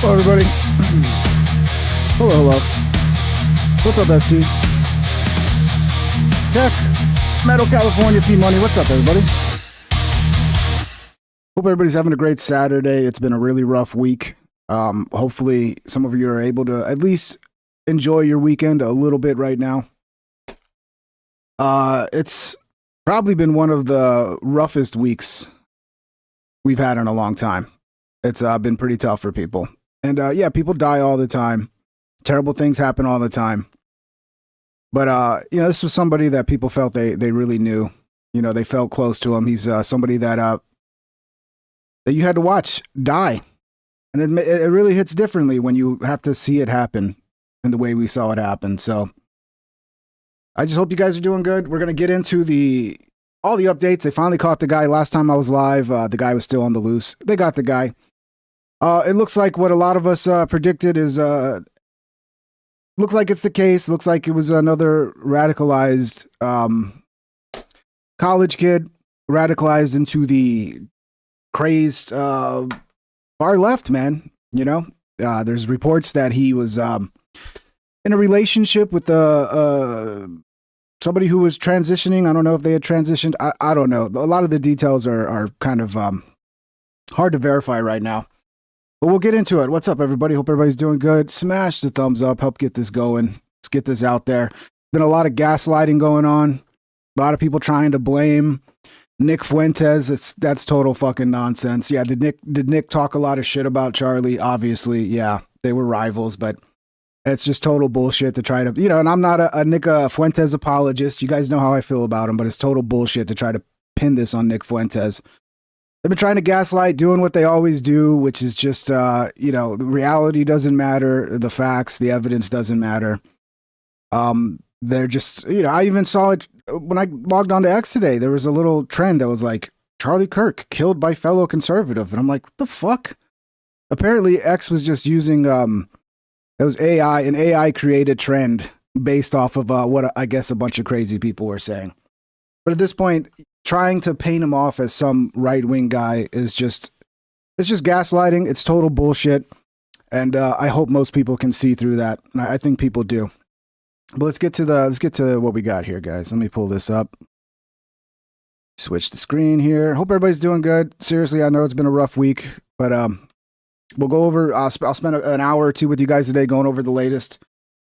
Hello, everybody. Hello. What's up, ST? Kirk, Metal California, P-Money. What's up, everybody? Hope everybody's having a great Saturday. It's been a really rough week. Hopefully, some of you are able to at least enjoy your weekend a little bit right now. It's probably been one of the roughest weeks we've had in a long time. It's been pretty tough for people. And yeah, people die all the time. Terrible things happen all the time. But, you know, this was somebody that people felt they really knew. You know, they felt close to him. He's somebody that you had to watch die. And it really hits differently when you have to see it happen in the way we saw it happen. So I just hope you guys are doing good. We're going to get into all the updates. They finally caught the guy. Last time I was live, the guy was still on the loose. They got the guy. It looks like what a lot of us predicted is, looks like it's the case. Looks like it was another radicalized college kid, radicalized into the crazed far left, man. You know, there's reports that he was in a relationship with somebody who was transitioning. I don't know if they had transitioned. I don't know. A lot of the details are kind of hard to verify right now. But we'll get into it. What's up, everybody? Hope everybody's doing good. Smash the thumbs up. Help get this going. Let's get this out there. Been a lot of gaslighting going on. A lot of people trying to blame Nick Fuentes. That's total fucking nonsense. Yeah, did Nick talk a lot of shit about Charlie? Obviously, yeah, they were rivals, but it's just total bullshit to try to, you know, and I'm not a Nick Fuentes apologist. You guys know how I feel about him, but it's total bullshit to try to pin this on Nick Fuentes. They've been trying to gaslight, doing what they always do, which is just, you know, the reality doesn't matter. The facts, the evidence doesn't matter. They're just, you know, I even saw it when I logged on to X today. There was a little trend that was like, Charlie Kirk killed by fellow conservative. And I'm like, what the fuck? Apparently X was just using, it was an AI created trend based off of what I guess a bunch of crazy people were saying. But at this point, trying to paint him off as some right-wing guy is just, it's just gaslighting. It's total bullshit. And I hope most people can see through that. I think people do. But let's get to what we got here, guys. Let me pull this up. Switch the screen here. Hope everybody's doing good. Seriously, I know it's been a rough week, but we'll go over, I'll spend an hour or two with you guys today going over the latest.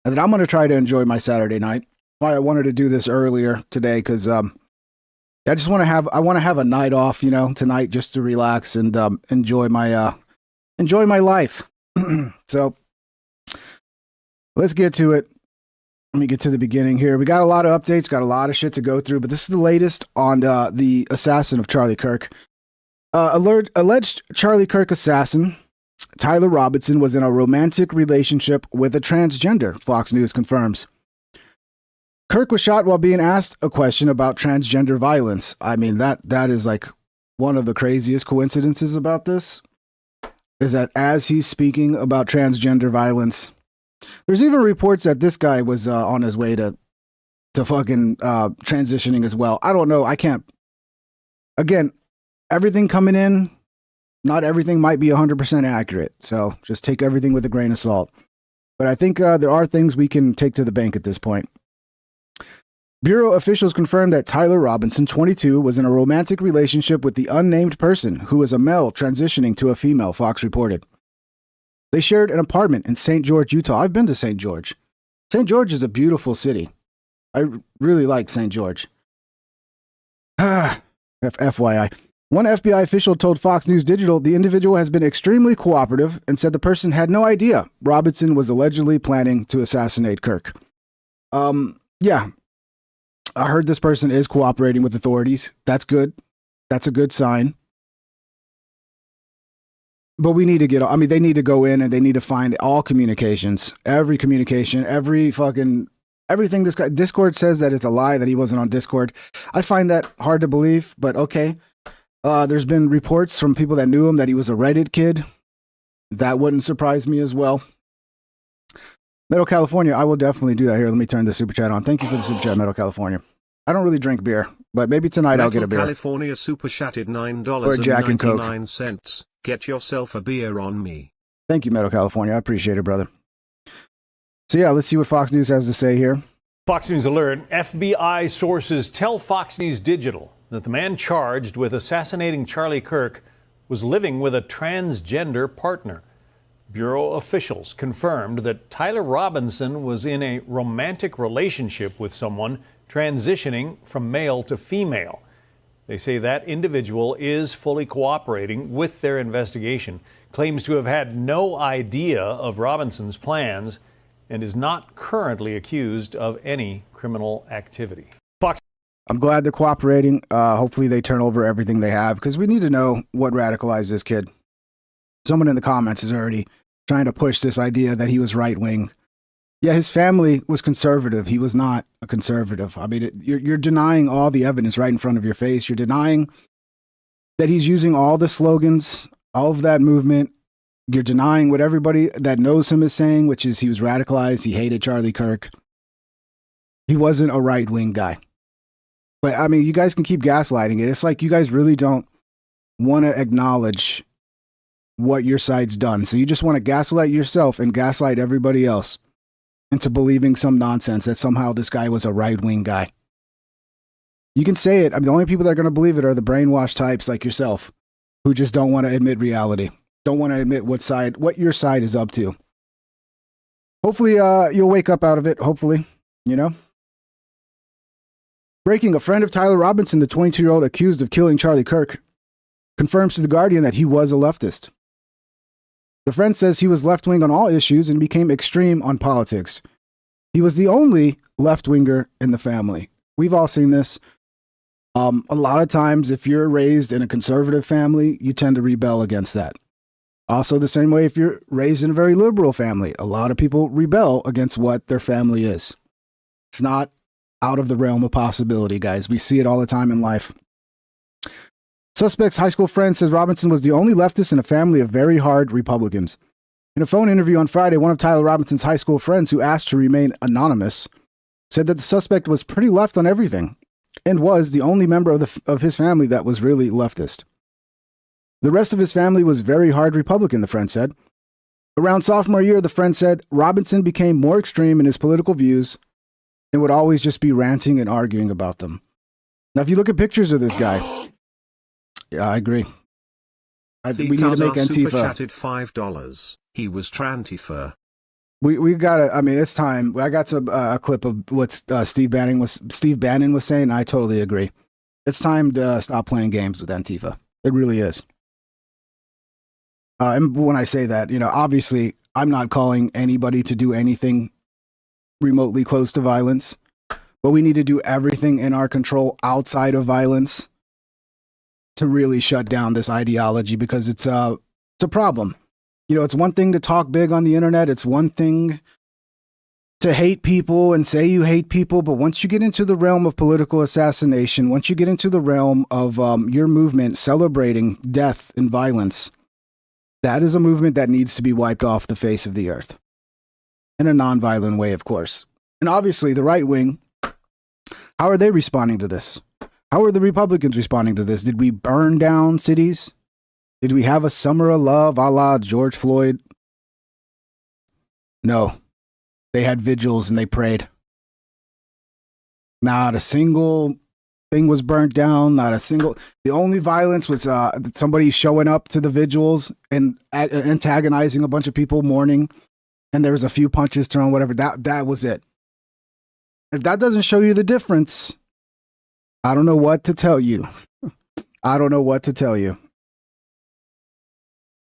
And then I'm going to try to enjoy my Saturday night. Why I wanted to do this earlier today, because I just want to have a night off, you know, tonight, just to relax and enjoy my life. So let's get to it. Let me get to the beginning here. We got a lot of updates, got a lot of shit to go through, but this is the latest on the assassin of Charlie Kirk. Alleged Charlie Kirk assassin Tyler Robinson was in a romantic relationship with a transgender, Fox News confirms. Kirk was shot while being asked a question about transgender violence. I mean, that is like one of the craziest coincidences about this, is that as he's speaking about transgender violence, there's even reports that this guy was on his way to fucking transitioning as well. I don't know. I can't. Again, everything coming in, not everything might be 100% accurate. So just take everything with a grain of salt. But I think there are things we can take to the bank at this point. Bureau officials confirmed that Tyler Robinson, 22, was in a romantic relationship with the unnamed person, who is a male transitioning to a female, Fox reported. They shared an apartment in St. George, Utah. I've been to St. George. St. George is a beautiful city. I really like St. George. FYI. One FBI official told Fox News Digital the individual has been extremely cooperative and said the person had no idea Robinson was allegedly planning to assassinate Kirk. Yeah. I heard this person is cooperating with authorities. That's good. That's a good sign. But we need to they need to go in and they need to find all communications, every communication, everything this guy, Discord says that it's a lie that he wasn't on Discord. I find that hard to believe, but okay. There's been reports from people that knew him that he was a Reddit kid. That wouldn't surprise me as well. Metal California, I will definitely do that. Here, let me turn the super chat on. Thank you for the super chat, Metal California. I don't really drink beer, but maybe tonight I'll get a beer. California super chatted or a Jack and Coke. $9.99. Get yourself a beer on me. Thank you, Meadow, California. I appreciate it, brother. So yeah, let's see what Fox News has to say here. Fox News alert. FBI sources tell Fox News Digital that the man charged with assassinating Charlie Kirk was living with a transgender partner. Bureau officials confirmed that Tyler Robinson was in a romantic relationship with someone transitioning from male to female. They say that individual is fully cooperating with their investigation, claims to have had no idea of Robinson's plans, and is not currently accused of any criminal activity. Fox. I'm glad they're cooperating. Hopefully they turn over everything they have, because we need to know what radicalized this kid. Someone in the comments is already trying to push this idea that he was right-wing. Yeah, his family was conservative. He was not a conservative. I mean, you're denying all the evidence right in front of your face. You're denying that he's using all the slogans, all of that movement. You're denying what everybody that knows him is saying, which is he was radicalized. He hated Charlie Kirk. He wasn't a right-wing guy. But, I mean, you guys can keep gaslighting it. It's like you guys really don't want to acknowledge what your side's done. So you just want to gaslight yourself and gaslight everybody else into believing some nonsense that somehow this guy was a right-wing guy. You can say it. I mean, the only people that are going to believe it are the brainwashed types like yourself who just don't want to admit reality. Don't want to admit what your side is up to. Hopefully, you'll wake up out of it. Hopefully, you know. Breaking: a friend of Tyler Robinson, the 22-year-old accused of killing Charlie Kirk, confirms to The Guardian that he was a leftist. The friend says he was left-wing on all issues and became extreme on politics. He was the only left-winger in the family. We've all seen this. A lot of times, if you're raised in a conservative family, you tend to rebel against that. Also, the same way if you're raised in a very liberal family, a lot of people rebel against what their family is. It's not out of the realm of possibility, guys. We see it all the time in life. Suspect's high school friend says Robinson was the only leftist in a family of very hard Republicans. In a phone interview on Friday, one of Tyler Robinson's high school friends, who asked to remain anonymous, said that the suspect was pretty left on everything and was the only member of his family that was really leftist. The rest of his family was very hard Republican, the friend said. Around sophomore year, the friend said Robinson became more extreme in his political views and would always just be ranting and arguing about them. Now, if you look at pictures of this guy, yeah, I agree. I think we need to make Antifa. Super chatted $5. He was Trantifa. We got to, I mean, it's time. I got a clip of what Steve Bannon was saying. And I totally agree. It's time to stop playing games with Antifa. It really is. And when I say that, you know, obviously I'm not calling anybody to do anything remotely close to violence, but we need to do everything in our control outside of violence to really shut down this ideology, because it's a problem. You know, it's one thing to talk big on the internet. It's one thing to hate people and say you hate people. But once you get into the realm of political assassination, once you get into the realm of your movement celebrating death and violence, that is a movement that needs to be wiped off the face of the earth in a nonviolent way, of course. And obviously the right wing, how are they responding to this? How are the Republicans responding to this? Did we burn down cities? Did we have a summer of love a la George Floyd? No. They had vigils and they prayed. Not a single thing was burnt down. The only violence was somebody showing up to the vigils and antagonizing a bunch of people mourning. And there was a few punches thrown, whatever. That was it. If that doesn't show you the difference, I don't know what to tell you. I don't know what to tell you.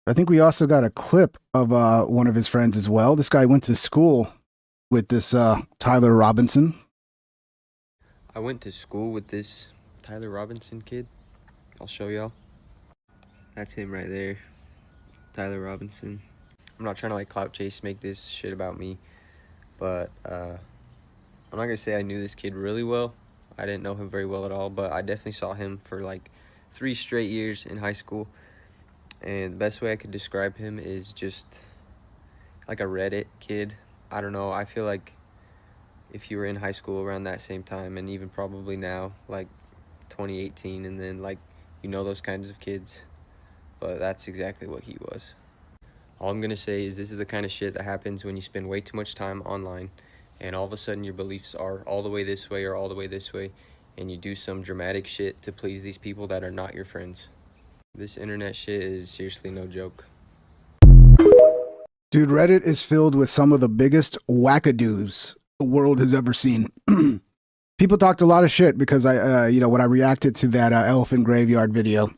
I think we also got a clip of one of his friends as well. This guy went to school with this Tyler Robinson. I went to school with this Tyler Robinson kid. I'll show y'all. That's him right there. Tyler Robinson. I'm not trying to like clout chase, make this shit about me, but I'm not gonna say I knew this kid really well. I didn't know him very well at all, but I definitely saw him for like 3 straight years in high school. And the best way I could describe him is just like a Reddit kid. I don't know, I feel like if you were in high school around that same time, and even probably now, like 2018, and then like, you know, those kinds of kids, but that's exactly what he was. All I'm gonna say is this is the kind of shit that happens when you spend way too much time online and all of a sudden your beliefs are all the way this way or all the way this way, and you do some dramatic shit to please these people that are not your friends. This internet shit is seriously no joke. Dude, Reddit is filled with some of the biggest wackadoos the world has ever seen. People talked a lot of shit because when I reacted to that elephant graveyard video,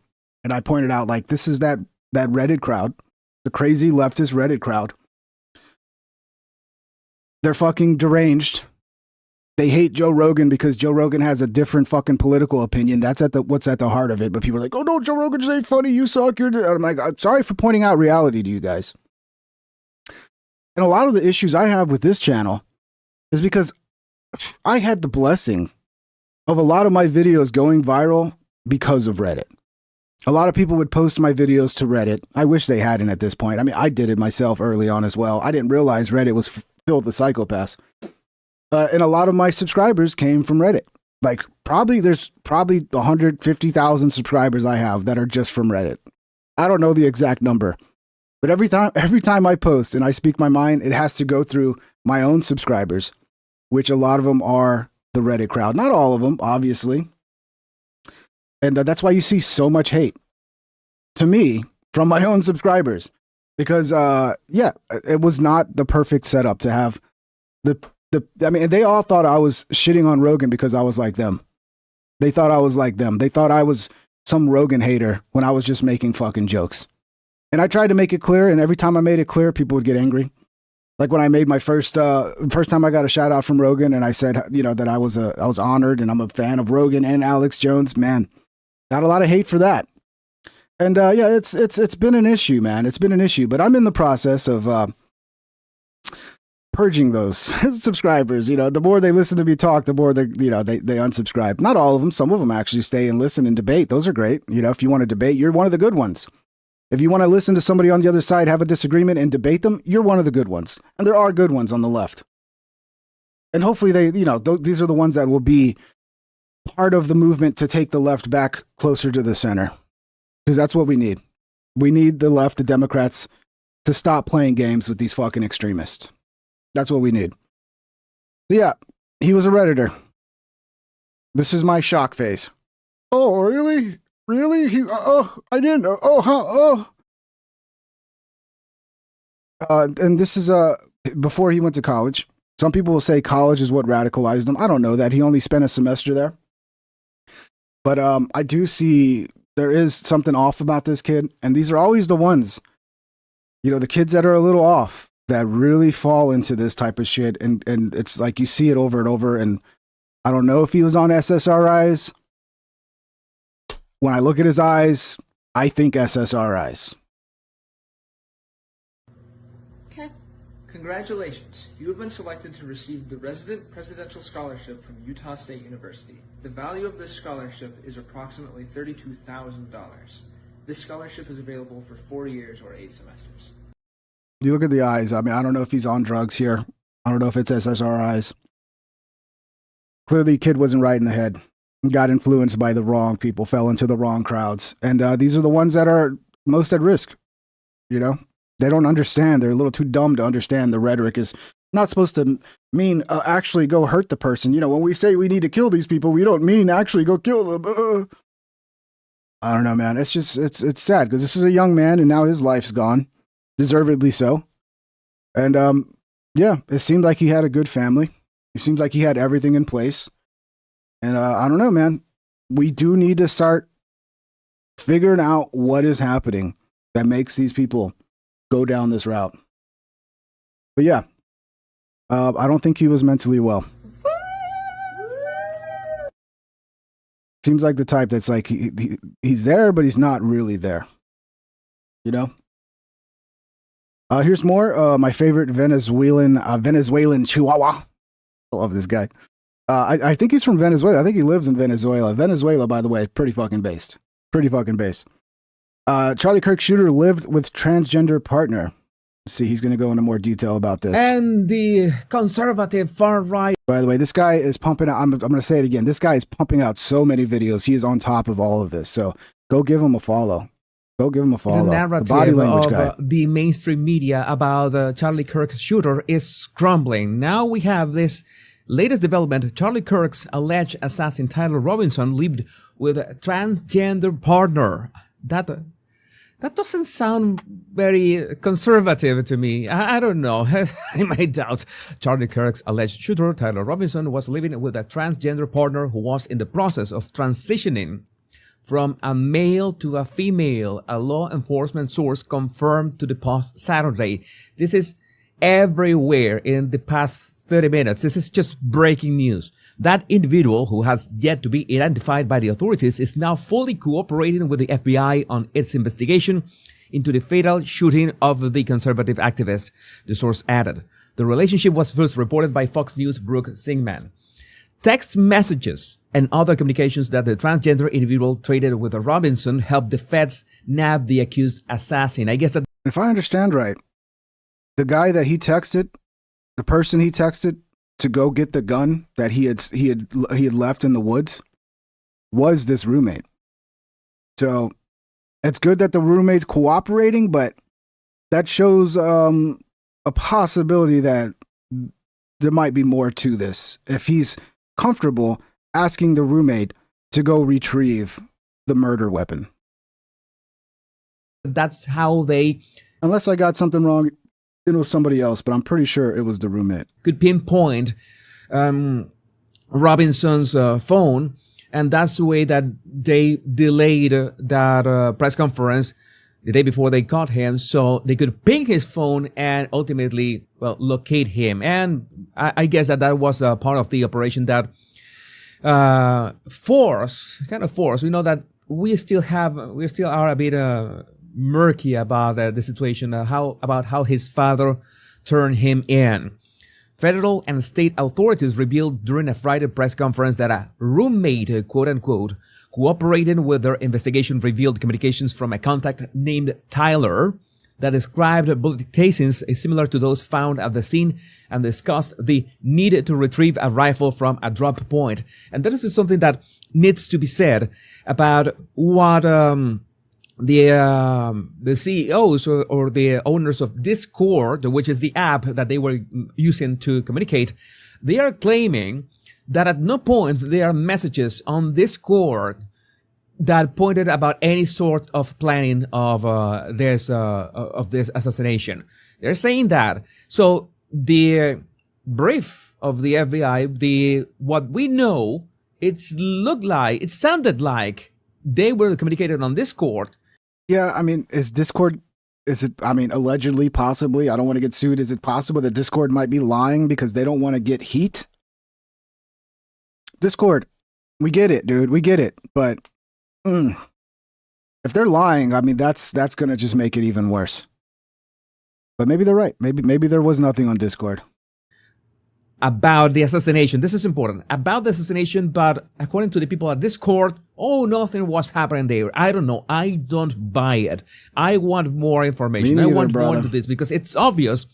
and I pointed out, like, this is that Reddit crowd, the crazy leftist Reddit crowd. They're fucking deranged. They hate Joe Rogan because Joe Rogan has a different fucking political opinion. That's what's at the heart of it. But people are like, oh no, Joe Rogan just ain't funny. You suck. I'm like, I'm sorry for pointing out reality to you guys. And a lot of the issues I have with this channel is because I had the blessing of a lot of my videos going viral because of Reddit. A lot of people would post my videos to Reddit. I wish they hadn't at this point. I mean, I did it myself early on as well. I didn't realize Reddit was filled with psychopaths. And a lot of my subscribers came from Reddit. Like, there's probably 150,000 subscribers I have that are just from Reddit. I don't know the exact number. But every time I post and I speak my mind, it has to go through my own subscribers, which a lot of them are the Reddit crowd. Not all of them, obviously. And that's why you see so much hate to me from my own subscribers. Because, it was not the perfect setup to have they all thought I was shitting on Rogan because I was like them. They thought I was like them. They thought I was some Rogan hater when I was just making fucking jokes. And I tried to make it clear, and every time I made it clear, people would get angry. Like when I made my first time I got a shout out from Rogan, and I said, that I was honored and I'm a fan of Rogan and Alex Jones. Man, got a lot of hate for that. And it's been an issue, man. It's been an issue, but I'm in the process of purging those subscribers. The more they listen to me talk, the more they unsubscribe. Not all of them. Some of them actually stay and listen and debate. Those are great. If you want to debate, you're one of the good ones. If you want to listen to somebody on the other side, have a disagreement and debate them, you're one of the good ones. And there are good ones on the left. And hopefully these are the ones that will be part of the movement to take the left back closer to the center. Because that's what we need. We need the left, the Democrats, to stop playing games with these fucking extremists. That's what we need. So yeah, he was a Redditor. This is my shock face. Oh, really? Really? I didn't know. And this is before he went to college. Some people will say college is what radicalized him. I don't know that. He only spent a semester there. But I do see there is something off about this kid. And these are always the ones, the kids that are a little off, that really fall into this type of shit. And it's like you see it over and over. And I don't know if he was on SSRIs. When I look at his eyes, I think SSRIs. Okay. Congratulations. You have been selected to receive the Resident Presidential Scholarship from Utah State University. The value of this scholarship is approximately $32,000. This scholarship is available for 4 years or 8 semesters. You look at the eyes. I mean, I don't know if he's on drugs here. I don't know if it's SSRIs. Clearly, kid wasn't right in the head. Got influenced by the wrong people, fell into the wrong crowds. And these are the ones that are most at risk. They don't understand. They're a little too dumb to understand the rhetoric is not supposed to mean actually go hurt the person. When we say we need to kill these people, we don't mean actually go kill them. I don't know, man. It's just, it's sad because this is a young man and now his life's gone. Deservedly so. And it seemed like he had a good family. It seemed like he had everything in place. And I don't know, man. We do need to start figuring out what is happening that makes these people go down this route. But yeah, I don't think he was mentally well. Seems like the type that's like he's there, but he's not really there. Here's more. My favorite Venezuelan Chihuahua. I love this guy. I think he's from Venezuela. I think he lives in Venezuela. Venezuela, by the way, pretty fucking based. Pretty fucking based. Charlie Kirk shooter lived with transgender partner. Let's see, he's going to go into more detail about this. And the conservative far right. By the way, this guy is pumping out. I'm going to say it again. This guy is pumping out so many videos. He is on top of all of this. So go give him a follow. Go give him a follow. The narrative the body language of guy. the mainstream media about Charlie Kirk shooter is crumbling. Now we have this latest development. Charlie Kirk's alleged assassin Tyler Robinson lived with a transgender partner. That doesn't sound very conservative to me. I don't know. I might doubt. Charlie Kirk's alleged shooter, Tyler Robinson, was living with a transgender partner who was in the process of transitioning from a male to a female, a law enforcement source confirmed to the Post Saturday. This is everywhere in the past 30 minutes. This is just breaking news. That individual, who has yet to be identified by the authorities, is now fully cooperating with the FBI on its investigation into the fatal shooting of the conservative activist, the source added. The relationship was first reported by Fox News' Brooke Singman. Text messages and other communications that the transgender individual traded with Robinson helped the feds nab the accused assassin. I guess that If I understand right, the guy that he texted, the person he texted to go get the gun that he had left in the woods, was this roommate. So it's good that the roommate's cooperating, but that shows a possibility that there might be more to this. If he's comfortable asking the roommate to go retrieve the murder weapon. that's how they Unless I got something wrong, it was somebody else, but I'm pretty sure it was the roommate. could pinpoint Robinson's phone, and that's the way that they delayed that press conference the day before they caught him, so they could ping his phone and ultimately, well, locate him. And I guess that was part of the operation that force. We know that we still are a bit murky about the situation, how his father turned him in. Federal and state authorities revealed during a Friday press conference that a roommate, quote unquote, cooperating with their investigation, revealed communications from a contact named Tyler that described bullet casings similar to those found at the scene and discussed the need to retrieve a rifle from a drop point. And that is something that needs to be said about what the CEOs or the owners of Discord, which is the app that they were using to communicate. They are claiming that at no point there are messages on Discord that pointed about any sort of planning of this assassination. They're saying that. So the brief of the FBI, what we know, it sounded like they were communicating on Discord. Yeah, I mean, allegedly, possibly, I don't want to get sued. Is it possible that Discord might be lying because they don't want to get heat? Discord, we get it, dude. We get it. But if they're lying, I mean, that's going to just make it even worse. But maybe they're right. Maybe there was nothing on Discord. About the assassination. This is important. About the assassination, but according to the people at Discord, nothing was happening there. I don't know. I don't buy it. I want more information. Me neither, I want brother. more into this because it's obvious.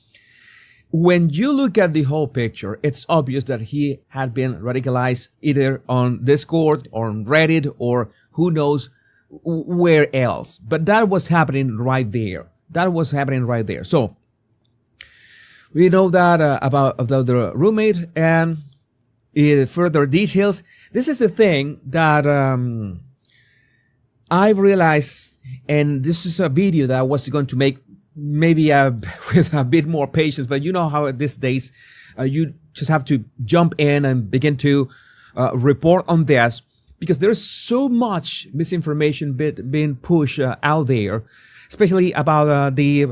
When you look at the whole picture, it's obvious that he had been radicalized either on Discord or on Reddit or who knows where else. But that was happening right there. So we know that about the roommate and further details. This is the thing that I realized, and this is a video that I was going to make maybe with a bit more patience, but you know how these days you just have to jump in and begin to report on this because there's so much misinformation being pushed out there, especially about the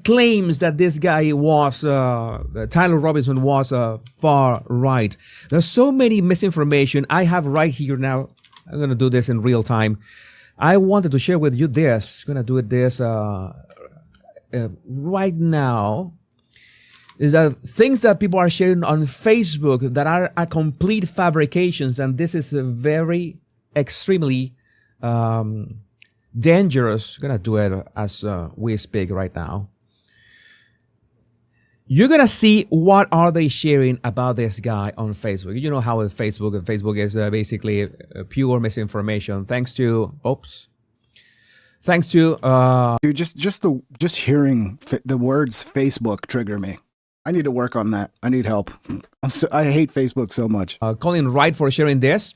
claims that this guy was, Tyler Robinson was far right. There's so many misinformation. I have right here now. I'm going to do this in real time. I wanted to share with you this. I'm going to do this right now. Is that things that people are sharing on Facebook that are complete fabrications. And this is very extremely dangerous. I'm going to do it as we speak right now. You're going to see what are they sharing about this guy on Facebook. You know how Facebook is basically pure misinformation. Thanks to, thanks to Dude, just hearing the words Facebook trigger me. I need to work on that. I need help. I hate Facebook so much. Colin Wright for sharing this.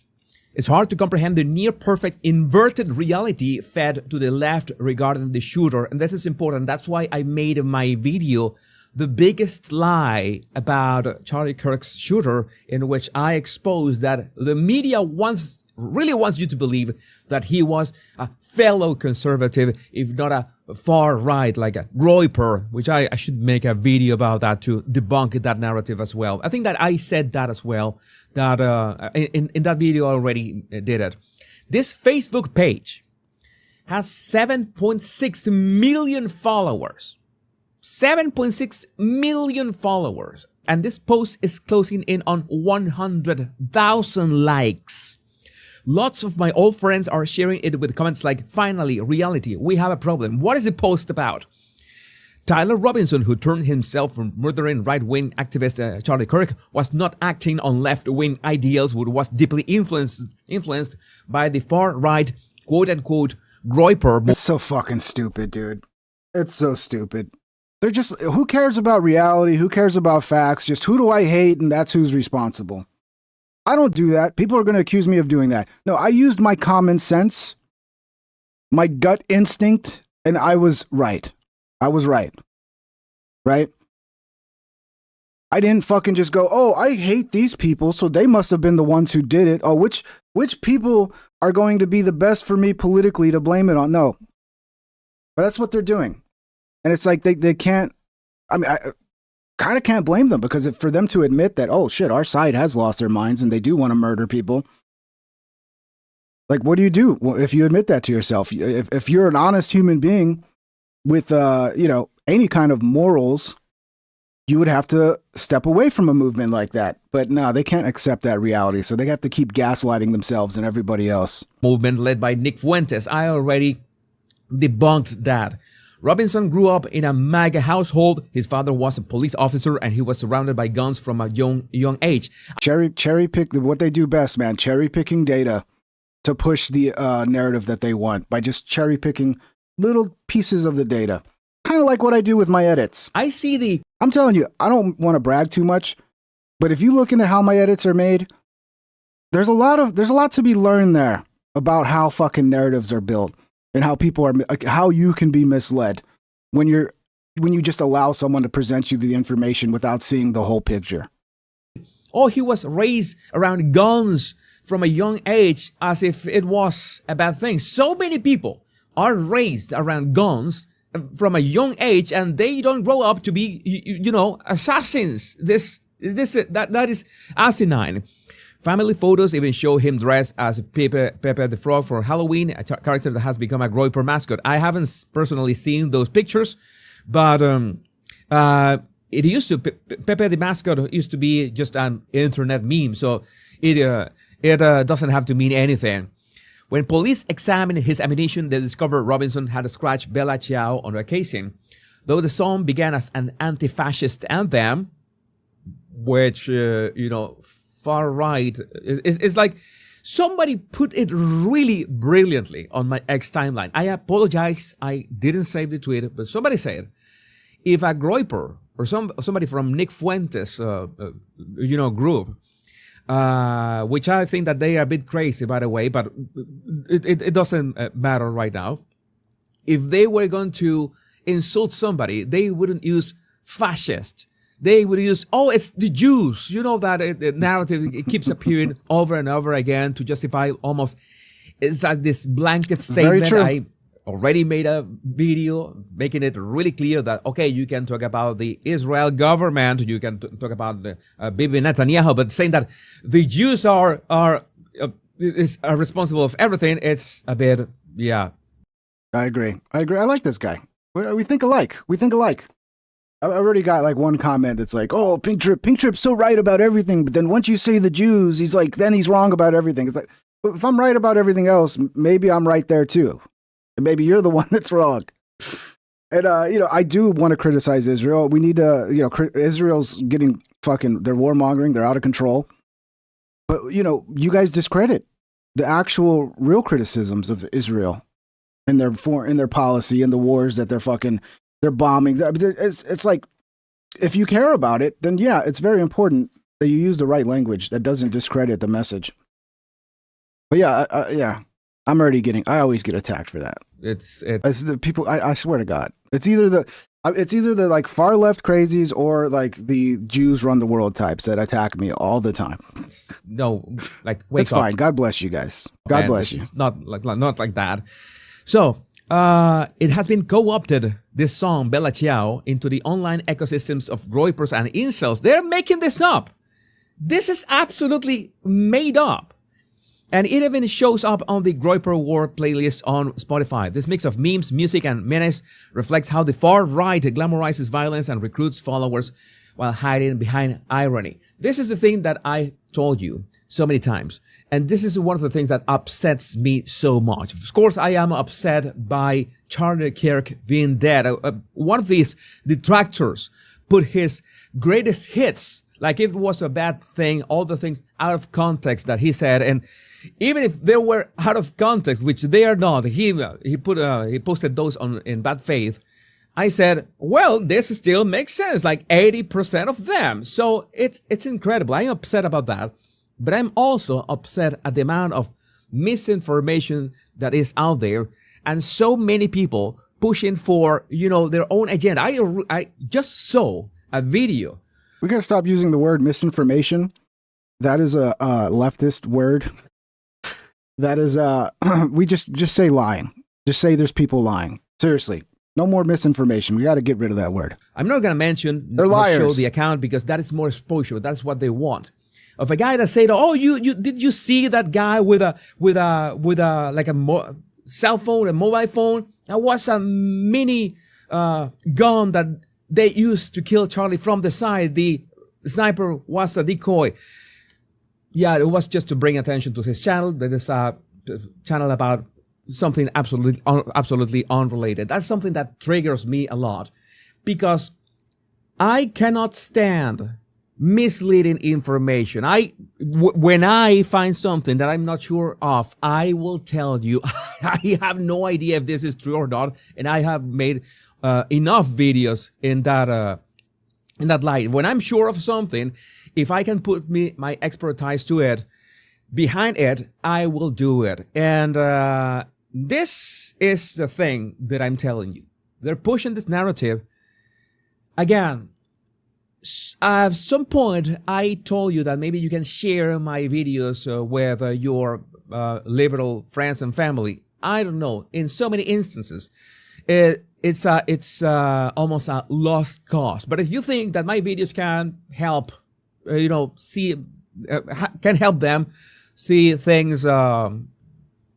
It's hard to comprehend the near-perfect inverted reality fed to the left regarding the shooter. And this is important. That's why I made my video, The Biggest Lie About Charlie Kirk's Shooter, in which I exposed that the media really wants you to believe that he was a fellow conservative, if not a far right, like a Groyper, which I should make a video about that to debunk that narrative as well. I think that I said that as well, that in that video I already did it. This Facebook page has 7.6 million followers. 7.6 million followers. And this post is closing in on 100,000 likes. Lots of my old friends are sharing it with comments like, finally, reality, we have a problem. What is the post about? Tyler Robinson, who turned himself from murdering right-wing activist Charlie Kirk, was not acting on left-wing ideals, but was deeply influenced by the far-right, quote-unquote, Groyper. It's so fucking stupid, dude. It's so stupid. They're just, who cares about reality? Who cares about facts? Just who do I hate, and that's who's responsible. I don't do that. People are going to accuse me of doing that. No, I used my common sense, my gut instinct, and I was right. I was right. Right? I didn't fucking just go, oh, I hate these people, so they must have been the ones who did it. Oh, which people are going to be the best for me politically to blame it on? No. But that's what they're doing. And it's like they can't, I mean, I kind of can't blame them, because for them to admit that, oh shit, our side has lost their minds and they do want to murder people. Like, what do you do if you admit that to yourself? If you're an honest human being with, any kind of morals, you would have to step away from a movement like that. But no, they can't accept that reality. So they have to keep gaslighting themselves and everybody else. Movement led by Nick Fuentes. I already debunked that. Robinson grew up in a MAGA household. His father was a police officer, and he was surrounded by guns from a young age. Cherry pick what they do best, man. Cherry picking data to push the narrative that they want by just cherry picking little pieces of the data. Kind of like what I do with my edits. I'm telling you, I don't want to brag too much, but if you look into how my edits are made, there's a lot to be learned there about how fucking narratives are built. And how you can be misled when you just allow someone to present you the information without seeing the whole picture. Oh, he was raised around guns from a young age as if it was a bad thing. So many people are raised around guns from a young age, and they don't grow up to be, assassins. That is asinine. Family photos even show him dressed as Pepe the Frog for Halloween, a character that has become a Groyper mascot. I haven't personally seen those pictures, but it used to, Pepe the mascot used to be just an internet meme, so it doesn't have to mean anything. When police examined his ammunition, they discovered Robinson had scratched Bella Ciao on a casing. Though the song began as an anti-fascist anthem, which, far right, it's like somebody put it really brilliantly on my X timeline. I apologize, I didn't save the tweet, but somebody said, if a Groyper or somebody from Nick Fuentes, group, which I think that they are a bit crazy, by the way, but it doesn't matter right now. If they were going to insult somebody, they wouldn't use fascist. They would use, it's the Jews. You know that the narrative, it keeps appearing over and over again to justify almost, it's like this blanket statement. I already made a video making it really clear that, okay, you can talk about the Israel government, you can talk about the, Bibi Netanyahu, but saying that the Jews are responsible of everything, it's a bit, yeah. I agree. I like this guy. We think alike. I've already got like one comment that's like, oh, Pink Trip's so right about everything, but then once you say the Jews, he's like, then he's wrong about everything. It's like, if I'm right about everything else, maybe I'm right there too. And maybe you're the one that's wrong. And, I do want to criticize Israel. We need to, Israel's getting they're warmongering, they're out of control. But, you guys discredit the actual real criticisms of Israel. in their policy and the wars that they're bombing. It's like, if you care about it, then yeah, it's very important that you use the right language that doesn't discredit the message. But yeah, I'm already I always get attacked for that. It's the people. I swear to God, it's either the like far left crazies or like the Jews run the world types that attack me all the time. No, like wake it's up. fine. God bless you guys. God bless you. It's not like that. So it has been co-opted, this song Bella Ciao, into the online ecosystems of groypers and incels. They're making this up. This is absolutely made up. And it even shows up on the Groyper War playlist on Spotify. This mix of memes, music, and menace reflects how the far right glamorizes violence and recruits followers while hiding behind irony. This is the thing that I told you so many times. And this is one of the things that upsets me so much. Of course, I am upset by Charlie Kirk being dead. One of these detractors put his greatest hits, like if it was a bad thing, all the things out of context that he said. And even if they were out of context, which they are not, he posted those in bad faith. I said, well, this still makes sense, like 80% of them. So it's incredible. I'm upset about that, but I'm also upset at the amount of misinformation that is out there, and so many people pushing for their own agenda. I just saw a video. We gotta stop using the word misinformation. That is a leftist word. That is, we just say lying. Just say there's people lying. Seriously, no more misinformation. We got to get rid of that word. I'm not going to mention they're liars. Show the account because that is more exposure. That's what they want. Of a guy that said, "Oh, did you see that guy with a cell phone, a mobile phone? That was a mini gun that they used to kill Charlie from the side. The sniper was a decoy." Yeah, it was just to bring attention to his channel. That is a channel about something absolutely unrelated. That's something that triggers me a lot because I cannot stand misleading information. When I find something that I'm not sure of, I will tell you. I have no idea if this is true or not, and I have made enough videos in that light. When I'm sure of something, if I can put my expertise to it, behind it, I will do it. And this is the thing that I'm telling you. They're pushing this narrative. Again, at some point, I told you that maybe you can share my videos with your liberal friends and family. I don't know. In so many instances, it's almost a lost cause. But if you think that my videos can help, can help them see things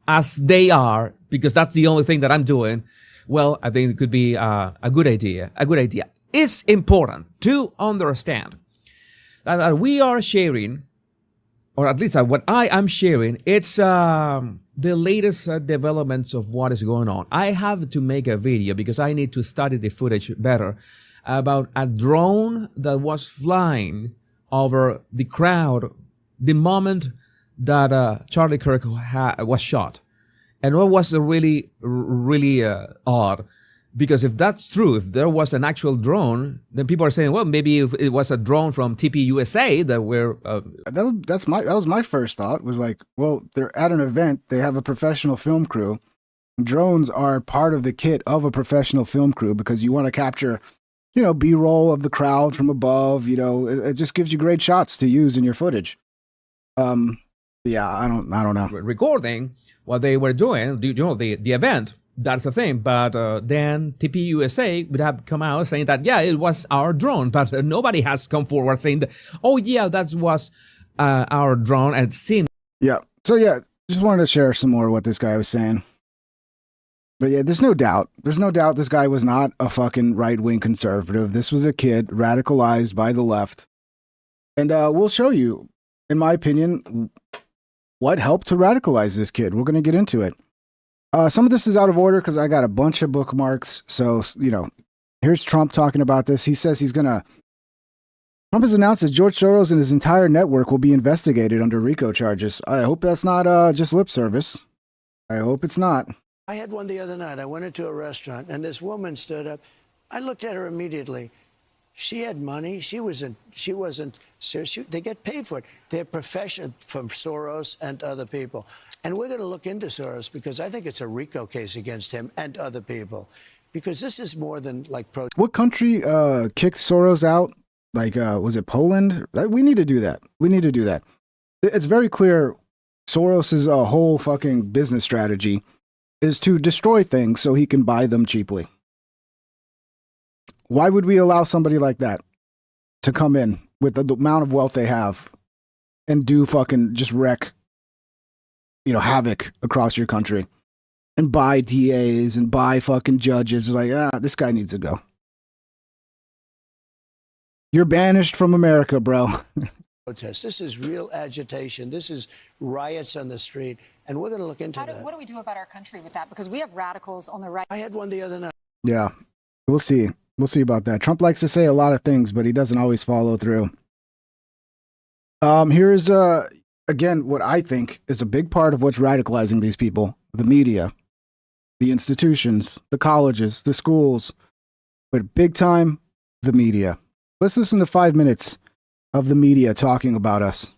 as they are, because that's the only thing that I'm doing, well, I think it could be a good idea. It's important to understand that we are sharing, or at least what I am sharing, it's the latest developments of what is going on. I have to make a video because I need to study the footage better about a drone that was flying over the crowd the moment that Charlie Kirk was shot. And what was really, really odd, because if that's true, if there was an actual drone, then people are saying, well, maybe if it was a drone from TP USA that were... that was my first thought, was like, well, they're at an event, they have a professional film crew. Drones are part of the kit of a professional film crew because you want to capture, B-roll of the crowd from above. It just gives you great shots to use in your footage. Yeah, I don't know. Recording what they were doing, the event, that's the thing. But then TP USA would have come out saying that, yeah, it was our drone. But nobody has come forward saying that, oh, yeah, that was our drone. And it seemed. Yeah. So, yeah, just wanted to share some more of what this guy was saying. But yeah, there's no doubt. There's no doubt this guy was not a fucking right-wing conservative. This was a kid radicalized by the left. And we'll show you, in my opinion, what helped to radicalize this kid. We're going to get into it. Some of this is out of order because I got a bunch of bookmarks. So, here's Trump talking about this. He says Trump has announced that George Soros and his entire network will be investigated under RICO charges. I hope that's not just lip service. I hope it's not. I had one the other night. I went into a restaurant, and this woman stood up. I looked at her immediately. She had money. She wasn't serious. They get paid for it. They're professional from Soros and other people. And we're going to look into Soros because I think it's a RICO case against him and other people. Because this is more than like What country kicked Soros out? Like, was it Poland? We need to do that. We need to do that. It's very clear Soros' whole fucking business strategy is to destroy things so he can buy them cheaply. Why would we allow somebody like that to come in with the amount of wealth they have and do fucking just wreck, havoc across your country and buy DAs and buy fucking judges? It's like, this guy needs to go. You're banished from America, bro. protest. This is real agitation. This is riots on the street. And we're going to look into that. What do we do about our country with that? Because we have radicals on the right. I had one the other night. Yeah, we'll see. We'll see about that. Trump likes to say a lot of things, but he doesn't always follow through. Here's, again, what I think is a big part of what's radicalizing these people: the media, the institutions, the colleges, the schools, but big time, the media. Let's listen to 5 minutes of the media talking about us.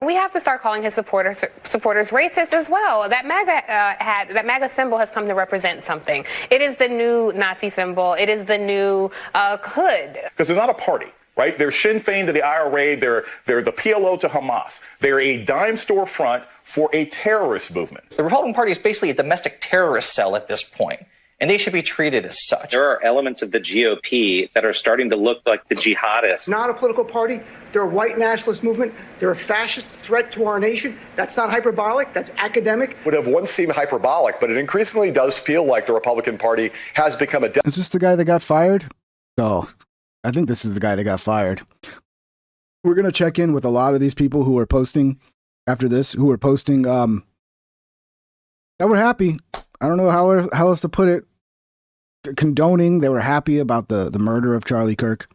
We have to start calling his supporters racist as well. That MAGA symbol has come to represent something. It is the new Nazi symbol. It is the new hood. Because they're not a party, right? They're Sinn Féin to the IRA. They're the PLO to Hamas. They're a dime store front for a terrorist movement. The Republican Party is basically a domestic terrorist cell at this point, and they should be treated as such. There are elements of the GOP that are starting to look like the jihadists. Not a political party. They're a white nationalist movement. They're a fascist threat to our nation. That's not hyperbolic. That's academic. Would have once seemed hyperbolic, but it increasingly does feel like the Republican Party has become a... Is this the guy that got fired? Oh, I think this is the guy that got fired. We're going to check in with a lot of these people who are posting after this, who are posting that were happy. I don't know how else to put it. Condoning, they were happy about the murder of Charlie Kirk.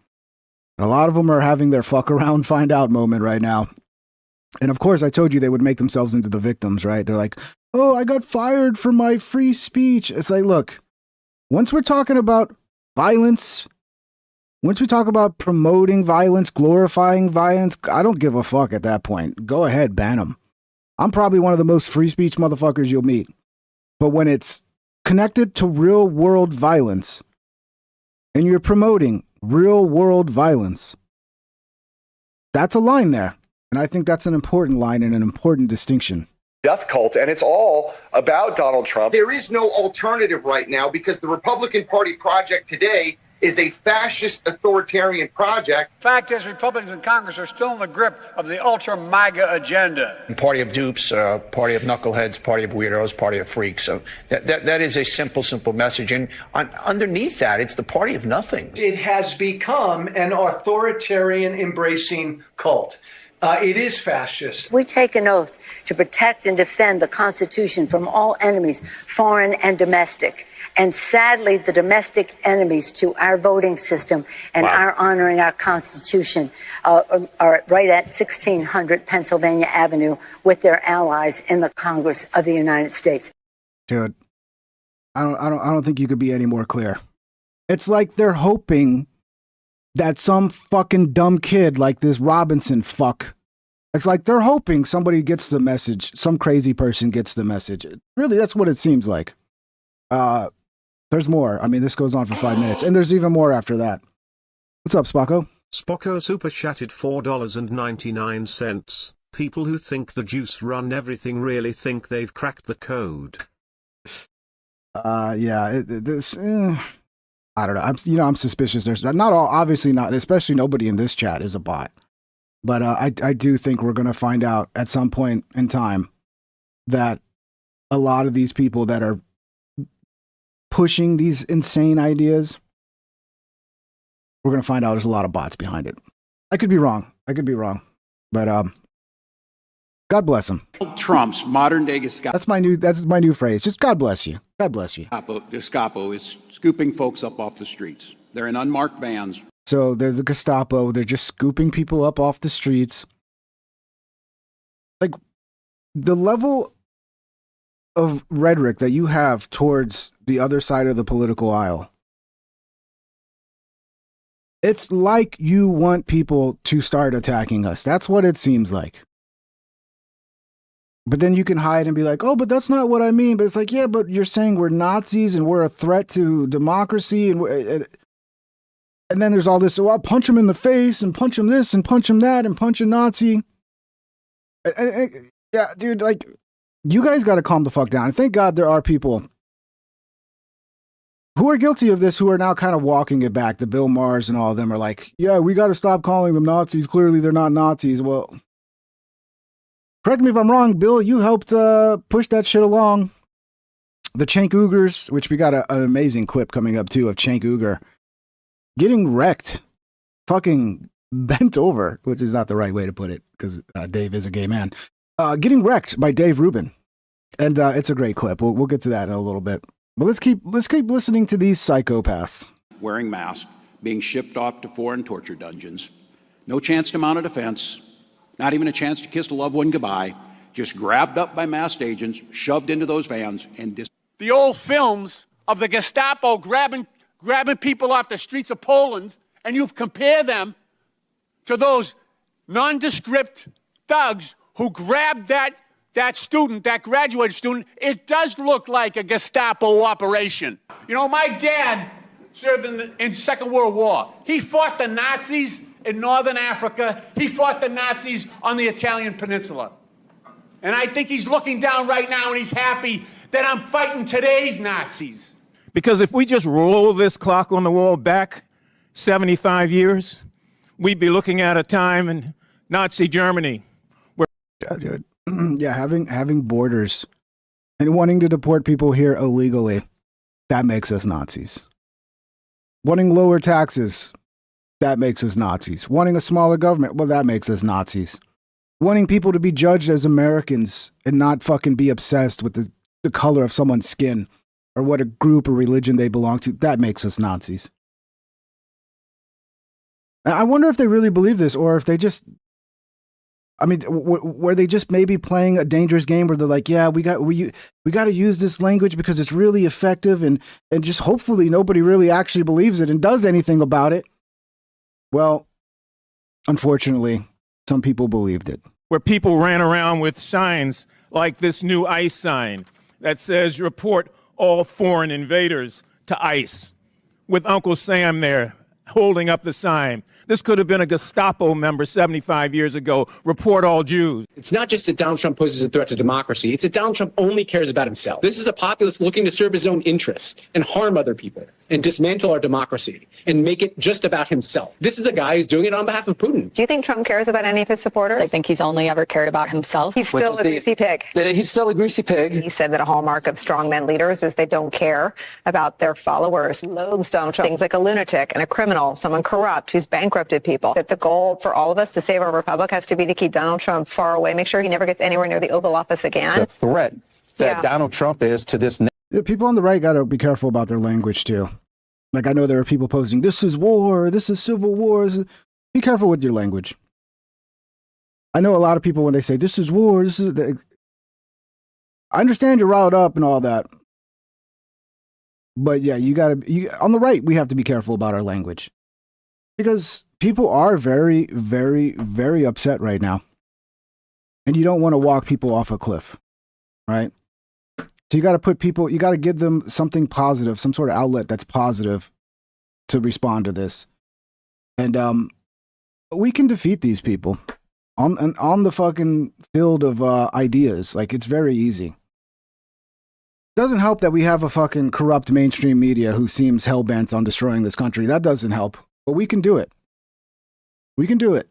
And a lot of them are having their fuck around, find out moment right now. And of course, I told you they would make themselves into the victims, right? They're like, oh, I got fired for my free speech. It's like, look, once we're talking about violence, once we talk about promoting violence, glorifying violence, I don't give a fuck at that point. Go ahead, ban them. I'm probably one of the most free speech motherfuckers you'll meet. But when it's connected to real world violence and you're promoting real world violence, that's a line there. And I think that's an important line and an important distinction. Death cult, and it's all about Donald Trump. There is no alternative right now because the Republican Party project today is a fascist authoritarian project. Fact is, Republicans in Congress are still in the grip of the ultra MAGA agenda. Party of dupes, party of knuckleheads, party of weirdos, party of freaks. So that is a simple message. And underneath that, it's the party of nothing. It has become an authoritarian embracing cult. It is fascist. We take an oath to protect and defend the Constitution from all enemies, foreign and domestic. And sadly, the domestic enemies to our voting system and our honoring our Constitution are right at 1600 Pennsylvania Avenue with their allies in the Congress of the United States. Dude, I don't think you could be any more clear. It's like they're hoping that some fucking dumb kid like this Robinson fuck. It's like they're hoping somebody gets the message. Some crazy person gets the message. Really, that's what it seems like. There's more. I mean, this goes on for 5 minutes, and there's even more after that. What's up, Spocko? Spocko super chatted $4.99. People who think the juice run everything really think they've cracked the code. Yeah, I don't know. I'm suspicious. There's not all, obviously not, especially nobody in this chat is a bot. But I do think we're going to find out at some point in time that a lot of these people that are pushing these insane ideas, we're going to find out there's a lot of bots behind it. I could be wrong. But God bless him. Trump's modern day Gestapo. That's my new phrase. Just God bless you. God bless you. Gestapo is scooping folks up off the streets. They're in unmarked vans. So they're the Gestapo. They're just scooping people up off the streets. Like, the level of rhetoric that you have towards the other side of the political aisle, it's like you want people to start attacking us. That's what it seems like. But then you can hide and be like, oh, but that's not what I mean. But it's like, yeah, but you're saying we're Nazis and we're a threat to democracy. And then there's all this, oh, I'll punch him in the face and punch him this and punch him that and punch a Nazi. Yeah, dude, like, you guys got to calm the fuck down. And thank God there are people who are guilty of this who are now kind of walking it back. The Bill Maher's and all of them are like, yeah, we got to stop calling them Nazis. Clearly they're not Nazis. Well, correct me if I'm wrong, Bill, you helped push that shit along. The Cenk Uyghurs, which we got an amazing clip coming up too of Cenk Uyghur getting wrecked, fucking bent over, which is not the right way to put it because Dave is a gay man. Getting wrecked by Dave Rubin. And it's a great clip. We'll get to that in a little bit. But let's keep listening to these psychopaths. Wearing masks, being shipped off to foreign torture dungeons. No chance to mount a defense. Not even a chance to kiss a loved one goodbye. Just grabbed up by masked agents, shoved into those vans, and The old films of the Gestapo grabbing people off the streets of Poland, and you compare them to those nondescript thugs who grabbed that student, that graduate student. It does look like a Gestapo operation. You know, my dad served in Second World War. He fought the Nazis in Northern Africa. He fought the Nazis on the Italian peninsula. And I think he's looking down right now and he's happy that I'm fighting today's Nazis. Because if we just roll this clock on the wall back 75 years, we'd be looking at a time in Nazi Germany. Yeah, having borders and wanting to deport people here illegally, that makes us Nazis. Wanting lower taxes, that makes us Nazis. Wanting a smaller government, well, that makes us Nazis. Wanting people to be judged as Americans and not fucking be obsessed with the color of someone's skin or what a group or religion they belong to, that makes us Nazis. I wonder if they really believe this or if they just, I mean, were they just maybe playing a dangerous game where they're like, yeah, we got to use this language because it's really effective and just hopefully nobody really actually believes it and does anything about it. Well, unfortunately, some people believed it. Where people ran around with signs like this new ICE sign that says report all foreign invaders to ICE, with Uncle Sam there holding up the sign. This could have been a Gestapo member 75 years ago. Report all Jews. It's not just that Donald Trump poses a threat to democracy. It's that Donald Trump only cares about himself. This is a populist looking to serve his own interest and harm other people and dismantle our democracy and make it just about himself. This is a guy who's doing it on behalf of Putin. Do you think Trump cares about any of his supporters? I think he's only ever cared about himself. He's still a greasy pig. He's still a greasy pig. He said that a hallmark of strongman leaders is they don't care about their followers. Loathes Donald Trump. Things like a lunatic and a criminal, someone corrupt who's bankrupted people. That the goal for all of us to save our republic has to be to keep Donald Trump far away, make sure he never gets anywhere near the Oval Office again. The threat that Donald Trump is to this. The people on the right got to be careful about their language too. Like, I know there are people posting, this is war, this is civil war. Be careful with your language. I know a lot of people when they say this is war, I understand you're riled up and all that. But yeah, on the right, we have to be careful about our language. Because people are very, very, very upset right now. And you don't want to walk people off a cliff, right? So you got to give them something positive, some sort of outlet that's positive to respond to this. And we can defeat these people on the fucking field of ideas. Like, it's very easy. Doesn't help that we have a fucking corrupt mainstream media who seems hell-bent on destroying this country. That doesn't help. But we can do it. We can do it.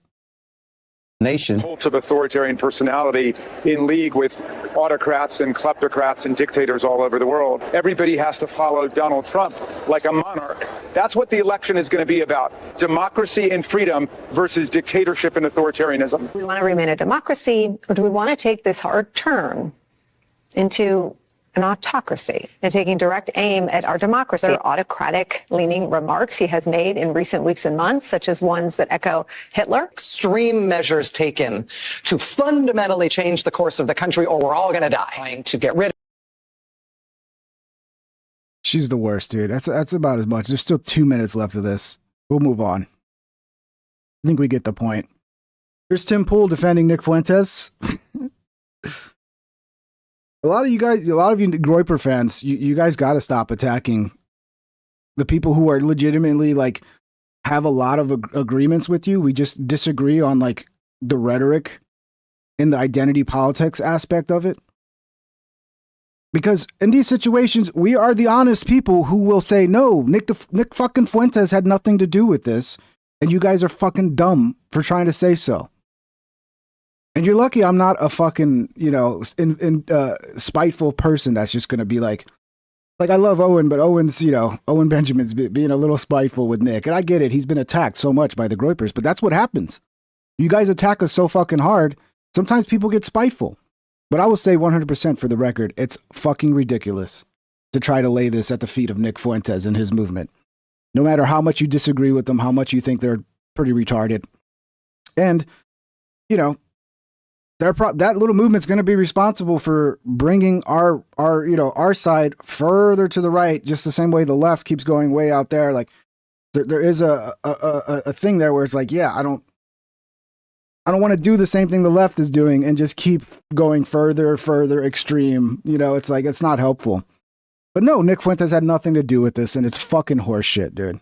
Nation. Cults of authoritarian personality in league with autocrats and kleptocrats and dictators all over the world. Everybody has to follow Donald Trump like a monarch. That's what the election is going to be about. Democracy and freedom versus dictatorship and authoritarianism. We want to remain a democracy, or do we want to take this hard turn into an autocracy and taking direct aim at our democracy? There are autocratic-leaning remarks he has made in recent weeks and months, such as ones that echo Hitler. Extreme measures taken to fundamentally change the course of the country, or we're all going to die. Trying to get rid She's the worst, dude. That's about as much. There's still 2 minutes left of this. We'll move on. I think we get the point. Here's Tim Pool defending Nick Fuentes. A lot of you Groyper fans, you guys got to stop attacking the people who are legitimately like have a lot of agreements with you. We just disagree on like the rhetoric and the identity politics aspect of it. Because in these situations, we are the honest people who will say, no, Nick fucking Fuentes had nothing to do with this. And you guys are fucking dumb for trying to say so. And you're lucky I'm not a fucking, spiteful person that's just going to be like I love Owen, but Owen Benjamin's being a little spiteful with Nick. And I get it. He's been attacked so much by the Groypers, but that's what happens. You guys attack us so fucking hard. Sometimes people get spiteful. But I will say 100% for the record, it's fucking ridiculous to try to lay this at the feet of Nick Fuentes and his movement. No matter how much you disagree with them, how much you think they're pretty retarded. And, that little movement's going to be responsible for bringing our side further to the right, just the same way the left keeps going way out there. Like there is a thing there where it's like, yeah, I don't want to do the same thing the left is doing and just keep going further extreme. It's like, it's not helpful. But no, Nick Fuentes had nothing to do with this, and it's fucking horseshit, dude.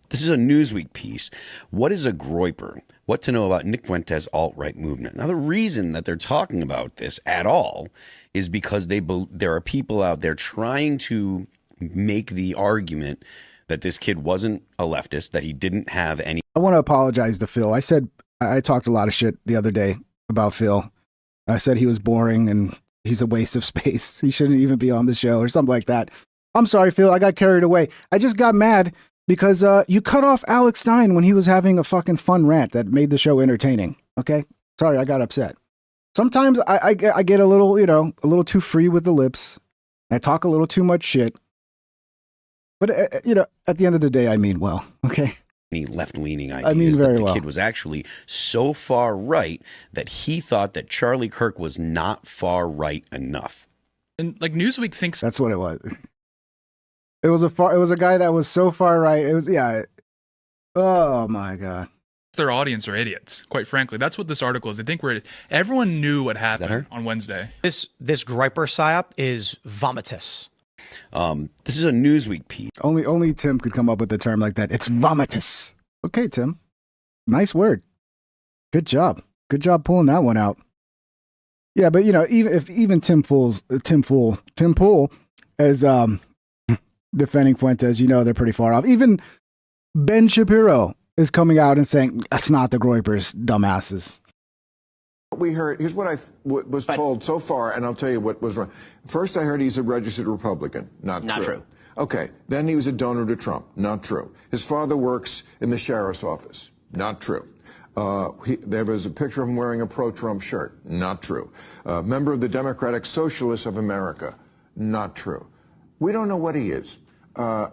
This is a Newsweek piece. What is a Groyper? What to know about Nick Fuentes' alt-right movement. Now, the reason that they're talking about this at all is because there are people out there trying to make the argument that this kid wasn't a leftist, that he didn't have any. I want to apologize to Phil. I said I talked a lot of shit the other day about Phil. I said he was boring and he's a waste of space. He shouldn't even be on the show or something like that. I'm sorry, Phil. I got carried away. I just got mad because you cut off Alex Stein when he was having a fucking fun rant that made the show entertaining. Okay? Sorry, I got upset. Sometimes I get a little too free with the lips. I talk a little too much shit. But, at the end of the day, I mean well. Okay? Any left-leaning ideas that the kid was actually so far right that he thought that Charlie Kirk was not far right enough. And like Newsweek thinks that's what it was. It was a guy that was so far right. It was oh my God. Their audience are idiots, quite frankly. That's what this article is. I think everyone knew what happened on Wednesday. This Groyper psyop is vomitous. This is a Newsweek piece. Only Tim could come up with a term like that. It's vomitous. Okay, Tim. Nice word. Good job. Good job pulling that one out. Yeah, but even Tim Pool as defending Fuentes, they're pretty far off. Even Ben Shapiro is coming out and saying that's not the Groypers, dumbasses. We heard, here's what I was told so far, and I'll tell you what was wrong. First, I heard he's a registered Republican. Not true. Okay. Then he was a donor to Trump. Not true. His father works in the sheriff's office. Not true. There was a picture of him wearing a pro-Trump shirt. Not true. Member of the Democratic Socialists of America. Not true. We don't know what he is. Well,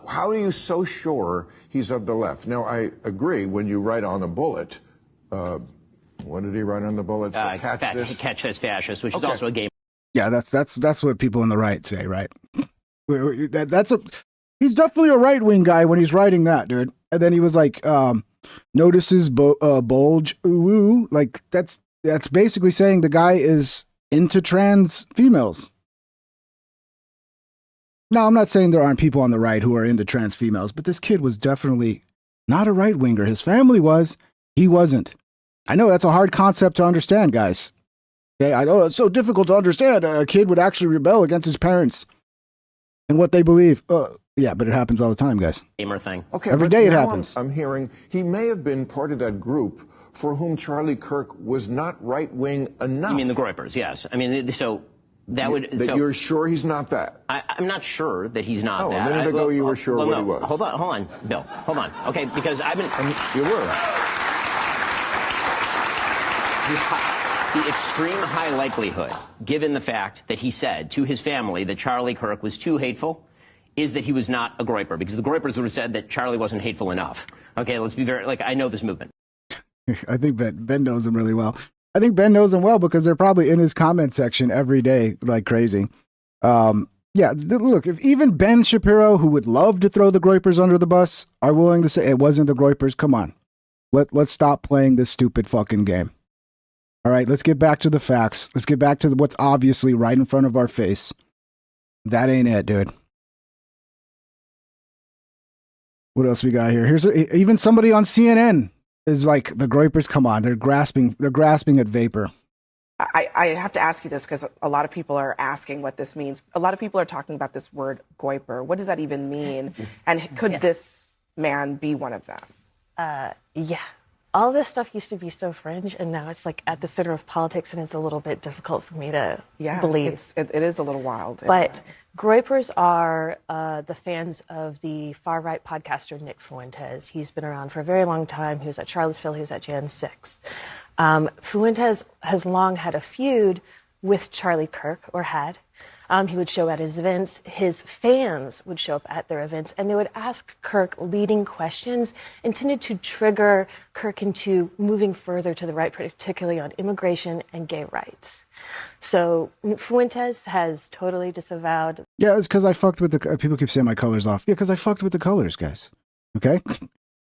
how are you so sure he's of the left? Now, I agree when you write on a bullet, what did he write on the bullet? Catch this fascist, which is also a game. Yeah, that's what people on the right say, right? He's definitely a right-wing guy when he's writing that, dude. And then he was like, notices bulge, ooh, like that's basically saying the guy is into trans females. Now, I'm not saying there aren't people on the right who are into trans females, but this kid was definitely not a right-winger. His family was. He wasn't. I know that's a hard concept to understand, guys. Okay, I know it's so difficult to understand. A kid would actually rebel against his parents and what they believe. Yeah, but it happens all the time, guys. Gamer thing. Okay, every day it happens. I'm hearing he may have been part of that group for whom Charlie Kirk was not right-wing enough. You mean the Groypers? Yes. I mean, so that would. You're sure he's not that? I'm not sure that he's not that. A minute ago you were sure what he was. Hold on, Bill. Hold on. Okay, because I've been. You were. The extreme high likelihood, given the fact that he said to his family that Charlie Kirk was too hateful, is that he was not a Groyper, because the Groypers would have said that Charlie wasn't hateful enough. Okay, let's be I know this movement. I think Ben knows him really well. I think Ben knows him well because they're probably in his comment section every day like crazy. Yeah, look, if even Ben Shapiro, who would love to throw the Groypers under the bus, are willing to say it wasn't the Groypers, come on. Let's stop playing this stupid fucking game. All right, let's get back to the facts. Let's get back to what's obviously right in front of our face. That ain't it, dude. What else we got here? Even somebody on CNN is like, the Groypers, come on, they're grasping at vapor. I have to ask you this because a lot of people are asking what this means. A lot of people are talking about this word Groyper. What does that even mean? And could this man be one of them? Yeah. All this stuff used to be so fringe, and now it's like at the center of politics, and it's a little bit difficult for me to believe. It is a little wild. But Groypers are the fans of the far-right podcaster Nick Fuentes. He's been around for a very long time. He was at Charlottesville. He was at Jan 6. Fuentes has long had a feud with Charlie Kirk, or had. He would show at his events. His fans would show up at their events, and they would ask Kirk leading questions intended to trigger Kirk into moving further to the right, particularly on immigration and gay rights. So Fuentes has totally disavowed. Yeah, it's because I fucked with the... People keep saying my color's off. Yeah, because I fucked with the colors, guys. Okay?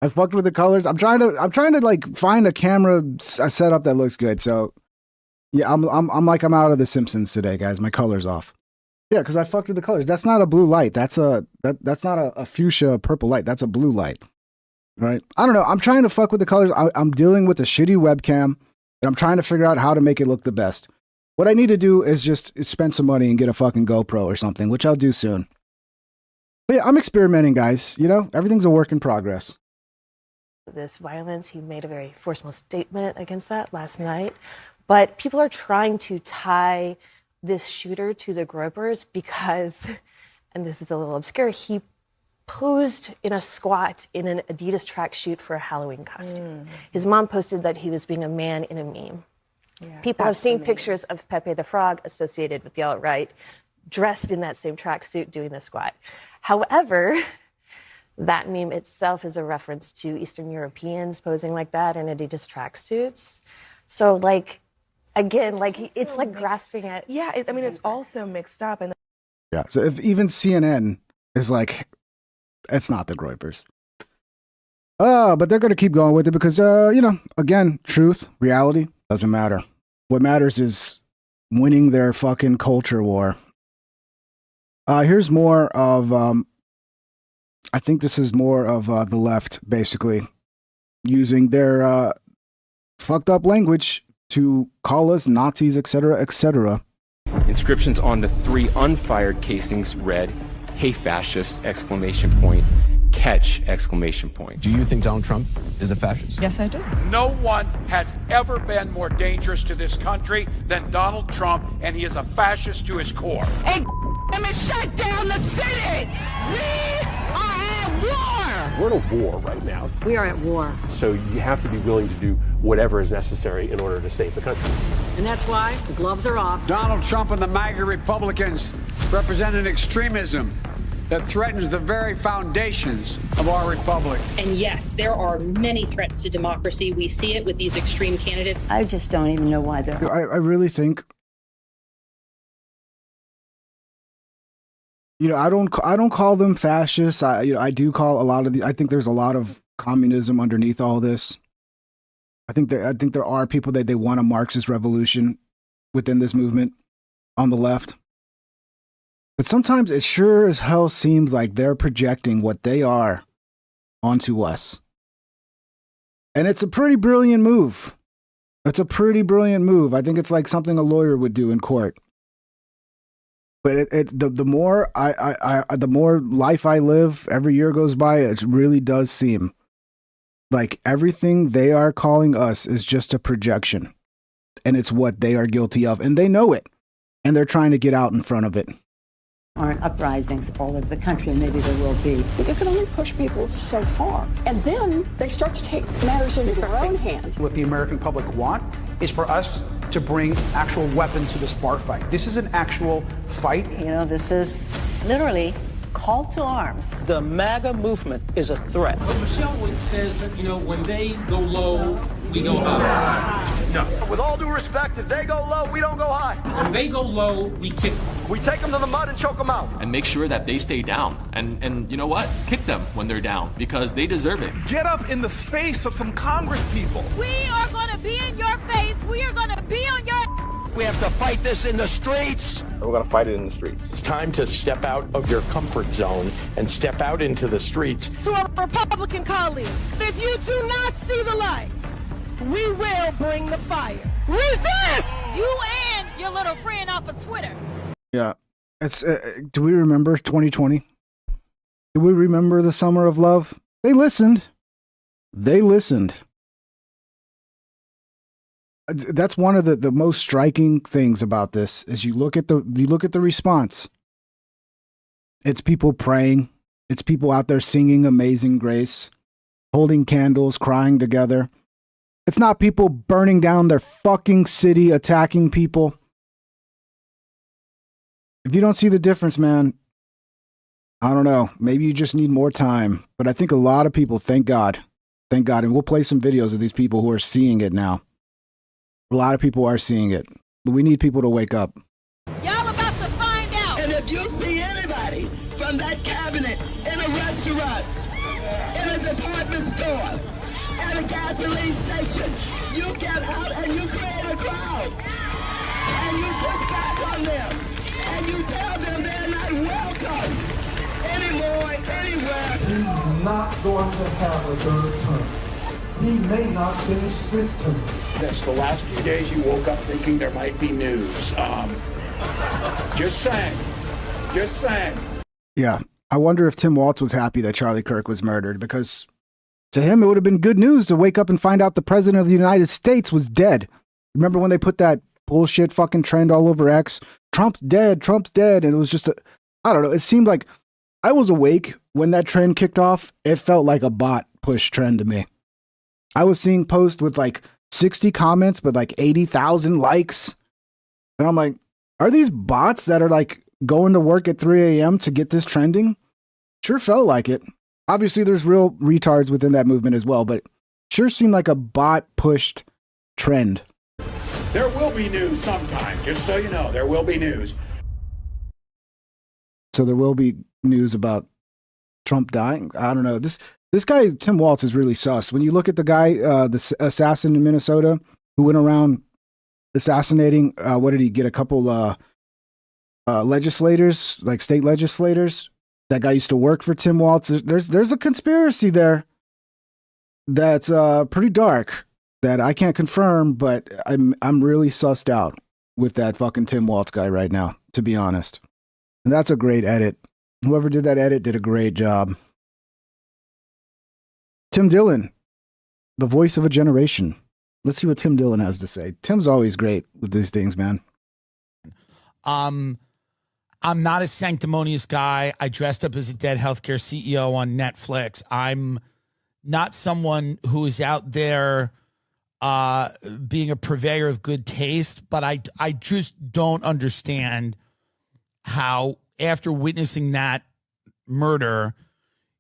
I fucked with the colors. I'm trying to like find a camera setup that looks good. So yeah, I'm out of The Simpsons today, guys. My color's off. Yeah, because I fucked with the colors. That's not a blue light. That's not a fuchsia purple light. That's a blue light. Right? I don't know. I'm trying to fuck with the colors. I'm dealing with a shitty webcam, and I'm trying to figure out how to make it look the best. What I need to do is just spend some money and get a fucking GoPro or something, which I'll do soon. But yeah, I'm experimenting, guys. You know, everything's a work in progress. This violence, he made a very forceful statement against that last night. But people are trying to tie this shooter to the Groypers because, and this is a little obscure, he posed in a squat in an Adidas tracksuit for a Halloween costume. His mom posted that he was being a man in a meme. Yeah, people have seen pictures of Pepe the Frog associated with the alt-right, dressed in that same tracksuit doing the squat. However, that meme itself is a reference to Eastern Europeans posing like that in Adidas tracksuits. So, like, again, like it's like grasping at. Yeah, I mean, it's also mixed up. And yeah, so if even CNN is like, it's not the Groypers. But they're going to keep going with it because, you know, again, truth, reality doesn't matter. What matters is winning their fucking culture war. Here's more of, I think this is more of the left, basically, using their fucked up language to call us Nazis, etc., etc. Inscriptions on the 3 unfired casings read, "Hey fascist!" ! Catch! ! Do you think Donald Trump is a fascist? Yes, I do. No one has ever been more dangerous to this country than Donald Trump, and he is a fascist to his core. Hey, let me shut down the city! We are at war! We're in a war right now. We are at war. So you have to be willing to do whatever is necessary in order to save the country. And that's why the gloves are off. Donald Trump and the MAGA Republicans represent an extremism that threatens the very foundations of our republic. And yes, there are many threats to democracy. We see it with these extreme candidates. I just don't even know why they're... I really think... You know, I don't call them fascists. I do call a lot of I think there's a lot of communism underneath all this. I think there are people that they want a Marxist revolution within this movement on the left. But sometimes it sure as hell seems like they're projecting what they are onto us. And it's a pretty brilliant move. It's a pretty brilliant move. I think it's like something a lawyer would do in court. But the more the more life I live, every year goes by, it really does seem like everything they are calling us is just a projection. And it's what they are guilty of. And they know it. And they're trying to get out in front of it. Aren't uprisings all over the country, and maybe there will be. But you can only push people so far. And then they start to take matters into their own hands. What the American public want is for us to bring actual weapons to this bar fight. This is an actual fight. You know, this is literally call to arms. The MAGA movement is a threat. But Michelle says that, you know, when they go low, we go high. No. With all due respect, if they go low, we don't go high. When they go low, we kick them. We take them to the mud and choke them out. And make sure that they stay down. And you know what? Kick them when they're down because they deserve it. Get up in the face of some Congress people. We are going to be in your face. We are going to be on your... We have to fight this in the streets. We're going to fight it in the streets. It's time to step out of your comfort zone and step out into the streets. To our Republican colleagues, if you do not see the light, we will bring the fire. Resist! You and your little friend off of Twitter. Yeah. It's do we remember 2020? Do we remember the summer of love? They listened. They listened. That's one of the most striking things about this is you look at the response. It's people praying. It's people out there singing Amazing Grace, holding candles, crying together. It's not people burning down their fucking city, attacking people. If you don't see the difference, man, I don't know. Maybe you just need more time. But I think a lot of people, thank God. And we'll play some videos of these people who are seeing it now. A lot of people are seeing it. We need people to wake up. Y'all about to find out. And if you see anybody from that cabinet in a restaurant, in a department store, at a gasoline station, you get out and you create a crowd. And you push back on them. And you tell them they're not welcome anymore, anywhere. He's not going to have a third term. He may not finish this term. Yes, the last few days you woke up thinking there might be news. Just saying. Yeah. I wonder if Tim Walz was happy that Charlie Kirk was murdered because to him, it would have been good news to wake up and find out the president of the United States was dead. Remember when they put that bullshit fucking trend all over X? Trump's dead. And it was just I don't know. It seemed like I was awake when that trend kicked off. It felt like a bot push trend to me. I was seeing posts with like 60 comments, but like 80,000 likes. And I'm like, are these bots that are like going to work at 3 a.m. to get this trending? Sure felt like it. Obviously, there's real retards within that movement as well, but it sure seemed like a bot pushed trend. There will be news sometime, just so you know. There will be news. So there will be news about Trump dying? I don't know. This guy, Tim Walz, is really sus. When you look at the guy, the assassin in Minnesota who went around assassinating, what did he get? A couple legislators, like state legislators. That guy used to work for Tim Walz. There's a conspiracy there that's pretty dark that I can't confirm, but I'm really sussed out with that fucking Tim Walz guy right now, to be honest. And that's a great edit. Whoever did that edit did a great job. Tim Dillon, the voice of a generation. Let's see what Tim Dillon has to say. Tim's always great with these things, man. I'm not a sanctimonious guy. I dressed up as a dead healthcare CEO on Netflix. I'm not someone who is out there being a purveyor of good taste, but I just don't understand how after witnessing that murder,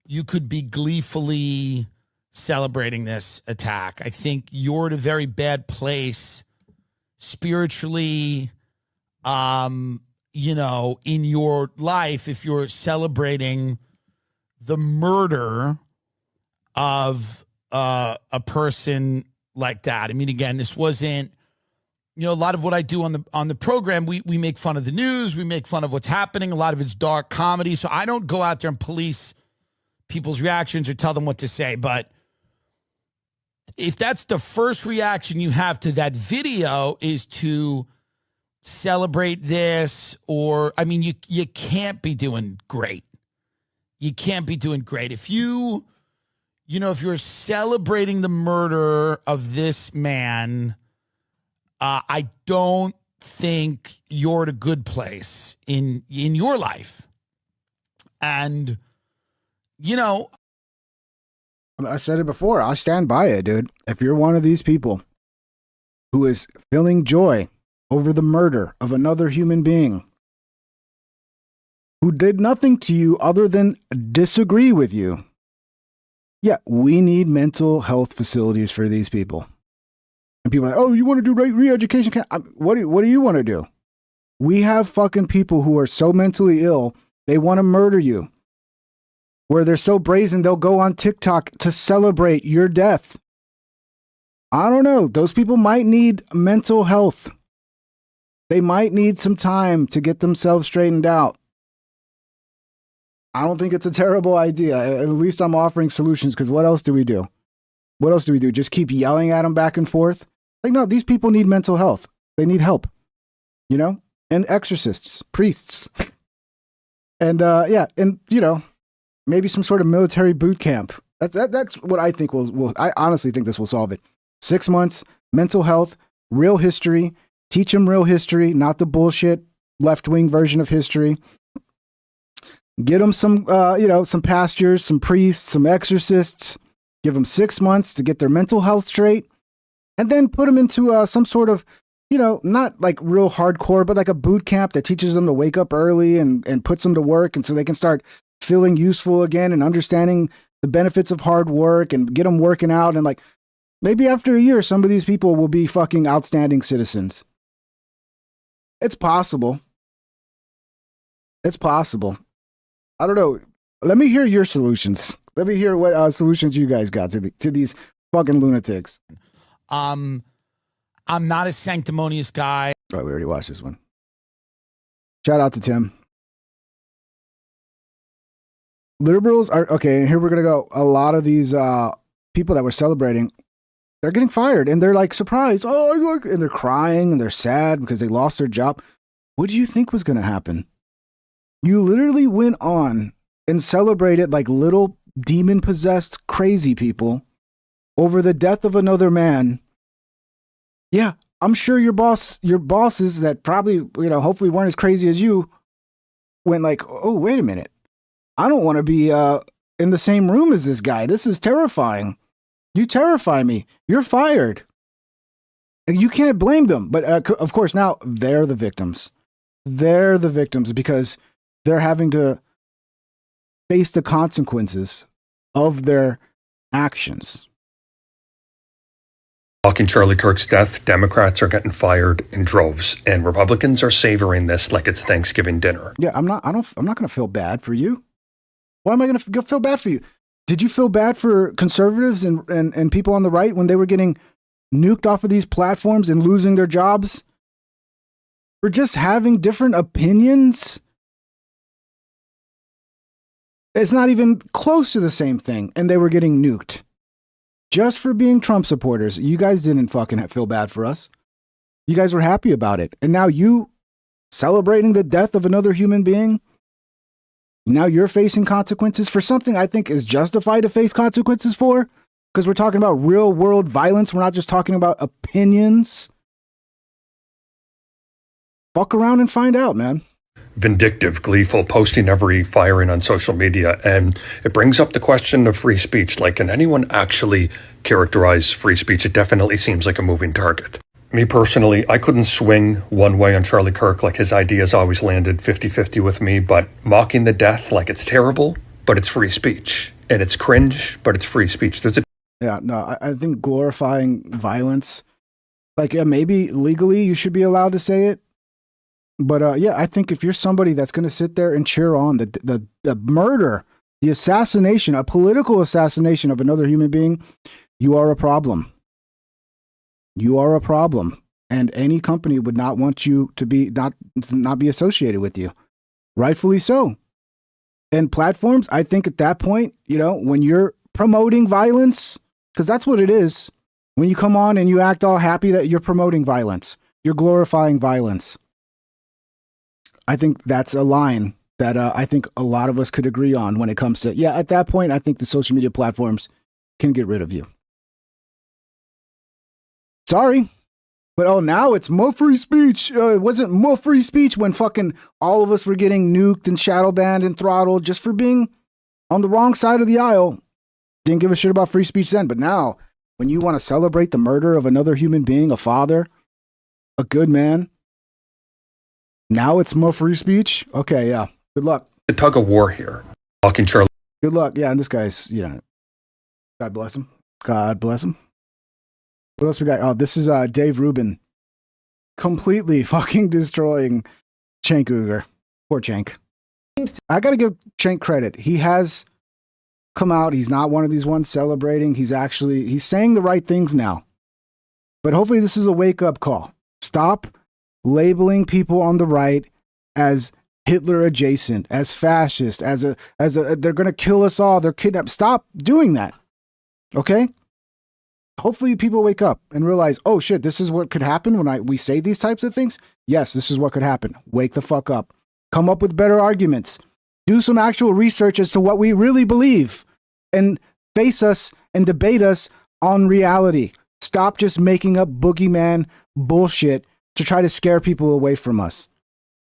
you could be gleefully celebrating this attack. I think you're at a very bad place spiritually, in your life if you're celebrating the murder of a person like that. I mean, again, this wasn't, a lot of what I do on the program, we make fun of the news, we make fun of what's happening. A lot of it's dark comedy. So I don't go out there and police people's reactions or tell them what to say. But if that's the first reaction you have to that video is to celebrate this, or, I mean, you can't be doing great. You can't be doing great. If if you're celebrating the murder of this man, I don't think you're at a good place in your life. And, I said it before. I stand by it, dude. If you're one of these people who is feeling joy over the murder of another human being who did nothing to you other than disagree with you, yeah, we need mental health facilities for these people. And people are like, oh, you want to do re-education? What do you want to do? We have fucking people who are so mentally ill, they want to murder you. Where they're so brazen, they'll go on TikTok to celebrate your death. I don't know. Those people might need mental health. They might need some time to get themselves straightened out. I don't think it's a terrible idea. At least I'm offering solutions, because what else do we do? What else do we do? Just keep yelling at them back and forth? Like, no, these people need mental health. They need help, you know? And exorcists, priests. And, and, you know, maybe some sort of military boot camp. That's what I think will I honestly think this will solve it. 6 months, mental health, real history. Teach them real history, not the bullshit left-wing version of history. Get them some, some pastors, some priests, some exorcists. Give them 6 months to get their mental health straight. And then put them into some sort of, not like real hardcore, but like a boot camp that teaches them to wake up early and puts them to work. And so they can start feeling useful again and understanding the benefits of hard work and get them working out. And like, maybe after a year, some of these people will be fucking outstanding citizens. It's possible. It's possible. I don't know. Let me hear your solutions. Let me hear what solutions you guys got to these fucking lunatics. I'm not a sanctimonious guy. Oh, we already watched this one. Shout out to Tim. Liberals are okay. And here we're gonna go. A lot of these people that were celebrating, they're getting fired, and they're like surprised. Oh, look, and they're crying and they're sad because they lost their job. What do you think was gonna happen? You literally went on and celebrated like little demon-possessed crazy people over the death of another man. Yeah, I'm sure your bosses that probably, hopefully weren't as crazy as you, went like, oh, wait a minute. I don't want to be in the same room as this guy. This is terrifying. You terrify me. You're fired. And you can't blame them. But of course, now they're the victims. They're the victims because they're having to face the consequences of their actions. Talking Charlie Kirk's death, Democrats are getting fired in droves, and Republicans are savoring this like it's Thanksgiving dinner. Yeah, I'm not going to feel bad for you. Why am I going to feel bad for you? Did you feel bad for conservatives and people on the right when they were getting nuked off of these platforms and losing their jobs for just having different opinions? It's not even close to the same thing, and they were getting nuked. Just for being Trump supporters. You guys didn't fucking feel bad for us. You guys were happy about it. And now you celebrating the death of another human being? Now you're facing consequences for something I think is justified to face consequences for? Because we're talking about real world violence. We're not just talking about opinions. Fuck around and find out, man. Vindictive, gleeful, posting every firing on social media. And it brings up the question of free speech. Like, can anyone actually characterize free speech? It definitely seems like a moving target. Me personally, I couldn't swing one way on Charlie Kirk. Like, his ideas always landed 50-50 with me. But mocking the death, like, it's terrible, but it's free speech. And it's cringe, but it's free speech. Yeah, no, I think glorifying violence, like, maybe legally you should be allowed to say it. But I think if you're somebody that's going to sit there and cheer on the murder, the assassination, a political assassination of another human being, you are a problem. You are a problem, and any company would not want you to be not be associated with you, rightfully so. And platforms, I think at that point, when you're promoting violence, because that's what it is. When you come on and you act all happy that you're promoting violence, you're glorifying violence. I think that's a line that I think a lot of us could agree on when it comes to, at that point, I think the social media platforms can get rid of you. Sorry. But now it's more free speech. It wasn't more free speech when fucking all of us were getting nuked and shadow banned and throttled just for being on the wrong side of the aisle. Didn't give a shit about free speech then. But now, when you want to celebrate the murder of another human being, a father, a good man, now it's more free speech? Okay, yeah. Good luck. The tug of war here. Talking Charlie. Good luck. Yeah, and this guy's, God bless him. God bless him. What else we got? Oh, this is Dave Rubin completely fucking destroying Cenk Uygur. Poor Cenk. I got to give Cenk credit. He has come out. He's not one of these ones celebrating. He's saying the right things now. But hopefully this is a wake-up call. Stop labeling people on the right as Hitler adjacent, as fascist, as a they're going to kill us all, they're kidnapped. Stop doing that. Okay? Hopefully people wake up and realize, oh shit, this is what could happen when we say these types of things. Yes, this is what could happen. Wake the fuck up. Come up with better arguments. Do some actual research as to what we really believe and face us and debate us on reality. Stop just making up boogeyman bullshit to try to scare people away from us.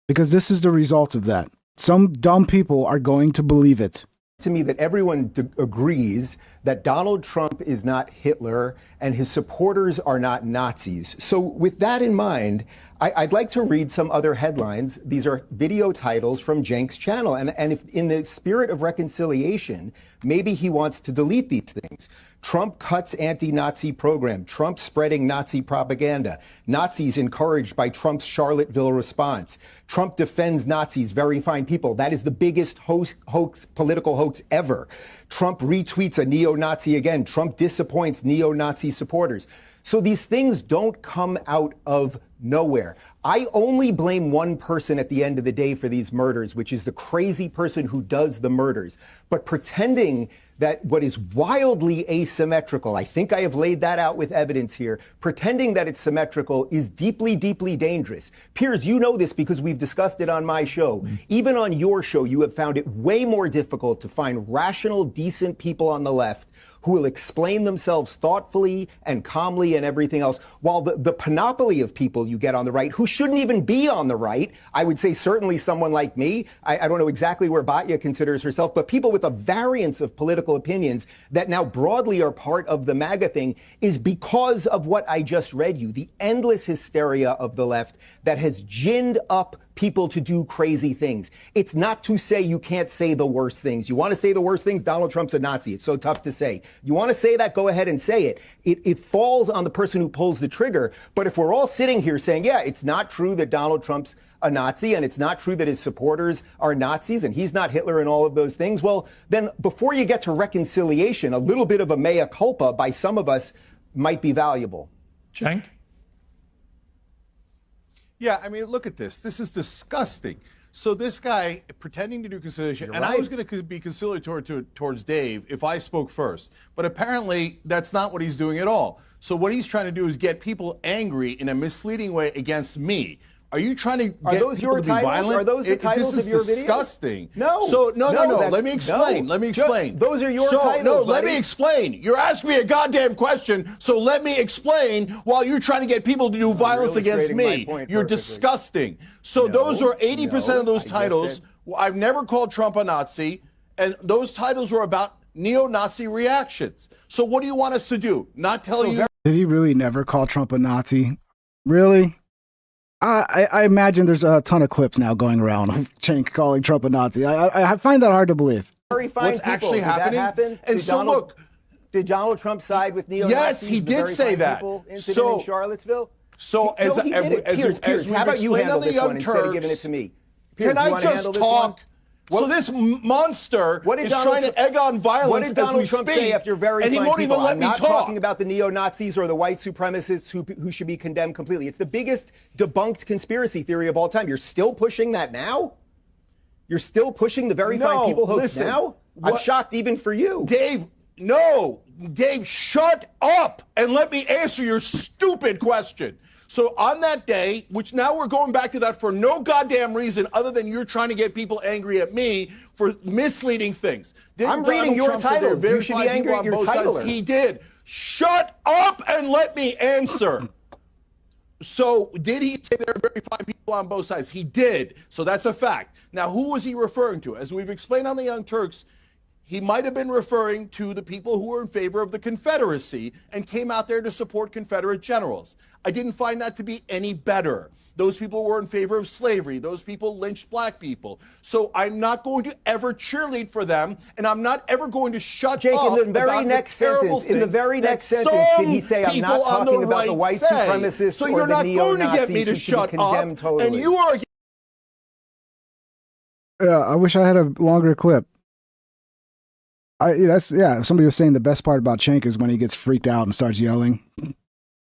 Because this is the result of that. Some dumb people are going to believe it. To me that everyone agrees that Donald Trump is not Hitler and his supporters are not Nazis. So with that in mind, I'd like to read some other headlines. These are video titles from Cenk's channel. And if in the spirit of reconciliation, maybe he wants to delete these things. Trump cuts anti-Nazi program. Trump spreading Nazi propaganda. Nazis encouraged by Trump's Charlottesville response. Trump defends Nazis, very fine people. That is the biggest political hoax ever. Trump retweets a neo-Nazi again. Trump disappoints neo-Nazi supporters. So these things don't come out of nowhere. I only blame one person at the end of the day for these murders, which is the crazy person who does the murders. But pretending that what is wildly asymmetrical, I think I have laid that out with evidence here, pretending that it's symmetrical is deeply, deeply dangerous. Piers, you know this because we've discussed it on my show. Even on your show, you have found it way more difficult to find rational, decent people on the left who will explain themselves thoughtfully and calmly and everything else, while the panoply of people you get on the right who shouldn't even be on the right, I would say certainly someone like me, I don't know exactly where Batya considers herself, but people with a variance of political opinions that now broadly are part of the MAGA thing is because of what I just read you, the endless hysteria of the left that has ginned up people to do crazy things. It's not to say you can't say the worst things. You want to say the worst things? Donald Trump's a Nazi. It's so tough to say. You want to say that? Go ahead and say it. It falls on the person who pulls the trigger. But if we're all sitting here saying, yeah, it's not true that Donald Trump's a Nazi and it's not true that his supporters are Nazis and he's not Hitler and all of those things, well, then before you get to reconciliation, a little bit of a mea culpa by some of us might be valuable. Cenk? Yeah, I mean, look at this. This is disgusting. So this guy pretending to do conciliation, and I was going to be conciliatory towards Dave if I spoke first, but apparently that's not what he's doing at all. So what he's trying to do is get people angry in a misleading way against me. Are you trying to get those people your to be titles? violent? Are those the titles of your videos? This is disgusting. No. So no. Let me explain. Let me explain. Those are your titles. No, buddy. let me explain. You're asking me a goddamn question, so let me explain while you're trying to get people to do violence against me. You're disgusting. So those are 80% of those titles. I've never called Trump a Nazi, and those titles were about neo-Nazi reactions. So what do you want us to do? Not tell you? Did he really never call Trump a Nazi? Really? I imagine there's a ton of clips now going around of Cenk calling Trump a Nazi. I find that hard to believe. Very fine What's people. actually happening? And so look, did Donald Trump side with neo-Nazis? Yes, he did say that. Incident in Charlottesville? So as we how about you handle this one instead of giving it to me? Piers, can I just talk? So this monster is trying to egg on violence. What did Donald Trump say after very fine people? And he won't even let me talk. I'm not talking about the neo-Nazis or the white supremacists who should be condemned completely. It's the biggest debunked conspiracy theory of all time. You're still pushing that now? You're still pushing the very fine people hoax now? I'm shocked even for you. Dave, no. Dave, shut up and let me answer your stupid question. So on that day, which now we're going back to that for no goddamn reason other than you're trying to get people angry at me for misleading things. I'm reading your titles. You should be angry at your titler. He did. Shut up and let me answer. So did he say there are very fine people on both sides? He did. So that's a fact. Now, who was he referring to? As we've explained on the Young Turks, he might have been referring to the people who were in favor of the Confederacy and came out there to support Confederate generals. I didn't find that to be any better. Those people were in favor of slavery. Those people lynched black people. So I'm not going to ever cheerlead for them, and I'm not ever going to shut up in the very next sentence, did he say, I'm not talking about the white supremacists or the neo-Nazis who should be condemned totally? And you are Yeah, I wish I had a longer clip. Somebody was saying the best part about Cenk is when he gets freaked out and starts yelling.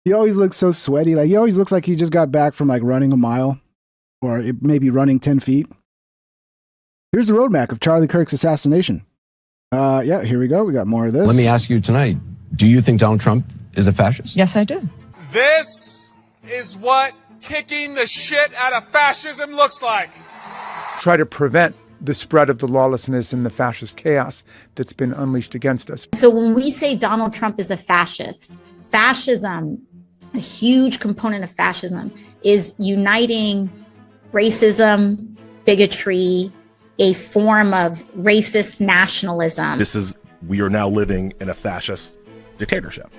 He always looks so sweaty. Like, he always looks like he just got back from like running a mile or maybe running 10 feet. Here's the roadmap of Charlie Kirk's assassination. Yeah, here we go. We got more of this. Let me ask you tonight, do you think Donald Trump is a fascist? Yes, I do. This is what kicking the shit out of fascism looks like. Try to prevent the spread of the lawlessness and the fascist chaos that's been unleashed against us. So when we say Donald Trump is a fascist, fascism, a huge component of fascism is uniting racism, bigotry, a form of racist nationalism. We are now living in a fascist dictatorship.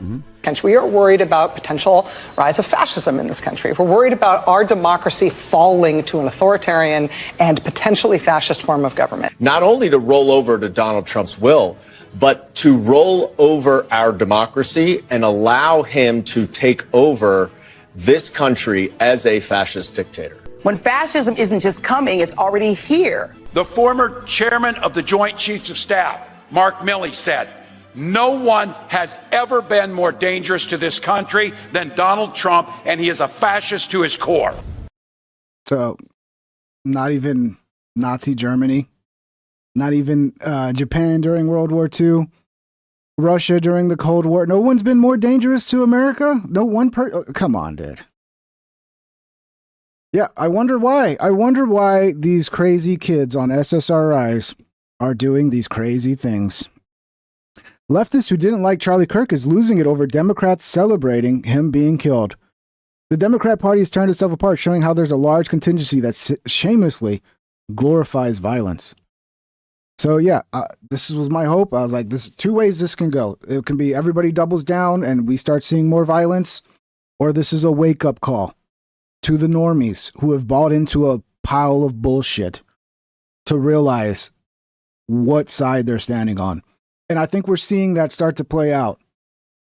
We are worried about potential rise of fascism in this country. We're worried about our democracy falling to an authoritarian and potentially fascist form of government. Not only to roll over to Donald Trump's will, but to roll over our democracy and allow him to take over this country as a fascist dictator. When fascism isn't just coming, it's already here. The former chairman of the Joint Chiefs of Staff, Mark Milley, said, "No one has ever been more dangerous to this country than Donald Trump, and he is a fascist to his core." So, not even Nazi Germany, not even Japan during World War II, Russia during the Cold War. No one's been more dangerous to America? No one come on, dude. Yeah, I wonder why. I wonder why these crazy kids on SSRIs are doing these crazy things. Leftists who didn't like Charlie Kirk is losing it over Democrats celebrating him being killed. The Democrat Party has turned itself apart, showing how there's a large contingency that shamelessly glorifies violence. So yeah, this was my hope. I was like, "This two ways this can go. It can be everybody doubles down and we start seeing more violence, or this is a wake-up call to the normies who have bought into a pile of bullshit to realize what side they're standing on." And I think we're seeing that start to play out.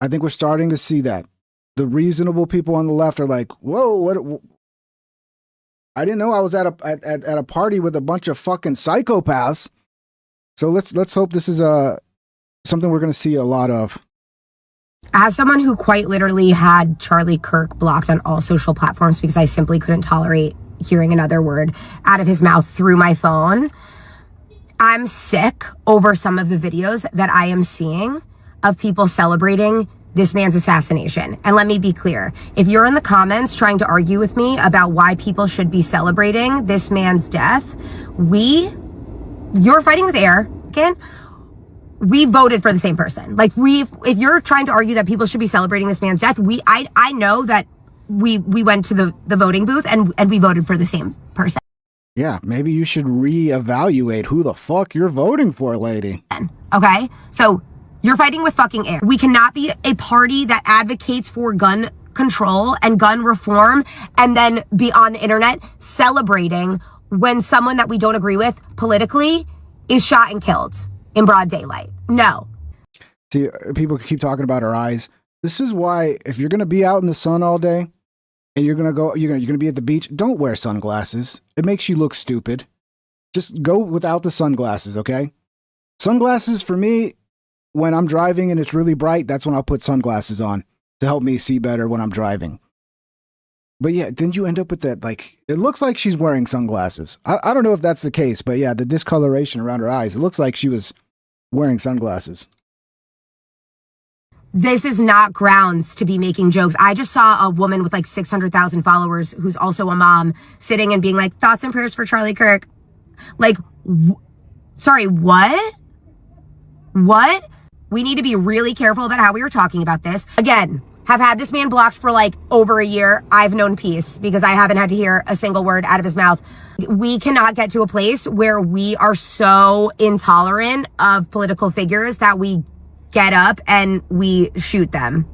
I think we're starting to see that. The reasonable people on the left are like, "Whoa, what? I didn't know I was at a party with a bunch of fucking psychopaths." So let's hope this is something we're going to see a lot of. As someone who quite literally had Charlie Kirk blocked on all social platforms because I simply couldn't tolerate hearing another word out of his mouth through my phone, I'm sick over some of the videos that I am seeing of people celebrating this man's assassination. And let me be clear, if you're in the comments trying to argue with me about why people should be celebrating this man's death, you're fighting with air, again. We voted for the same person. Like, if you're trying to argue that people should be celebrating this man's death, I know that we went to the voting booth and we voted for the same person. Yeah, maybe you should reevaluate who the fuck you're voting for, lady. Okay? So you're fighting with fucking air. We cannot be a party that advocates for gun control and gun reform and then be on the internet celebrating when someone that we don't agree with politically is shot and killed in broad daylight. No. See, people keep talking about our eyes. This is why, if you're going to be out in the sun all day and you're going to be at the beach, don't wear sunglasses. It makes you look stupid. Just go without the sunglasses, okay? Sunglasses for me, when I'm driving and it's really bright, that's when I'll put sunglasses on to help me see better when I'm driving. But yeah, then you end up with that, like, it looks like she's wearing sunglasses. I don't know if that's the case, but yeah, the discoloration around her eyes, it looks like she was wearing sunglasses. This is not grounds to be making jokes. I just saw a woman with like 600,000 followers who's also a mom sitting and being like, "Thoughts and prayers for Charlie Kirk." Like, sorry, what? What? We need to be really careful about how we are talking about this. Again, have had this man blocked for like over a year. I've known peace because I haven't had to hear a single word out of his mouth. We cannot get to a place where we are so intolerant of political figures that we get up and we shoot them.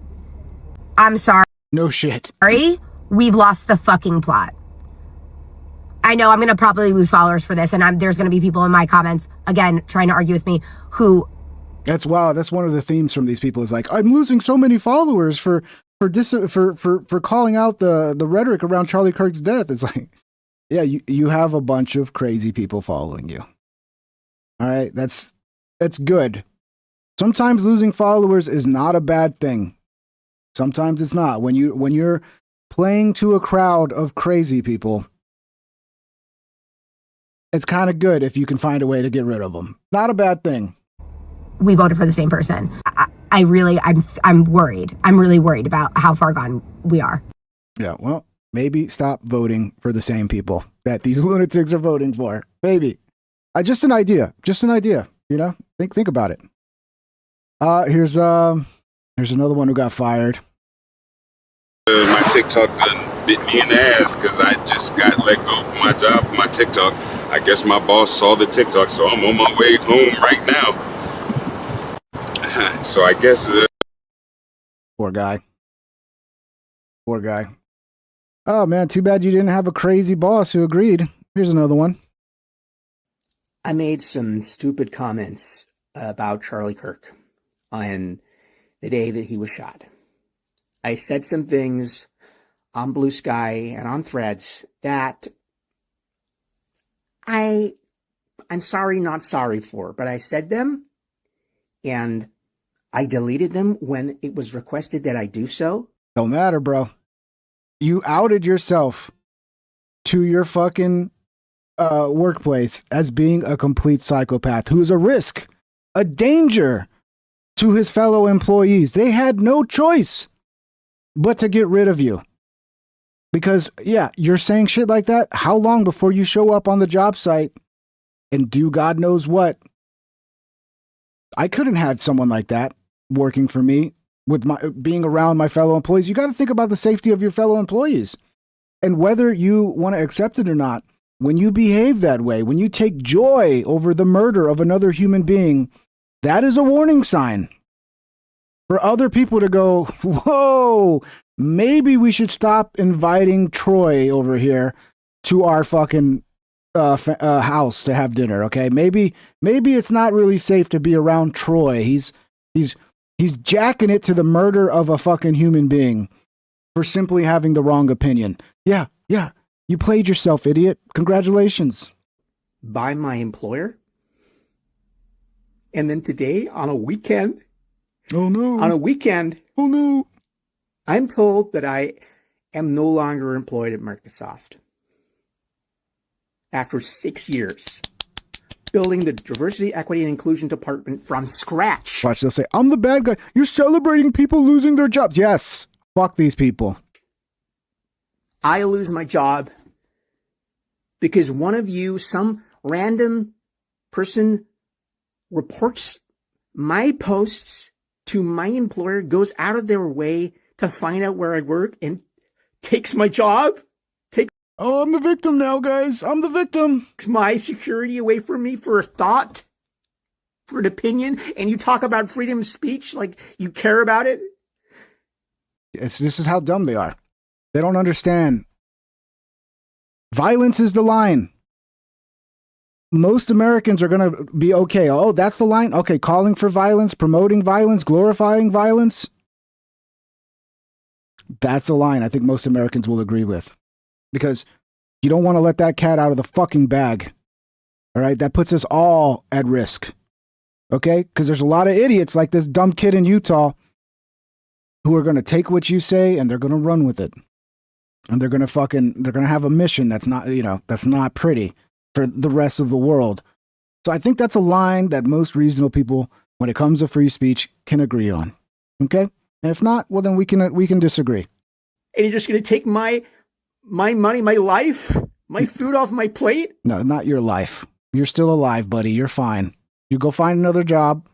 I'm sorry. No shit. Sorry, we've lost the fucking plot. I know I'm going to probably lose followers for this, and there's going to be people in my comments, again, trying to argue with me who... That's wow. That's one of the themes from these people is like, I'm losing so many followers for calling out the rhetoric around Charlie Kirk's death. It's like, Yeah, you have a bunch of crazy people following you. All right, that's good. Sometimes losing followers is not a bad thing. Sometimes it's not. When you're playing to a crowd of crazy people, it's kind of good if you can find a way to get rid of them. Not a bad thing. We voted for the same person. I'm worried. I'm really worried about how far gone we are. Yeah, well, maybe stop voting for the same people that these lunatics are voting for. Maybe. Just an idea. You know, think about it. Here's another one who got fired. My TikTok done bit me in the ass because I just got let go from my job for my TikTok. I guess my boss saw the TikTok, so I'm on my way home right now. So I guess... Poor guy. Oh, man, too bad you didn't have a crazy boss who agreed. Here's another one. I made some stupid comments about Charlie Kirk on the day that he was shot. I said some things on Blue Sky and on Threads that I'm sorry, not sorry for, but I said them and I deleted them when it was requested that I do so. Don't matter, bro. You outed yourself to your fucking workplace as being a complete psychopath who is a risk, a danger to his fellow employees. They had no choice but to get rid of you. Because, yeah, you're saying shit like that. How long before you show up on the job site and do God knows what? I couldn't have someone like that working for me with my being around my fellow employees. You got to think about the safety of your fellow employees. And whether you want to accept it or not, when you behave that way, when you take joy over the murder of another human being, that is a warning sign for other people to go, whoa, maybe we should stop inviting Troy over here to our fucking house to have dinner. Okay, maybe it's not really safe to be around Troy. He's jacking it to the murder of a fucking human being for simply having the wrong opinion. Yeah. You played yourself, idiot. Congratulations. By my employer. And then today, on a weekend. Oh, no. On a weekend. Oh, no. I'm told that I am no longer employed at Microsoft. After 6 years. Building the diversity, equity, and inclusion department from scratch. Watch, they'll say, I'm the bad guy. You're celebrating people losing their jobs. Yes. Fuck these people. I lose my job because one of you, some random person, reports my posts to my employer, goes out of their way to find out where I work and takes my job. Oh, I'm the victim now, guys. I'm the victim. Takes my security away from me for a thought, for an opinion, and you talk about freedom of speech like you care about it. This is how dumb they are. They don't understand. Violence is the line. Most Americans are going to be okay. Oh, that's the line? Okay, calling for violence, promoting violence, glorifying violence. That's the line I think most Americans will agree with. Because you don't want to let that cat out of the fucking bag. All right? That puts us all at risk. Okay? Because there's a lot of idiots like this dumb kid in Utah who are going to take what you say and they're going to run with it. And they're going to have a mission that's not, that's not pretty for the rest of the world. So I think that's a line that most reasonable people, when it comes to free speech, can agree on. Okay? And if not, well, then we can disagree. And you're just going to take my money, my life, my food off my plate? No, not your life. You're still alive, buddy. You're fine. You go find another job.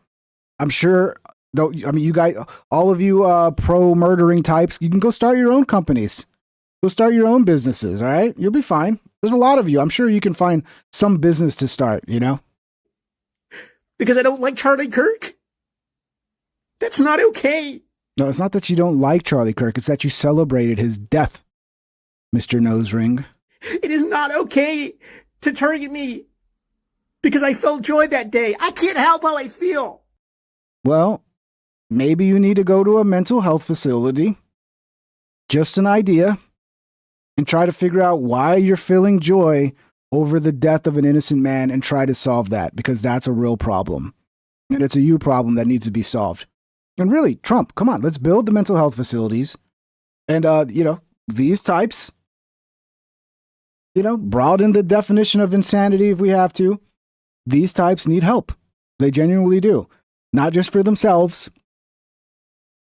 I'm sure, though. I mean, you guys, all of you pro-murdering types, you can go start your own companies. Go start your own businesses, all right? You'll be fine. There's a lot of you. I'm sure you can find some business to start, Because I don't like Charlie Kirk? That's not okay. No, it's not that you don't like Charlie Kirk. It's that you celebrated his death, Mr. Nose Ring. It is not okay to target me because I felt joy that day. I can't help how I feel. Well, maybe you need to go to a mental health facility. Just an idea. and try to figure out why you're feeling joy over the death of an innocent man and try to solve that, because that's a real problem. And it's a you problem that needs to be solved. And really, Trump, come on, let's build the mental health facilities. And, these types, broaden the definition of insanity if we have to. These types need help. They genuinely do. Not just for themselves,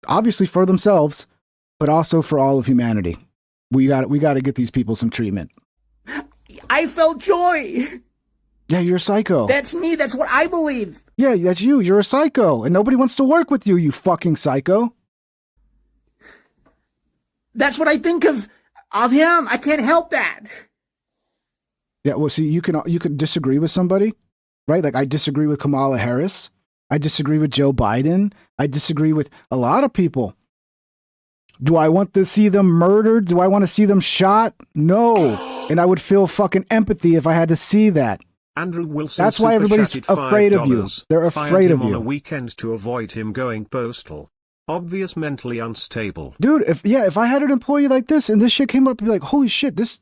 obviously for themselves, but also for all of humanity. We got to get these people some treatment. I felt joy. Yeah, you're a psycho. That's me. That's what I believe. Yeah, that's you. You're a psycho, and nobody wants to work with you, you fucking psycho. That's what I think of him. I can't help that. Yeah, well, see, you can disagree with somebody, right? Like, I disagree with Kamala Harris. I disagree with Joe Biden. I disagree with a lot of people. Do I want to see them murdered? Do I want to see them shot? No. And I would feel fucking empathy if I had to see that. Andrew Wilson. That's why everybody's afraid of you. They're afraid of you. On a weekend to avoid him going postal. Obvious mentally unstable. Dude, if I had an employee like this and this shit came up, I'd be like, holy shit, this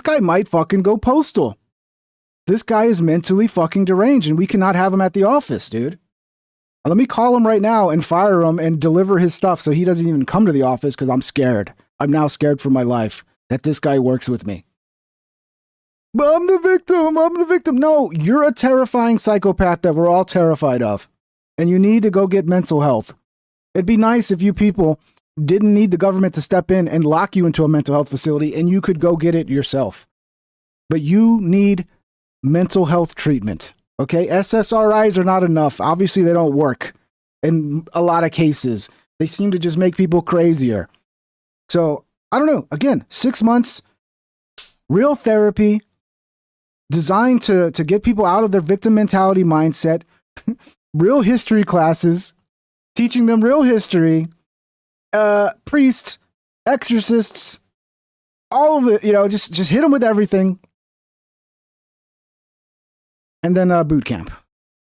guy might fucking go postal. This guy is mentally fucking deranged and we cannot have him at the office, dude. Let me call him right now and fire him and deliver his stuff so he doesn't even come to the office because I'm scared. I'm now scared for my life that this guy works with me. But I'm the victim. No, you're a terrifying psychopath that we're all terrified of. And you need to go get mental health. It'd be nice if you people didn't need the government to step in and lock you into a mental health facility and you could go get it yourself. But you need mental health treatment. Okay, SSRIs are not enough. Obviously, they don't work in a lot of cases. They seem to just make people crazier. So, I don't know. Again, 6 months, real therapy designed to get people out of their victim mentality mindset, real history classes, teaching them real history, priests, exorcists, all of it, just hit them with everything. And then boot camp,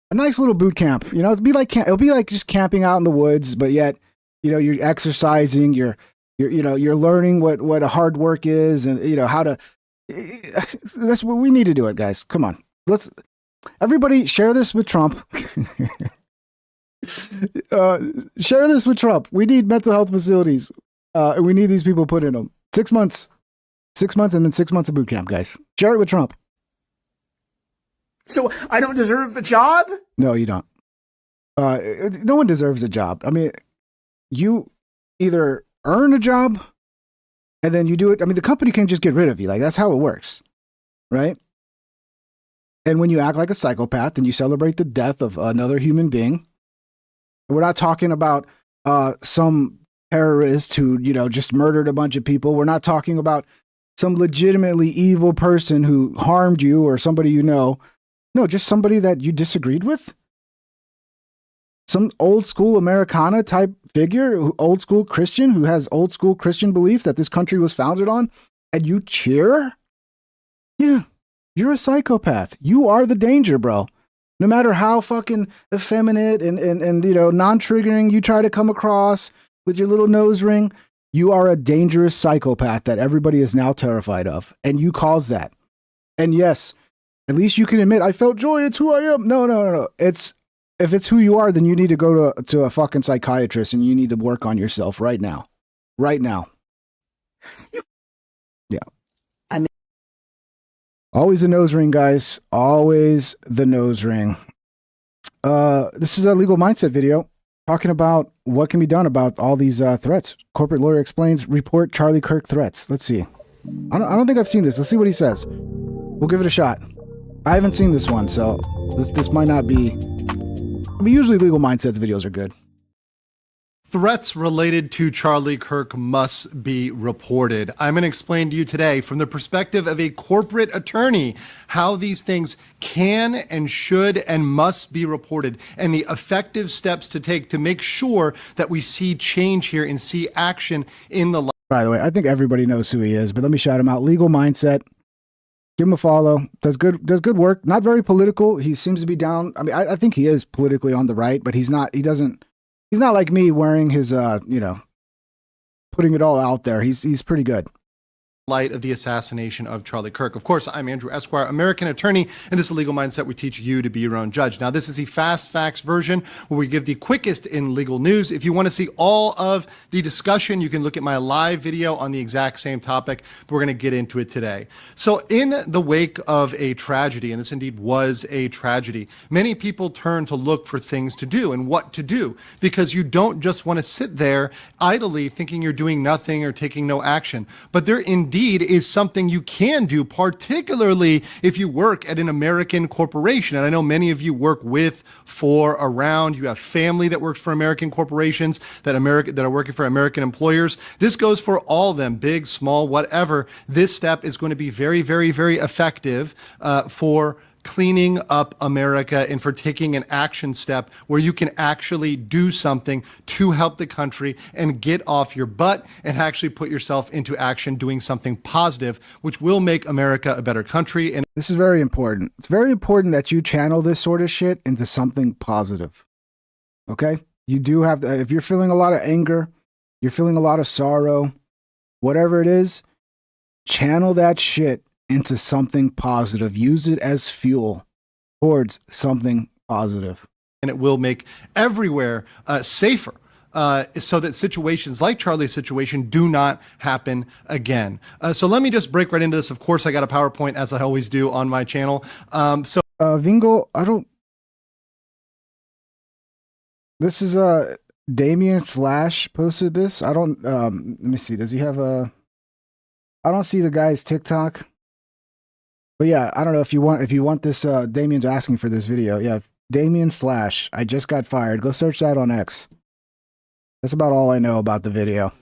a nice little boot camp. It'll be like just camping out in the woods, but yet, you're exercising, you're learning what a hard work is, and how to. That's what we need to do it, guys. Come on, everybody share this with Trump. Share this with Trump. We need mental health facilities, and we need these people put in them. 6 months, and then 6 months of boot camp, guys. Share it with Trump. So I don't deserve a job? No, you don't. No one deserves a job. I mean, you either earn a job and then you do it. I mean, the company can just get rid of you. Like, that's how it works, right? And when you act like a psychopath and you celebrate the death of another human being, we're not talking about some terrorist who, just murdered a bunch of people. We're not talking about some legitimately evil person who harmed you or somebody you know. No, just somebody that you disagreed with. Some old school Americana type figure, old school Christian who has old school Christian beliefs that this country was founded on, and you cheer? Yeah, you're a psychopath. You are the danger, bro. No matter how fucking effeminate and non-triggering you try to come across with your little nose ring, you are a dangerous psychopath that everybody is now terrified of, and you caused that. And yes, at least you can admit, I felt joy, it's who I am. No. If it's who you are, then you need to go to a fucking psychiatrist and you need to work on yourself right now. Right now. Yeah. I mean, always the nose ring, guys. Always the nose ring. This is a legal mindset video talking about what can be done about all these threats. Corporate lawyer explains report Charlie Kirk threats. Let's see. I don't think I've seen this. Let's see what he says. We'll give it a shot. I haven't seen this one, so this might not be. I mean, usually legal mindsets videos are good. Threats related to Charlie Kirk must be reported. I'm going to explain to you today, from the perspective of a corporate attorney, how these things can and should and must be reported, and the effective steps to take to make sure that we see change here and see action in the. By the way, I think everybody knows who he is, but let me shout him out. Legal Mindset. Give him a follow. Does good work. Not very political. He seems to be down. I mean, I think he is politically on the right, but he's not like me wearing his, putting it all out there. He's pretty good. light of the assassination of Charlie Kirk. Of course, I'm Andrew Esquire, American attorney, and this is a legal mindset we teach you to be your own judge. Now, this is the fast facts version where we give the quickest in legal news. If you want to see all of the discussion, you can look at my live video on the exact same topic, but we're going to get into it today. So in the wake of a tragedy, and this indeed was a tragedy, many people turn to look for things to do and what to do, because you don't just want to sit there idly thinking you're doing nothing or taking no action. But there indeed is something you can do, particularly if you work at an American corporation. And I know many of you work with, for, around. You have family that works for American corporations, that are working for American employers. This goes for all of them, big, small, whatever. This step is going to be very, very, very effective for cleaning up America and for taking an action step where you can actually do something to help the country and get off your butt and actually put yourself into action doing something positive, which will make America a better country. And this is very important. It's very important that you channel this sort of shit into something positive. Okay? You do have to, if you're feeling a lot of anger, you're feeling a lot of sorrow, whatever it is, channel that shit into something positive. Use it as fuel towards something positive. And it will make everywhere safer, so that situations like Charlie's situation do not happen again. So let me just break right into this. Of course, I got a PowerPoint, as I always do on my channel. Vingo, this is Damien Slash posted this. Let me see. Does he have I don't see the guy's TikTok. But yeah, I don't know if you want this, Damien's asking for this video. Yeah, Damien Slash, I just got fired. Go search that on X. That's about all I know about the video.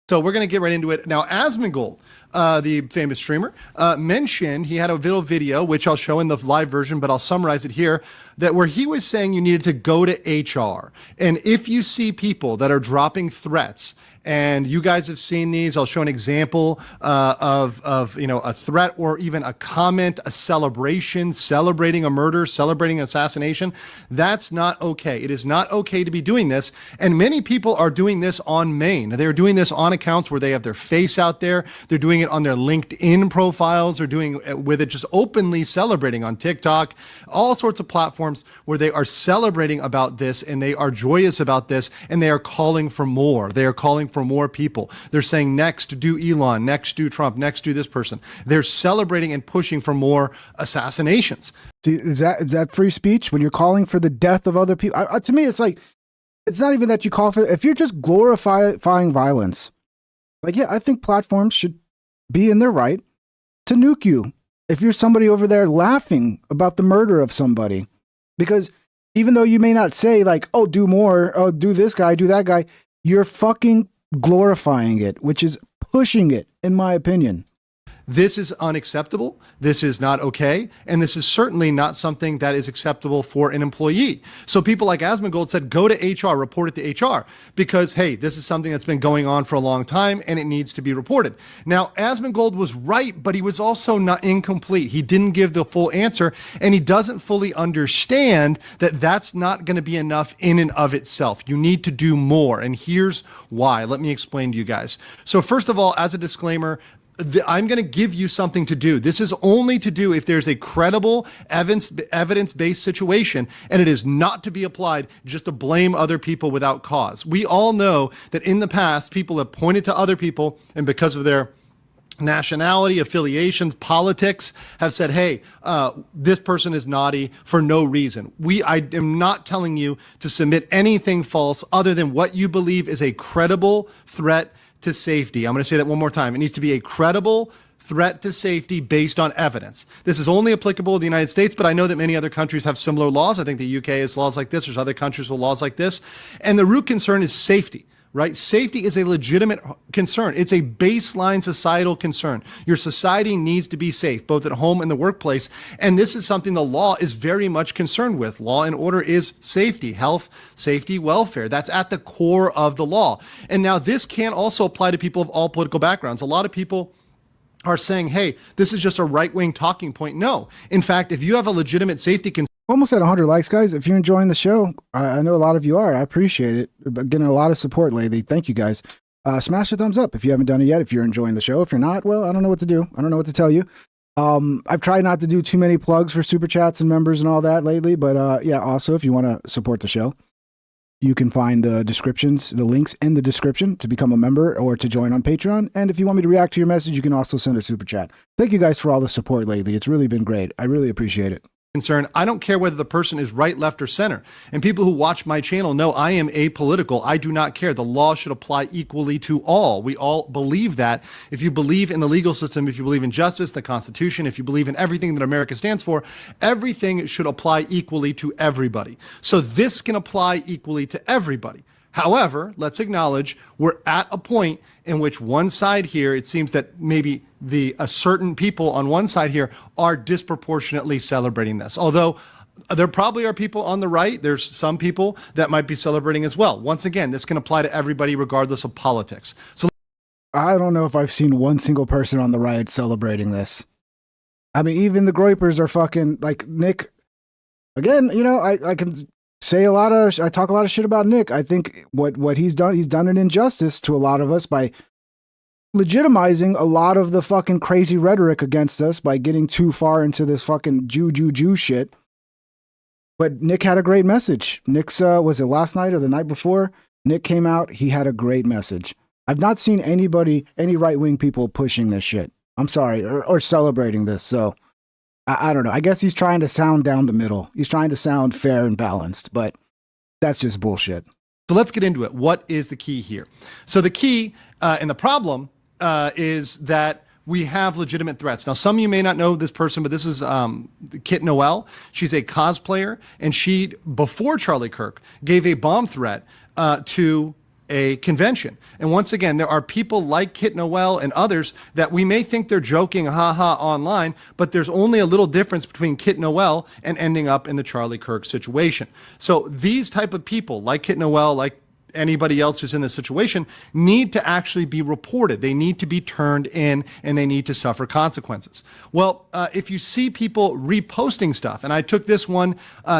So we're going to get right into it. Now, Asmongold, the famous streamer, mentioned he had a little video, which I'll show in the live version, but I'll summarize it here, that where he was saying you needed to go to HR. And if you see people that are dropping threats, and you guys have seen these, I'll show an example of a threat or even a comment, a celebration, celebrating a murder, celebrating an assassination. That's not okay. It is not okay to be doing this. And many people are doing this on Maine. They're doing this on accounts where they have their face out there. They're doing it on their LinkedIn profiles. They're doing it with it just openly celebrating on TikTok, all sorts of platforms where they are celebrating about this and they are joyous about this and they are calling for more. They are calling for more people. They're saying next do Elon, next do Trump, next do this person. They're celebrating and pushing for more assassinations. See, is that free speech when you're calling for the death of other people? To me, it's like, it's not even that you call for, if you're just glorifying violence, like, yeah, I think platforms should be in their right to nuke you if you're somebody over there laughing about the murder of somebody. Because even though you may not say like, oh, do more, oh, do this guy, do that guy, you're fucking glorifying it, which is pushing it, in my opinion. This is unacceptable. This is not okay. And this is certainly not something that is acceptable for an employee. So people like Asmongold said, go to HR, report it to HR, because, hey, this is something that's been going on for a long time and it needs to be reported. Now, Asmongold was right, but he was also not incomplete. He didn't give the full answer and he doesn't fully understand that that's not going to be enough in and of itself. You need to do more. And here's why. Let me explain to you guys. So first of all, as a disclaimer, I'm going to give you something to do. This is only to do if there's a credible evidence-based situation, and it is not to be applied just to blame other people without cause. We all know that in the past, people have pointed to other people, and because of their nationality, affiliations, politics, have said, hey, this person is naughty for no reason. I am not telling you to submit anything false other than what you believe is a credible threat to safety. I'm going to say that one more time. It needs to be a credible threat to safety based on evidence. This is only applicable in the United States, but I know that many other countries have similar laws. I think the UK has laws like this. There's other countries with laws like this. And the root concern is safety, right? Safety is a legitimate concern. It's a baseline societal concern. Your society needs to be safe, both at home and the workplace. And this is something the law is very much concerned with. Law and order is safety, health, safety, welfare. That's at the core of the law. And now this can also apply to people of all political backgrounds. A lot of people are saying, hey, this is just a right-wing talking point. No. In fact, if you have a legitimate safety concern, almost at 100 likes, guys. If you're enjoying the show, I know a lot of you are. I appreciate it. Getting a lot of support lately. Thank you, guys. smash the thumbs up if you haven't done it yet. If you're enjoying the show, if you're not, well, I don't know what to do. I don't know what to tell you. I've tried not to do too many plugs for super chats and members and all that lately, but yeah, also if you want to support the show, you can find the links in the description to become a member or to join on Patreon. And if you want me to react to your message, you can also send a super chat. Thank you guys for all the support lately. It's really been great. I really appreciate it. Concern. I don't care whether the person is right, left, or center. And people who watch my channel know I am apolitical. I do not care. The law should apply equally to all. We all believe that. If you believe in the legal system, if you believe in justice, the Constitution, if you believe in everything that America stands for, everything should apply equally to everybody. So this can apply equally to everybody. However, let's acknowledge we're at a point in which one side here, it seems that maybe certain people on one side here are disproportionately celebrating this. Although there probably are people on the right, there's some people that might be celebrating as well. Once again, this can apply to everybody regardless of politics. So I don't know if I've seen one single person on the right celebrating this. I mean, even the Groypers are fucking like Nick. Again, you know, I can say I talk a lot of shit about Nick. I think what he's done an injustice to a lot of us by legitimizing a lot of the fucking crazy rhetoric against us by getting too far into this fucking Jew shit. But Nick had a great message. Nick's, was it last night or the night before? Nick came out, he had a great message. I've not seen any right-wing people pushing this shit. I'm sorry, or celebrating this, so I don't know. I guess he's trying to sound down the middle. He's trying to sound fair and balanced, but that's just bullshit. So let's get into it. What is the key here? So the key and the problem is that we have legitimate threats. Now, some of you may not know this person, but this is Kit Noel. She's a cosplayer, and she, before Charlie Kirk, gave a bomb threat to a convention. And once again, there are people like Kit Noel and others that we may think they're joking, haha, online, but there's only a little difference between Kit Noel and ending up in the Charlie Kirk situation. So these type of people, like Kit Noel, like anybody else who's in this situation, need to actually be reported. They need to be turned in, and they need to suffer consequences. Well, if you see people reposting stuff, and I took this one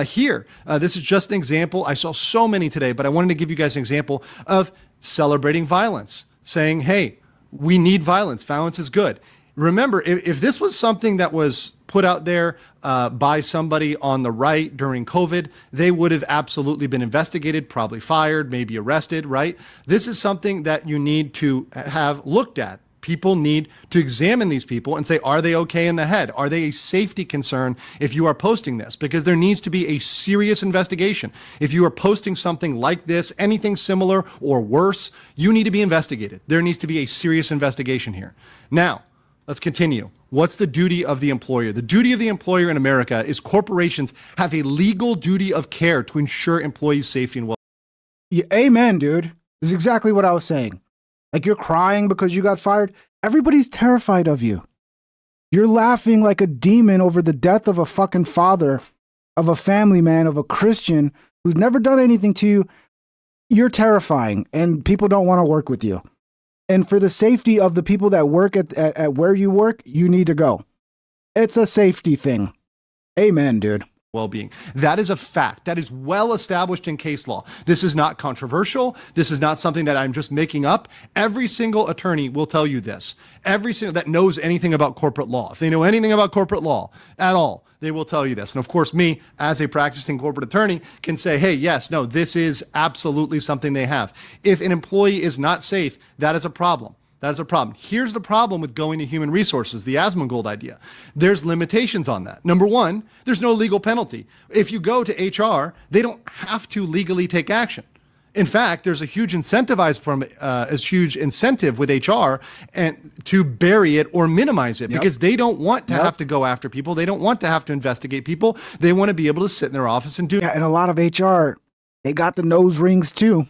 here, this is just an example. I saw so many today, but I wanted to give you guys an example of celebrating violence, saying, hey, we need violence. Violence is good. Remember, if this was something that was put out there by somebody on the right during COVID, they would have absolutely been investigated, probably fired, maybe arrested, right? This is something that you need to have looked at. People need to examine these people and say, are they okay in the head? Are they a safety concern if you are posting this? Because there needs to be a serious investigation. If you are posting something like this, anything similar or worse, you need to be investigated. There needs to be a serious investigation here. Now, let's continue. What's the duty of the employer? The duty of the employer in America is corporations have a legal duty of care to ensure employees' safety and well. Yeah, amen, dude. This is exactly what I was saying. Like, you're crying because you got fired. Everybody's terrified of you. You're laughing like a demon over the death of a fucking father, of a family man, of a Christian who's never done anything to you. You're terrifying, and people don't want to work with you. And for the safety of the people that work at where you work, you need to go. It's a safety thing. Amen, dude. Well-being. That is a fact. That is well established in case law. This is not controversial. This is not something that I'm just making up. Every single attorney will tell you this. Every single that knows anything about corporate law. If they know anything about corporate law at all, they will tell you this. And of course, me, as a practicing corporate attorney, can say, hey, yes, no, this is absolutely something they have. If an employee is not safe, that is a problem. That is a problem. Here's the problem with going to human resources, the Asmongold idea. There's limitations on that. Number one, there's no legal penalty. If you go to HR, they don't have to legally take action. In fact, there's a huge incentive with HR and to bury it or minimize it because they don't want to have to go after people. They don't want to have to investigate people. They want to be able to sit in their office and do. Yeah, and a lot of HR, they got the nose rings too.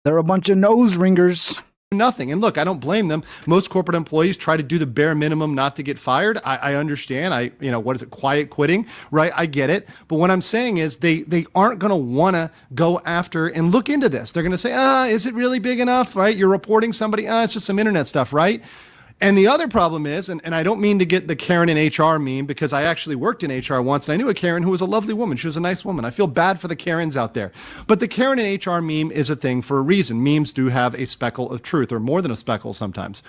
They're a bunch of nose ringers. Nothing. And look, I don't blame them. Most corporate employees try to do the bare minimum not to get fired. I understand. What is it? Quiet quitting, right? I get it. But what I'm saying is they aren't going to want to go after and look into this. They're going to say, is it really big enough, right? You're reporting somebody, it's just some internet stuff, right? And the other problem is, and I don't mean to get the Karen in HR meme, because I actually worked in HR once and I knew a Karen who was a lovely woman. She was a nice woman. I feel bad for the Karens out there. But the Karen in HR meme is a thing for a reason. Memes do have a speckle of truth, or more than a speckle sometimes.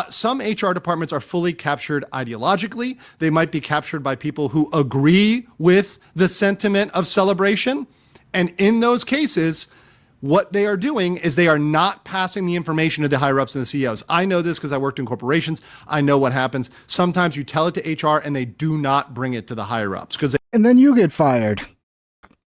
Some HR departments are fully captured ideologically. They might be captured by people who agree with the sentiment of celebration. And in those cases, what they are doing is they are not passing the information to the higher ups and the CEOs. I know this because I worked in corporations. I know what happens. Sometimes you tell it to HR and they do not bring it to the higher ups because and then you get fired.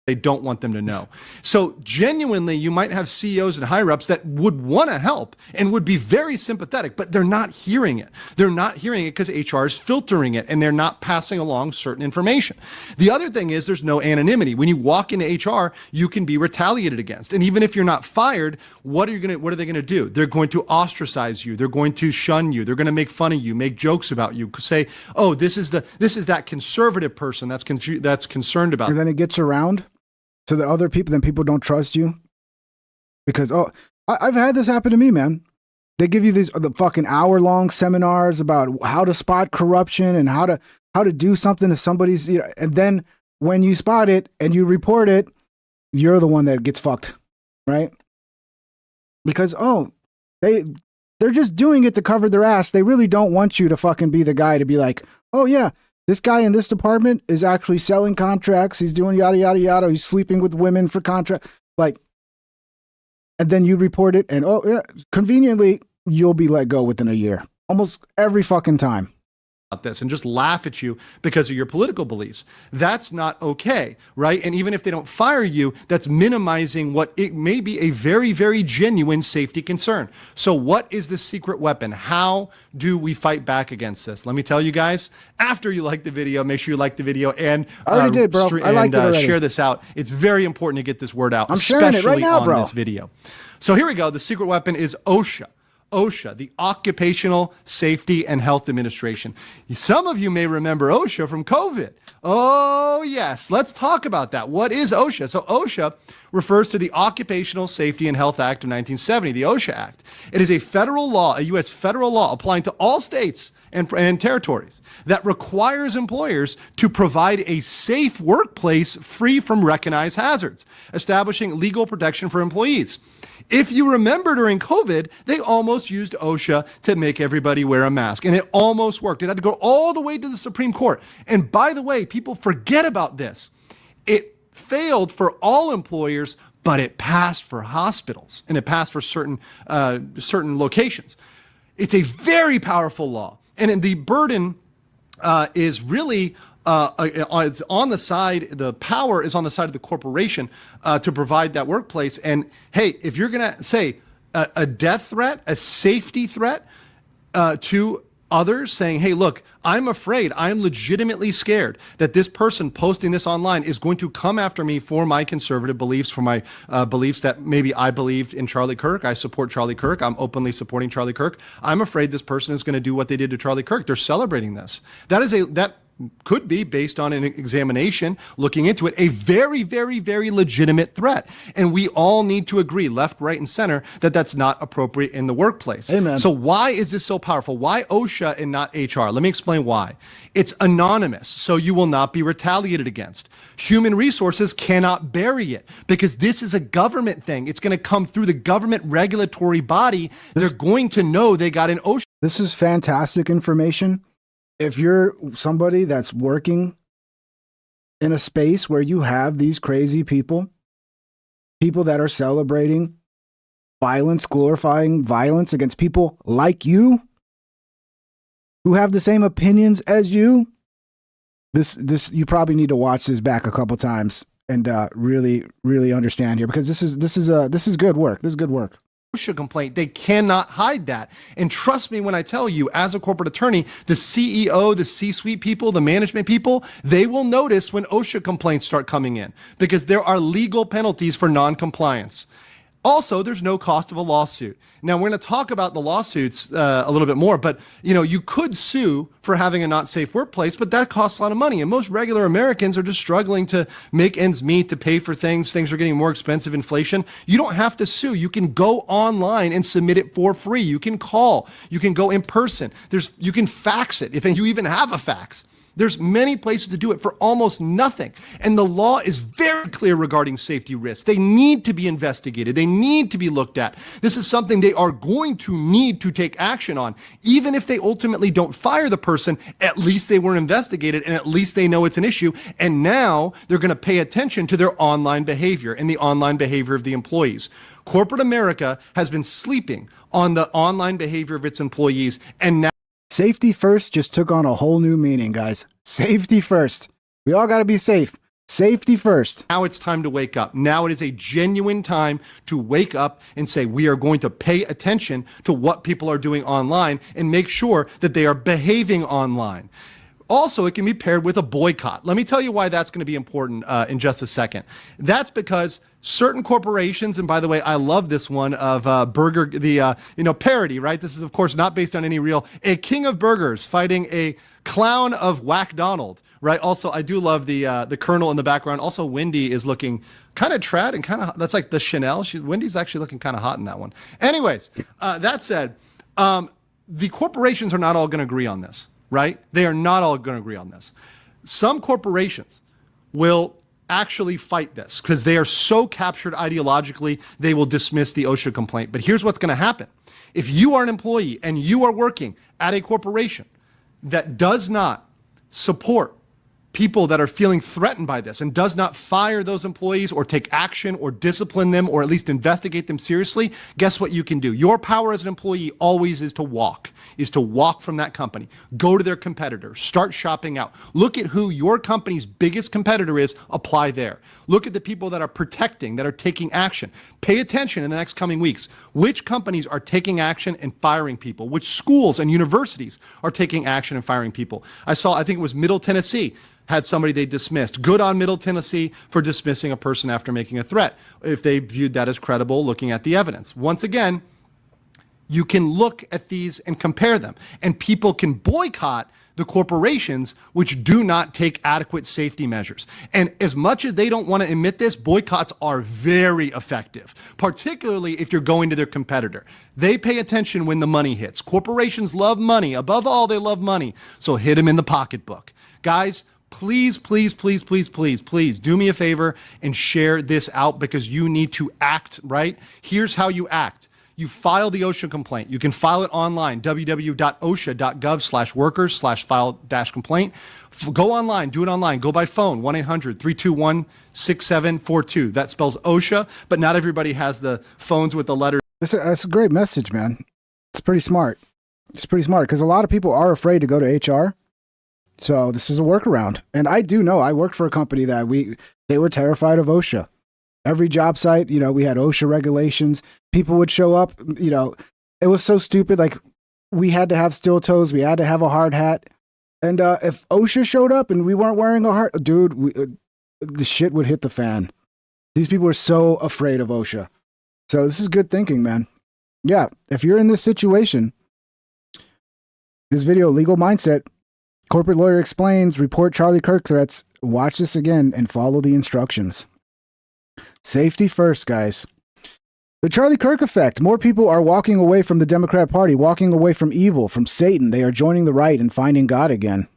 They don't want them to know. So genuinely, you might have CEOs and higher ups that would want to help and would be very sympathetic, but they're not hearing it. They're not hearing it because HR is filtering it and they're not passing along certain information. The other thing is there's no anonymity. When you walk into HR, you can be retaliated against. And even if you're not fired, what are they going to do? They're going to ostracize you. They're going to shun you. They're going to make fun of you, make jokes about you, say, "Oh, this is that conservative person that's concerned about." And then it gets around to the other people, then people don't trust you because, I've had this happen to me, man. They give you the fucking hour-long seminars about how to spot corruption and how to do something to somebody's, and then when you spot it and you report it, you're the one that gets fucked, right? Because they're just doing it to cover their ass. They really don't want you to fucking be the guy to be like, "Oh yeah, this guy in this department is actually selling contracts. He's doing yada, yada, yada. He's sleeping with women for contract." Like, and then you report it and, conveniently, you'll be let go within a year. Almost every fucking time. This and just laugh at you because of your political beliefs. That's not okay, right? And even if they don't fire you, that's minimizing what it may be a very, very genuine safety concern. So what is the secret weapon? How do we fight back against this? Let me tell you guys, after you like the video, make sure you like the video and I already did, bro. I liked it already. Share this out. It's very important to get this word out, I'm sharing it right now, on bro. this video. So here we go. The secret weapon is OSHA. OSHA, the Occupational Safety and Health Administration. Some of you may remember OSHA from COVID. Oh, yes. Let's talk about that. What is OSHA? So OSHA refers to the Occupational Safety and Health Act of 1970, the OSHA Act. It is a federal law, a U.S. federal law applying to all states and territories that requires employers to provide a safe workplace free from recognized hazards, establishing legal protection for employees. If you remember during COVID, they almost used OSHA to make everybody wear a mask, and it almost worked. It had to go all the way to the Supreme Court. And by the way, people forget about this. It failed for all employers, but it passed for hospitals, and it passed for certain locations. It's a very powerful law, and the burden is really it's on the side, the power is on the side of the corporation to provide that workplace. And hey, if you're going to say a death threat, a safety threat to others, saying, "Hey, look, I'm afraid, I'm legitimately scared that this person posting this online is going to come after me for my conservative beliefs, for my beliefs that maybe I believed in Charlie Kirk. I support Charlie Kirk. I'm openly supporting Charlie Kirk. I'm afraid this person is going to do what they did to Charlie Kirk." They're celebrating this. That could be, based on an examination, looking into it, a very, very, very legitimate threat. And we all need to agree, left, right, and center, that that's not appropriate in the workplace. Amen. So why is this so powerful? Why OSHA and not HR? Let me explain why. It's anonymous, so you will not be retaliated against. Human resources cannot bury it because this is a government thing. It's going to come through the government regulatory body. They're going to know they got an OSHA. This is fantastic information. If you're somebody that's working in a space where you have these crazy people that are celebrating violence, glorifying violence against people like you, who have the same opinions as you, this you probably need to watch this back a couple times and really, really understand here, because this is good work. This is good work. OSHA complaint. They cannot hide that. And trust me when I tell you, as a corporate attorney, the CEO, the C-suite people, the management people, they will notice when OSHA complaints start coming in because there are legal penalties for non-compliance. Also, there's no cost of a lawsuit. Now, we're going to talk about the lawsuits a little bit more, but you could sue for having a not safe workplace, but that costs a lot of money. And most regular Americans are just struggling to make ends meet, to pay for things. Things are getting more expensive, inflation. You don't have to sue. You can go online and submit it for free. You can call. You can go in person. You can fax it if you even have a fax. There's many places to do it for almost nothing. And the law is very clear regarding safety risks. They need to be investigated. They need to be looked at. This is something they are going to need to take action on. Even if they ultimately don't fire the person, at least they were investigated and at least they know it's an issue. And now they're going to pay attention to their online behavior and the online behavior of the employees. Corporate America has been sleeping on the online behavior of its employees, and now safety first just took on a whole new meaning, guys. Safety first. We all got to be safe. Safety first. Now it's time to wake up. Now it is a genuine time to wake up and say, we are going to pay attention to what people are doing online and make sure that they are behaving online. Also, it can be paired with a boycott. Let me tell you why that's going to be important in just a second. That's because certain corporations, and by the way, I love this one of burger, parody, right? This is, of course, not based on any real, a king of burgers fighting a clown of Whack Donald, right? Also, I do love the Colonel in the background. Also, Wendy is looking kind of trad and kind of, that's like the Chanel. Wendy's actually looking kind of hot in that one. Anyways, that said, the corporations are not all going to agree on this. Right? They are not all going to agree on this. Some corporations will actually fight this because they are so captured ideologically, they will dismiss the OSHA complaint. But here's what's going to happen. If you are an employee and you are working at a corporation that does not support people that are feeling threatened by this and does not fire those employees or take action or discipline them or at least investigate them seriously, guess what you can do? Your power as an employee always is to walk from that company. Go to their competitor. Start shopping out. Look at who your company's biggest competitor is. Apply there. Look at the people that are protecting, that are taking action. Pay attention in the next coming weeks. Which companies are taking action and firing people? Which schools and universities are taking action and firing people? I think it was Middle Tennessee had somebody they dismissed. Good on Middle Tennessee for dismissing a person after making a threat, if they viewed that as credible, looking at the evidence. Once again, you can look at these and compare them, and people can boycott the corporations which do not take adequate safety measures. And as much as they don't want to admit this, boycotts are very effective, particularly if you're going to their competitor. They pay attention when the money hits. Corporations love money. Above all, they love money. So hit them in the pocketbook. Guys, please, please, please, please, please, please do me a favor and share this out because you need to act, right? Here's how you act. You file the OSHA complaint. You can file it online, www.osha.gov/workers/file-complaint. Go online, do it online. Go by phone, 1-800-321-6742. That spells OSHA, but not everybody has the phones with the letters. That's a great message, man. It's pretty smart. It's pretty smart because a lot of people are afraid to go to HR. So this is a workaround. And I do know, I worked for a company that they were terrified of OSHA. Every job site, we had OSHA regulations. People would show up, it was so stupid. Like we had to have steel toes. We had to have a hard hat. And if OSHA showed up and we weren't wearing a hard, dude, the shit would hit the fan. These people are so afraid of OSHA. So this is good thinking, man. Yeah. If you're in this situation, this video, Legal Mindset, corporate lawyer explains, report Charlie Kirk threats, watch this again and follow the instructions. Safety first, guys. The Charlie Kirk effect. More people are walking away from the Democrat Party, walking away from evil, from Satan. They are joining the right and finding God again.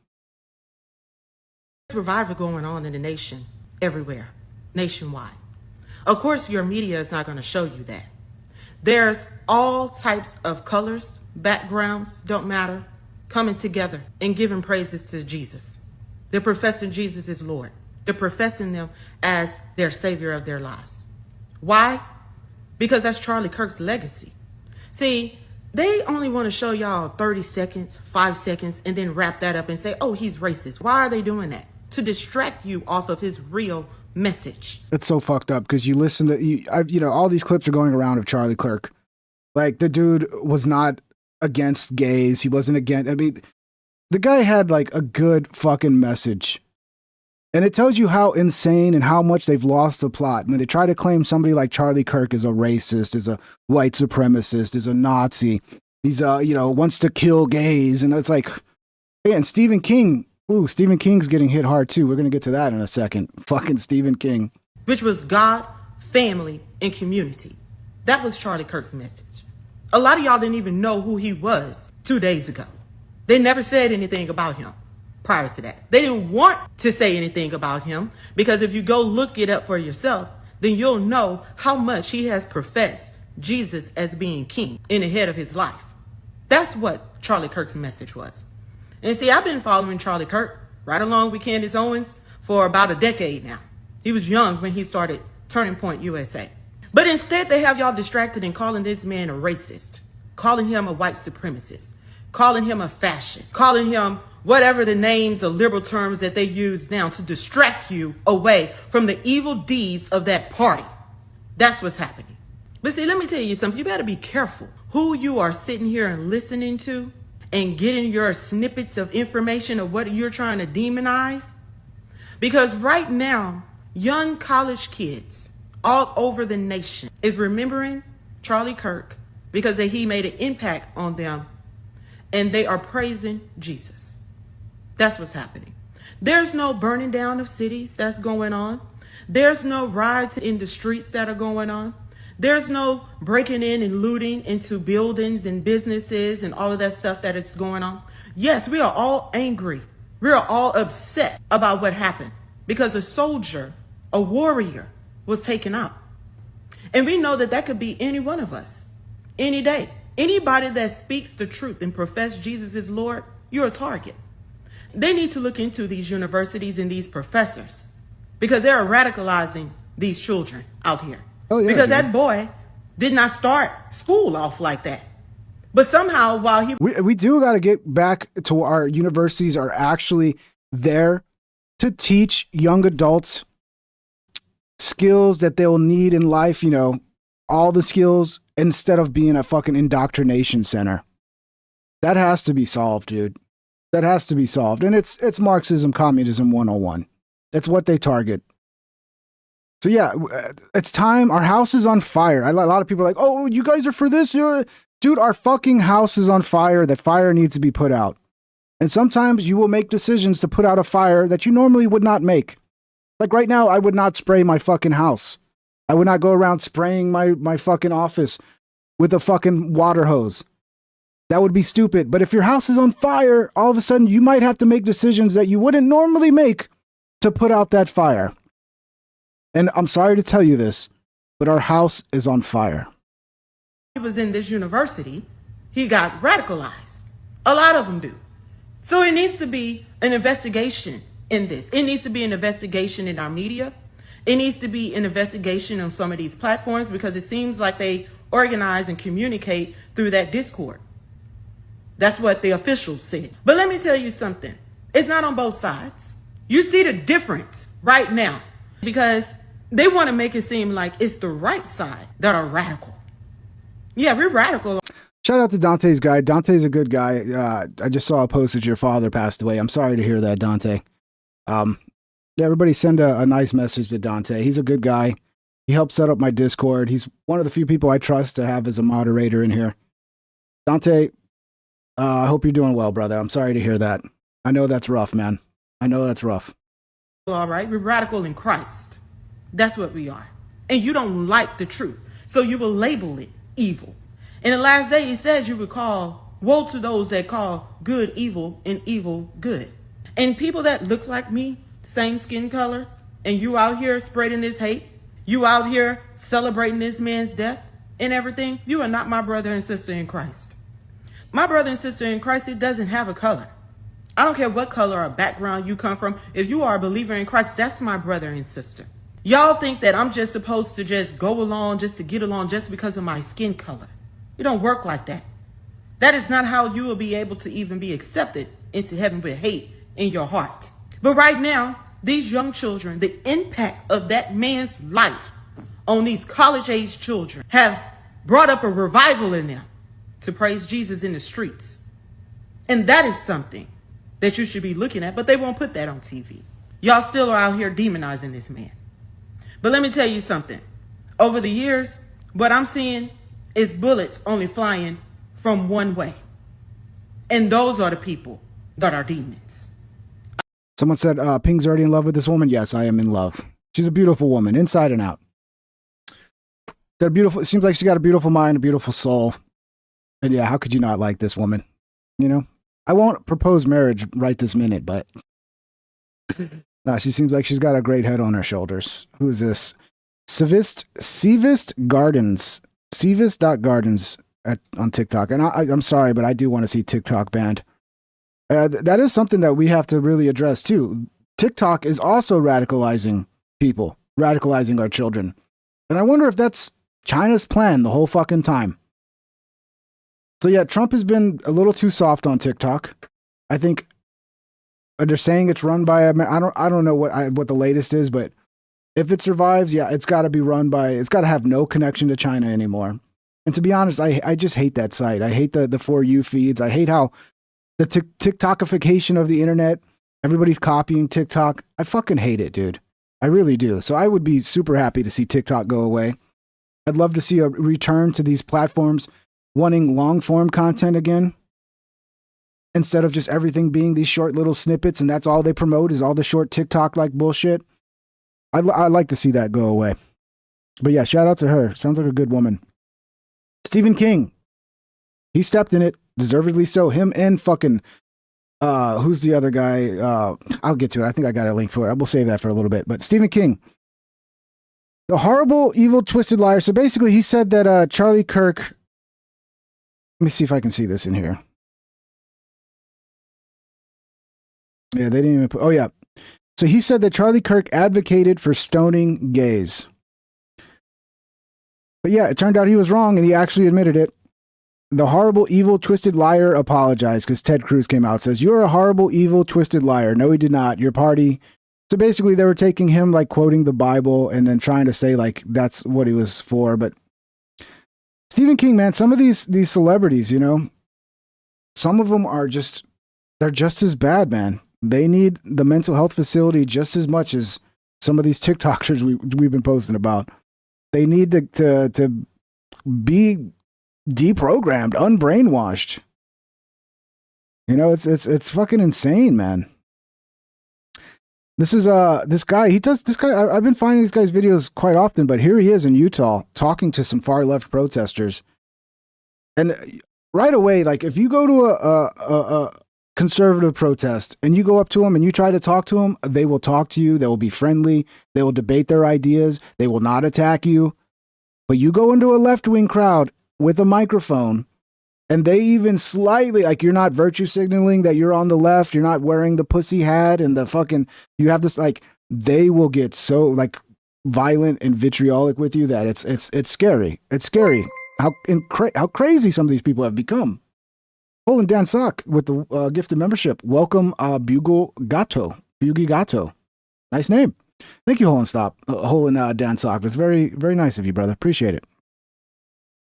Revival going on in the nation, everywhere, nationwide. Of course, your media is not going to show you that. There's all types of colors, backgrounds, don't matter, coming together and giving praises to Jesus. They're professing Jesus is Lord. They're professing them as their savior of their lives. Why? Because that's Charlie Kirk's legacy. See, they only want to show y'all 30 seconds, 5 seconds, and then wrap that up and say, oh, he's racist. Why are they doing that? To distract you off of his real message. It's so fucked up because you listen to, all these clips are going around of Charlie Kirk. Like the dude was not against gays. He wasn't against, the guy had like a good fucking message. And it tells you how insane and how much they've lost the plot. When they try to claim somebody like Charlie Kirk is a racist, is a white supremacist, is a Nazi, he's wants to kill gays. And it's like, yeah, and Stephen King, Stephen King's getting hit hard too. We're going to get to that in a second. Fucking Stephen King. Which was God, family, and community. That was Charlie Kirk's message. A lot of y'all didn't even know who he was 2 days ago. They never said anything about him prior to that. They didn't want to say anything about him because if you go look it up for yourself, then you'll know how much he has professed Jesus as being king in the head of his life. That's what Charlie Kirk's message was. And see, I've been following Charlie Kirk right along with Candace Owens for about a decade now. He was young when he started Turning Point USA. But instead, they have y'all distracted and calling this man a racist, calling him a white supremacist, calling him a fascist, calling him whatever the names or liberal terms that they use now to distract you away from the evil deeds of that party. That's what's happening. But see, let me tell you something. You better be careful who you are sitting here and listening to and getting your snippets of information of what you're trying to demonize. Because right now, young college kids all over the nation is remembering Charlie Kirk because he made an impact on them and they are praising Jesus. That's what's happening. There's no burning down of cities that's going on. There's no riots in the streets that are going on. There's no breaking in and looting into buildings and businesses and all of that stuff that is going on. Yes, we are all angry. We are all upset about what happened because a soldier, a warrior, was taken out. And we know that that could be any one of us, any day. Anybody that speaks the truth and profess Jesus is Lord, you're a target. They need to look into these universities and these professors because they're radicalizing these children out here. Oh, yeah, because that boy did not start school off like that. But somehow while he... We do got to get back to our universities are actually there to teach young adults skills that they'll need in life, all the skills instead of being a fucking indoctrination center. That has to be solved, dude. That has to be solved. And it's Marxism, Communism 101. That's what they target. So yeah, it's time. Our house is on fire. A lot of people are like, oh, you guys are for this? Dude, our fucking house is on fire. That fire needs to be put out. And sometimes you will make decisions to put out a fire that you normally would not make. Like right now, I would not spray my fucking house. I would not go around spraying my fucking office with a fucking water hose. That would be stupid. But if your house is on fire, all of a sudden you might have to make decisions that you wouldn't normally make to put out that fire. And I'm sorry to tell you this, but our house is on fire. He was in this university, he got radicalized. A lot of them do. So it needs to be an investigation in this. It needs to be an investigation in our media. It needs to be an investigation on some of these platforms because it seems like they organize and communicate through that Discord. That's what the officials said. But let me tell you something. It's not on both sides. You see the difference right now because they want to make it seem like it's the right side that are radical. Yeah, we're radical. Shout out to Dante's guy. Dante's a good guy. I just saw a post that your father passed away. I'm sorry to hear that, Dante. Everybody send a nice message to Dante. He's a good guy. He helped set up my Discord. He's one of the few people I trust to have as a moderator in here. Dante, I hope you're doing well, brother. I'm sorry to hear that. I know that's rough, man. I know that's rough. All right, we're radical in Christ. That's what we are. And you don't like the truth, so you will label it evil. In the last day, he says you would call, woe to those that call good evil and evil good. And people that look like me, same skin color, and you out here spreading this hate, you out here celebrating this man's death and everything, you are not my brother and sister in Christ. My brother and sister in Christ, it doesn't have a color. I don't care what color or background you come from. If you are a believer in Christ, that's my brother and sister. Y'all think that I'm just supposed to just go along just to get along just because of my skin color. It don't work like that. That is not how you will be able to even be accepted into heaven with hate in your heart. But right now, these young children, the impact of that man's life on these college-age children have brought up a revival in them to praise Jesus in the streets. And that is something that you should be looking at, but they won't put that on TV. Y'all still are out here demonizing this man. But let me tell you something. Over the years, what I'm seeing is bullets only flying from one way. And those are the people that are demons. Someone said, Ping's already in love with this woman. Yes, I am in love. She's a beautiful woman, inside and out. Got a beautiful, it seems like she's got a beautiful mind, a beautiful soul. And yeah, how could you not like this woman? You know, I won't propose marriage right this minute, but nah, she seems like she's got a great head on her shoulders. Who is this? Civist Gardens. Civist.gardens on TikTok. And I'm sorry, but I do want to see TikTok banned. That is something that we have to really address too. TikTok is also radicalizing people, radicalizing our children. And I wonder if that's China's plan the whole fucking time. So yeah, Trump has been a little too soft on TikTok. I think they're saying it's run by I don't know what the latest is, but if it survives, yeah, it's got to be run by, it's got to have no connection to China anymore. And to be honest, I just hate that site. I hate the For You feeds. I hate how the TikTokification of the internet, everybody's copying TikTok. I fucking hate it, dude. I really do. So I would be super happy to see TikTok go away. I'd love to see a return to these platforms wanting long form content again, instead of just everything being these short little snippets and that's all they promote is all the short TikTok like bullshit. I'd like to see that go away. But yeah, shout out to her. Sounds like a good woman. Stephen King. He stepped in it, deservedly so. Him and fucking who's the other guy? I'll get to it. I think I got a link for it. I will save that for a little bit. But Stephen King, the horrible, evil, twisted liar. So basically, he said that Charlie Kirk. Let me see if I can see this in here. Yeah, they didn't even put. Oh yeah. So he said that Charlie Kirk advocated for stoning gays. But yeah, it turned out he was wrong, and he actually admitted it. The horrible, evil, twisted liar apologized because Ted Cruz came out and says, "You're a horrible, evil, twisted liar." No, he did not. Your party. So basically, they were taking him, like, quoting the Bible and then trying to say, like, that's what he was for. But Stephen King, man, some of these celebrities, you know, some of them are just, they're just as bad, man. They need the mental health facility just as much as some of these TikTokers we've been posting about. They need to be deprogrammed, unbrainwashed. You know, it's fucking insane, man. This is this guy. I've been finding these guy's videos quite often, but here he is in Utah talking to some far left protesters. And right away, like if you go to a conservative protest and you go up to them and you try to talk to them, they will talk to you. They will be friendly. They will debate their ideas. They will not attack you. But you go into a left-wing crowd with a microphone and they even slightly, like, you're not virtue signaling that you're on the left. You're not wearing the pussy hat and the fucking, you have this, like, they will get so, like, violent and vitriolic with you that it's scary. It's scary how crazy some of these people have become. Holden Dan Sock with the gifted membership. Welcome, Bugle Gato. Nice name. Thank you, Holden Dan Sock. It's very, very nice of you, brother. Appreciate it.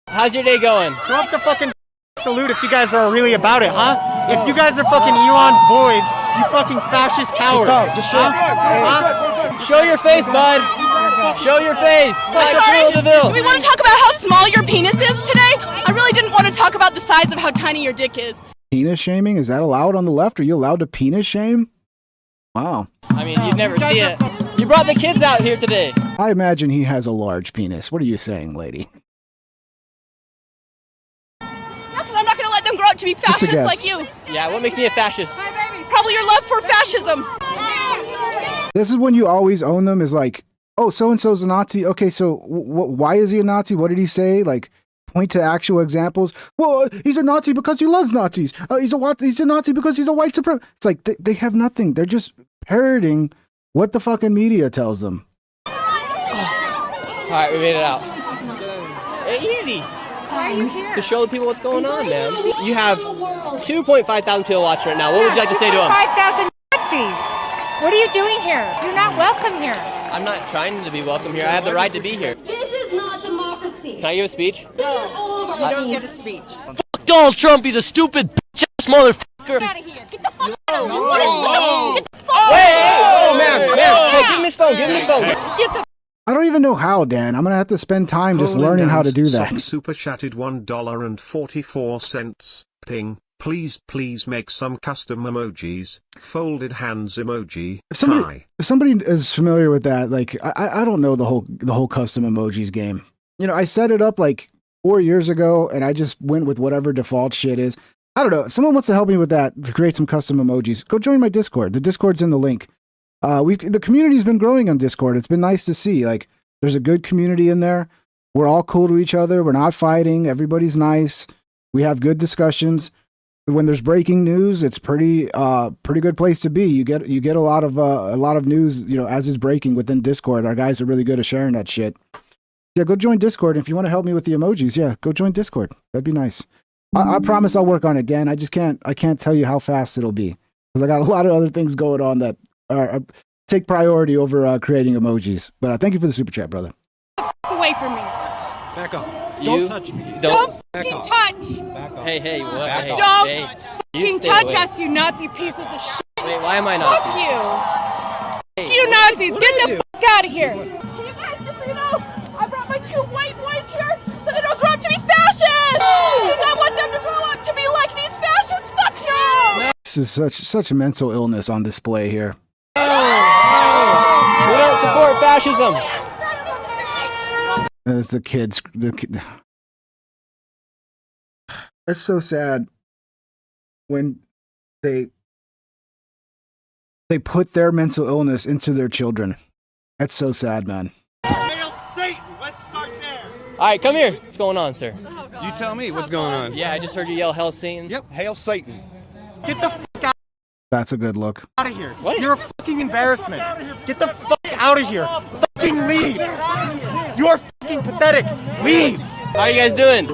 How's your day going? Go up to fucking salute if you guys are really about it, huh? If you guys are fucking Elon's boys, you fucking fascist cowards. Just show your face, bud. Show your face. I'm sorry. Do we want to talk about how small your penis is today? I really didn't want to talk about the size of how tiny your dick is. Penis shaming? Is that allowed on the left? Are you allowed to penis shame? Wow. I mean, you'd never see it. You brought the kids out here today. I imagine he has a large penis. What are you saying, lady? Because I'm not going to let them grow up to be fascists like you. Yeah, what makes me a fascist? Probably your love for fascism. This is when you always own them, is like, oh, so-and-so's a Nazi. Okay, so why is he a Nazi? What did he say? Like, point to actual examples. Well, he's a Nazi because he loves Nazis. He's a Nazi because he's a white supremacist. It's like, they have nothing. They're just parroting what the fucking media tells them. All right, we made it out. Easy. Why are you here? To show the people what's going on, man. You have 2.5 thousand people watching right now. What would you like to say to them? 5,000 Nazis. What are you doing here? You're not welcome here. I'm not trying to be welcome here. I have the right to be here. This is not democracy. Can I give a speech? No. You don't get a speech. Fuck Donald Trump. He's a stupid bitch-ass motherfucker. Get out of here. Get the fuck out of here. Wait, Give him his phone. Give him his phone. Get the I don't even know how, Dan. I'm gonna have to spend time just Holy learning how to do Nan's that. Super chatted $1.44. Ping. Please make some custom emojis. Folded hands emoji. If somebody is familiar with that, like I don't know the whole custom emojis game. You know, I set it up like 4 years ago, and I just went with whatever default shit is. I don't know. If someone wants to help me with that to create some custom emojis, go join my Discord. The Discord's in the link. The community's been growing on Discord. It's been nice to see. Like, there's a good community in there. We're all cool to each other. We're not fighting. Everybody's nice. We have good discussions. When there's breaking news, it's pretty good place to be. You get a lot of news, you know, as is breaking within Discord. Our guys are really good at sharing that shit. Yeah, go join Discord. If you want to help me with the emojis, yeah, go join Discord. That'd be nice. I promise I'll work on it, Dan. I can't tell you how fast it'll be because I got a lot of other things going on that take priority over creating emojis. But thank you for the super chat, brother. away from me. Back off. Don't touch me. Don't fucking touch. Hey, what? Hey, Don't hey. fucking touch us, you Nazi pieces of shit. Wait, why am I Nazi? Fuck you. Hey. You Nazis, get the fuck out of here. You guys, just so you know, I brought my 2 white boys here so they don't grow up to be fascists. Because I want them to grow up to be like these fascists. Fuck you. This is such mental illness on display here. We don't support fascism. As the kids, it's so sad when they put their mental illness into their children. That's so sad, man. Hail Satan! Let's start there. All right, come here. What's going on, sir? You tell me what's going on. Yeah, I just heard you yell "Hail Satan." Yep, Hail Satan. Get the fuck out That's a good look. of here. What? You're a fucking embarrassment. Get the fuck out of here. Fucking leave. You're fucking pathetic. Leave. How are you guys doing?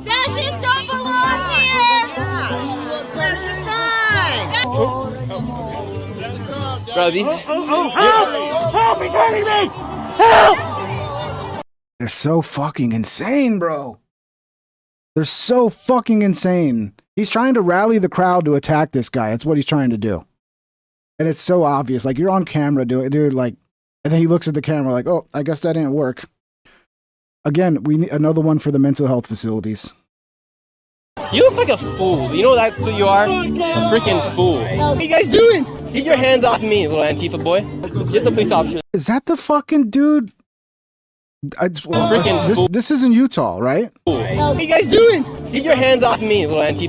Fascists don't belong here. Where's your sign? Bro, these... Help! Help! He's hurting me! Help! They're so fucking insane, bro. They're so fucking insane. He's trying to rally the crowd to attack this guy. That's what he's trying to do. And it's so obvious. Like, you're on camera doing it, dude. Like, and then he looks at the camera like, oh, I guess that didn't work. Again, we need another one for the mental health facilities. You look like a fool. You know that's what you are? A freaking fool. What are you guys doing? Get your hands off me, little Antifa boy. Get the police officer. Is that the fucking dude? This is in Utah, right? What are you guys doing? Get your hands off me, little Antifa.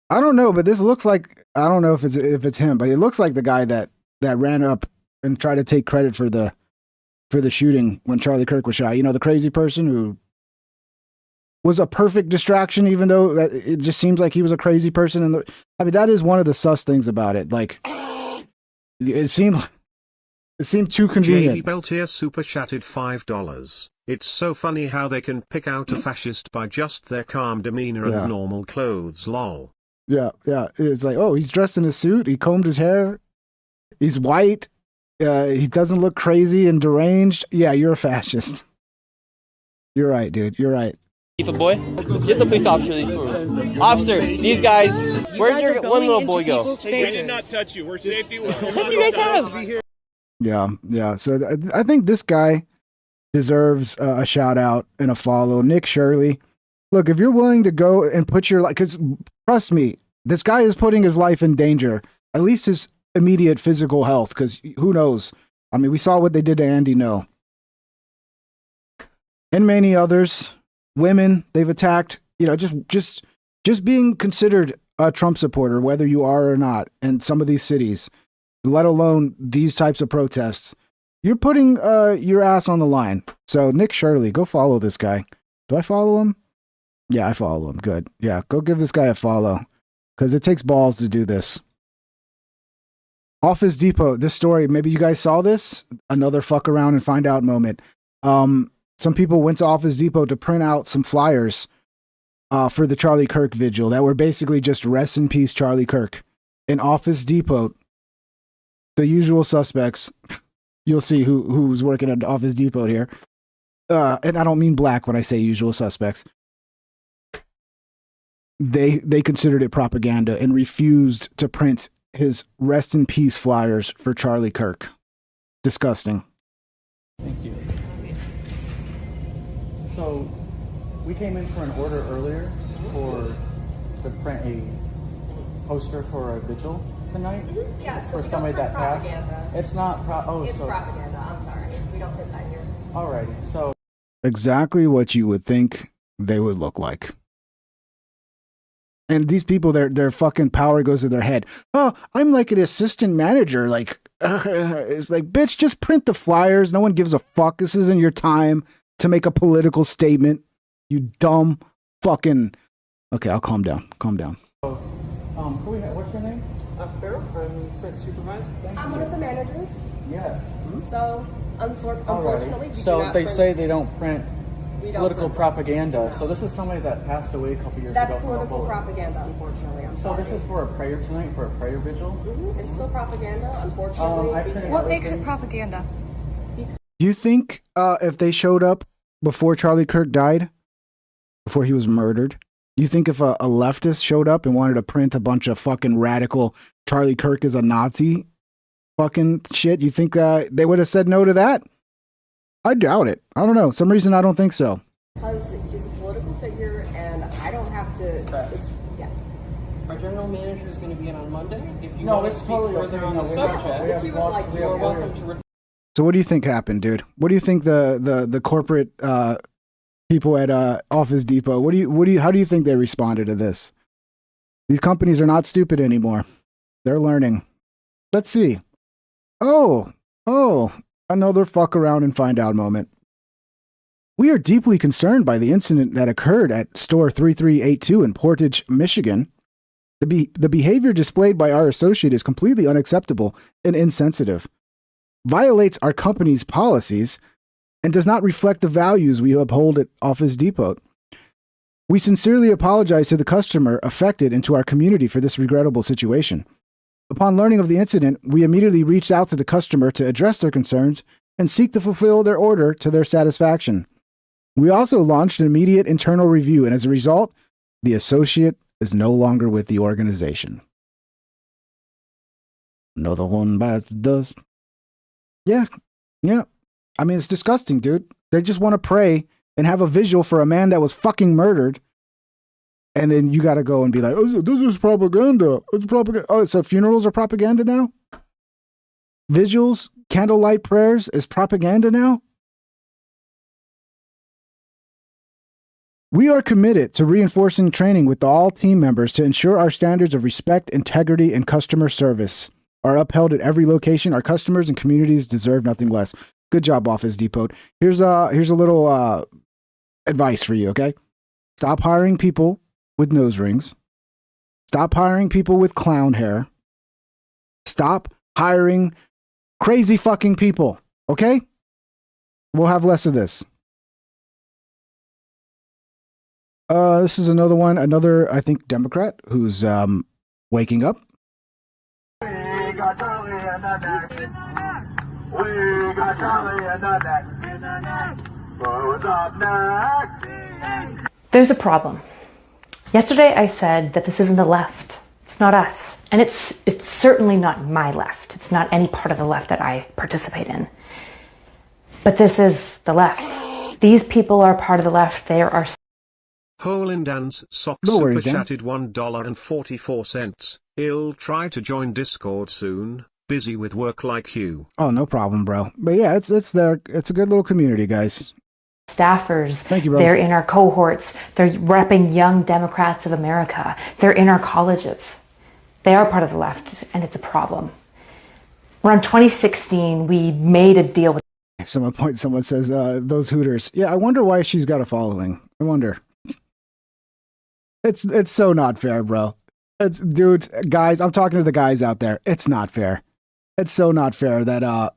I don't know, but this looks like, I don't know if it's him, but it looks like the guy that ran up and tried to take credit for the shooting when Charlie Kirk was shot. You know, the crazy person who was a perfect distraction, even though it just seems like he was a crazy person. And I mean, that is one of the sus things about it. Like, it seemed too convenient. JB Beltier super chatted $5. It's so funny how they can pick out a fascist by just their calm demeanor and normal clothes. Lol. Yeah. It's like, oh, he's dressed in a suit. He combed his hair. He's white. He doesn't look crazy and deranged. Yeah, you're a fascist. You're right, dude. You're right. Antifa boy, get the police officer these fools. Officer, these guys, where'd your one little boy go? We did not touch you. We're safety. What do you guys have? Yeah. So I think this guy deserves a shout out and a follow. Nick Shirley. Look, if you're willing to go and put your life, because trust me, this guy is putting his life in danger, at least his immediate physical health, because who knows? I mean, we saw what they did to Andy No. And many others, women they've attacked, you know, just being considered a Trump supporter, whether you are or not, in some of these cities, let alone these types of protests, you're putting your ass on the line. So Nick Shirley, go follow this guy. Do I follow him? Yeah, I follow him. Good. Yeah, go give this guy a follow, because it takes balls to do this. Office Depot, this story, maybe you guys saw this, another fuck around and find out moment. Some people went to Office Depot to print out some flyers for the Charlie Kirk vigil that were basically just rest in peace Charlie Kirk. In Office Depot, the usual suspects, you'll see who's working at Office Depot here. And I don't mean black when I say usual suspects. They considered it propaganda and refused to print his rest in peace flyers for Charlie Kirk. Disgusting. Thank you. So, we came in for an order earlier to print a poster for a vigil tonight. Yes, for somebody that passed. propaganda. It's not. It's propaganda. I'm sorry. We don't put that here. Alrighty. So Exactly what you would think they would look like. And these people, their fucking power goes to their head. Oh, I'm like an assistant manager. Like, it's like, bitch, just print the flyers. No one gives a fuck. This isn't your time to make a political statement. You dumb fucking. Okay, I'll calm down. Calm down. What's your name? Carol. I'm print supervisor. I'm one of the managers. Yes. So, unfortunately, we do So not they print- say they don't print we don't political print- propaganda. So this is somebody that passed away a couple years That's ago. from a political bullet. propaganda, unfortunately. I'm So sorry. this is for a prayer tonight, for a prayer vigil. It's still propaganda, unfortunately. I printed What other makes it things. propaganda? Do you think if they showed up before Charlie Kirk died, before he was murdered, do you think if a leftist showed up and wanted to print a bunch of fucking radical Charlie Kirk is a Nazi fucking shit, you think they would have said no to that? I doubt it. I don't know. Some reason I don't think so. Because he's a political figure, and I don't have to. It's, yeah. Our general manager is going to be in on Monday. If you No, want to it's speak totally further okay. on No, the we have- subject, we have if you would slots, like we to, have you're welcome orders. to. So what do you think happened, dude? What do you think the corporate people at Office Depot, how do you think they responded to this? These companies are not stupid anymore. They're learning. Let's see. Oh, another fuck around and find out moment. We are deeply concerned by the incident that occurred at store 3382 in Portage, Michigan. The behavior displayed by our associate is completely unacceptable and insensitive, violates our company's policies, and does not reflect the values we uphold at Office Depot. We sincerely apologize to the customer affected and to our community for this regrettable situation. Upon learning of the incident, we immediately reached out to the customer to address their concerns and seek to fulfill their order to their satisfaction. We also launched an immediate internal review, and as a result, the associate is no longer with the organization. Another one bites the dust. Yeah. I mean, it's disgusting, dude. They just want to pray and have a visual for a man that was fucking murdered. And then you got to go and be like, oh, this is propaganda. It's propaganda. Oh, so funerals are propaganda now? Visuals, candlelight prayers is propaganda now? We are committed to reinforcing training with all team members to ensure our standards of respect, integrity, and customer service are upheld at every location. Our customers and communities deserve nothing less. Good job, Office Depot. Here's a little advice for you, okay? Stop hiring people with nose rings. Stop hiring people with clown hair. Stop hiring crazy fucking people, okay? We'll have less of this. This is another one, I think, Democrat who's waking up. There's a problem. Yesterday I said that this isn't the left. It's not us. And it's certainly not my left. It's not any part of the left that I participate in. But this is the left. These people are part of the left. They are our... Hole in Dan's socks No worries, super Dan. chatted $1.44. I'll try to join Discord soon. Busy with work like you. Oh, no problem, bro. But yeah, it's there. It's a good little community, guys. staffers. Thank you, bro. They're in our cohorts. They're repping Young Democrats of America. They're in our colleges. They are part of the left, and it's a problem. Around 2016, we made a deal with... Someone says, those Hooters. Yeah, I wonder why she's got a following. I wonder. It's so not fair, bro. It's, dudes, guys, I'm talking to the guys out there. It's not fair. It's so not fair that,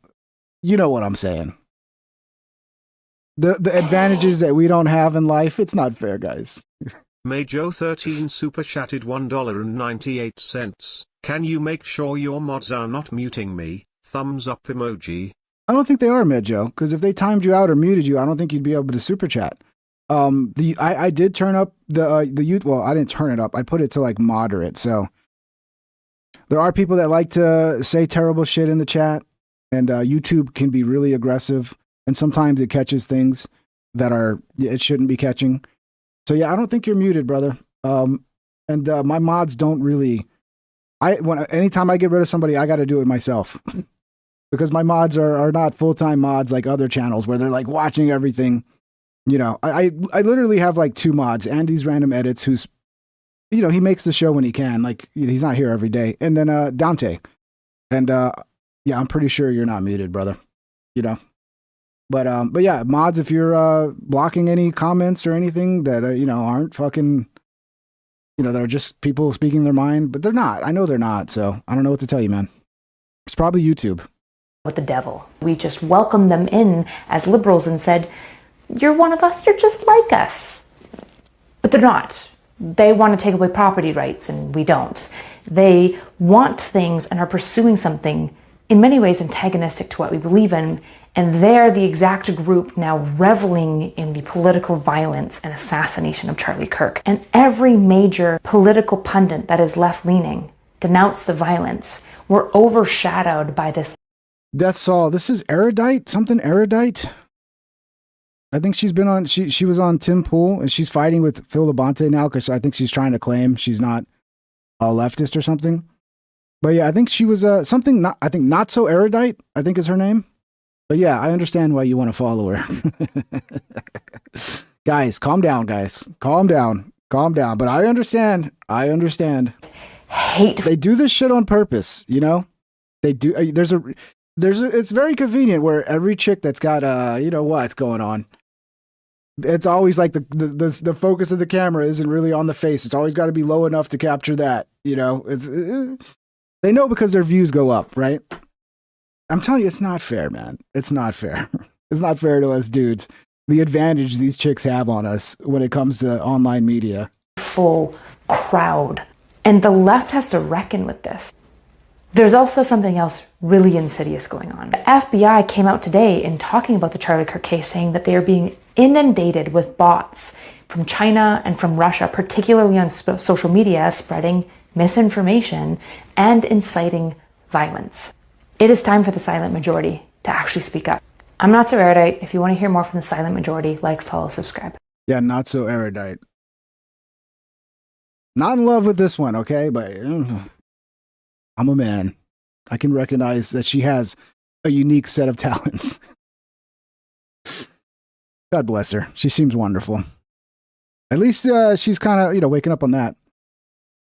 you know what I'm saying. The advantages that we don't have in life, it's not fair, guys. Majo13 super chatted $1.98. Can you make sure your mods are not muting me? Thumbs up emoji. I don't think they are, Medjo, because if they timed you out or muted you, I don't think you'd be able to super chat. I did turn up the youth. Well, I didn't turn it up. I put it to like moderate. So There are people that like to say terrible shit in the chat, and YouTube can be really aggressive, and sometimes it catches things that it shouldn't be catching. So yeah, I don't think you're muted, brother. And my mods don't really. Anytime I get rid of somebody, I got to do it myself because my mods are not full-time mods like other channels where they're like watching everything. You know, I literally have like 2 mods. Andy's Random Edits, who's, you know, he makes the show when he can. Like, he's not here every day. And then Dante. And yeah, I'm pretty sure you're not muted, brother. You know. But yeah, mods, if you're blocking any comments or anything that you know aren't fucking, you know, they're just people speaking their mind, but they're not. I know they're not. So I don't know what to tell you, man. It's probably YouTube. With the devil. We just welcomed them in as liberals and said, you're one of us, you're just like us. But they're not. They want to take away property rights and we don't. They want things and are pursuing something in many ways antagonistic to what we believe in. And they're the exact group now reveling in the political violence and assassination of Charlie Kirk. And every major political pundit that is left-leaning denounced the violence. We're overshadowed by this. Death Saw. This is Erudite? Something Erudite? I think she's been on, she was on Tim Pool, and she's fighting with Phil Labonte now because I think she's trying to claim she's not a leftist or something. But yeah, I think she was something, not so Erudite, I think is her name. But yeah, I understand why you want to follow her. Guys, calm down, guys. Calm down. Calm down. But I understand. Hate. They do this shit on purpose, you know? They do. It's very convenient where every chick that's got, you know what's going on. It's always like the focus of the camera isn't really on the face. It's always got to be low enough to capture that, you know? They know because their views go up, right? I'm telling you, it's not fair, man. It's not fair. It's not fair to us dudes. The advantage these chicks have on us when it comes to online media. Full crowd. And the left has to reckon with this. There's also something else really insidious going on. The FBI came out today in talking about the Charlie Kirk case, saying that they are being inundated with bots from China and from Russia, particularly on social media, spreading misinformation and inciting violence. It is time for the silent majority to actually speak up. I'm not so erudite. If you want to hear more from the silent majority, like, follow, subscribe. Yeah, not so erudite. Not in love with this one, okay? But I'm a man. I can recognize that she has a unique set of talents. God bless her. She seems wonderful. At least she's kind of, you know, waking up on that.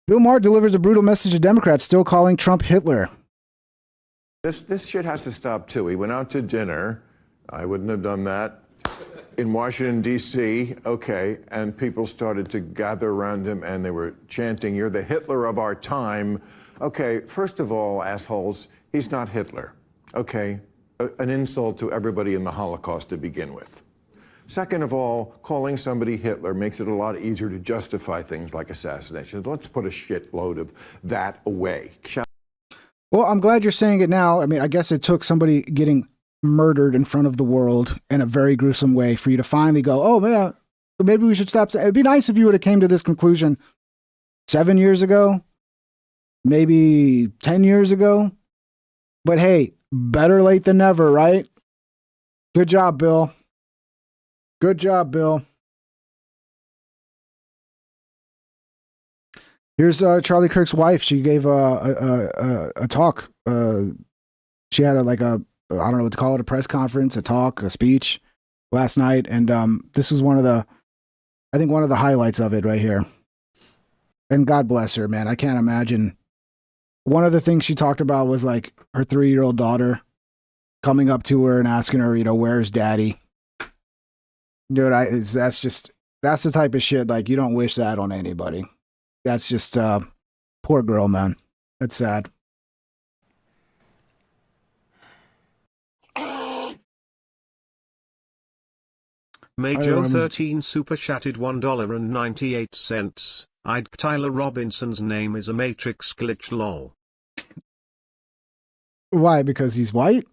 Bill Maher delivers a brutal message to Democrats, still calling Trump Hitler. This shit has to stop too. He went out to dinner. I wouldn't have done that. In Washington, D.C., okay, and people started to gather around him and they were chanting, "You're the Hitler of our time." Okay, first of all, assholes, he's not Hitler. Okay, an insult to everybody in the Holocaust to begin with. Second of all, calling somebody Hitler makes it a lot easier to justify things like assassination. Let's put a shitload of that away. Well, I'm glad you're saying it now. I mean, I guess it took somebody getting murdered in front of the world in a very gruesome way for you to finally go, oh, man, maybe we should stop. It'd be nice if you would have came to this conclusion 7 years ago, maybe 10 years ago. But hey, better late than never, right? Good job, Bill. Good job, Bill. Here's Charlie Kirk's wife. She gave a talk. She had I don't know what to call it, a press conference, a talk, a speech last night. And this was one of the highlights of it right here. And God bless her, man. I can't imagine. One of the things she talked about was like her 3-year-old daughter coming up to her and asking her, you know, where's daddy? Dude, that's the type of shit, like, you don't wish that on anybody. That's just, poor girl, man. That's sad. Major 13 super chatted $1.98. I'd Tyler Robinson's name is a Matrix glitch lol. Why? Because he's white?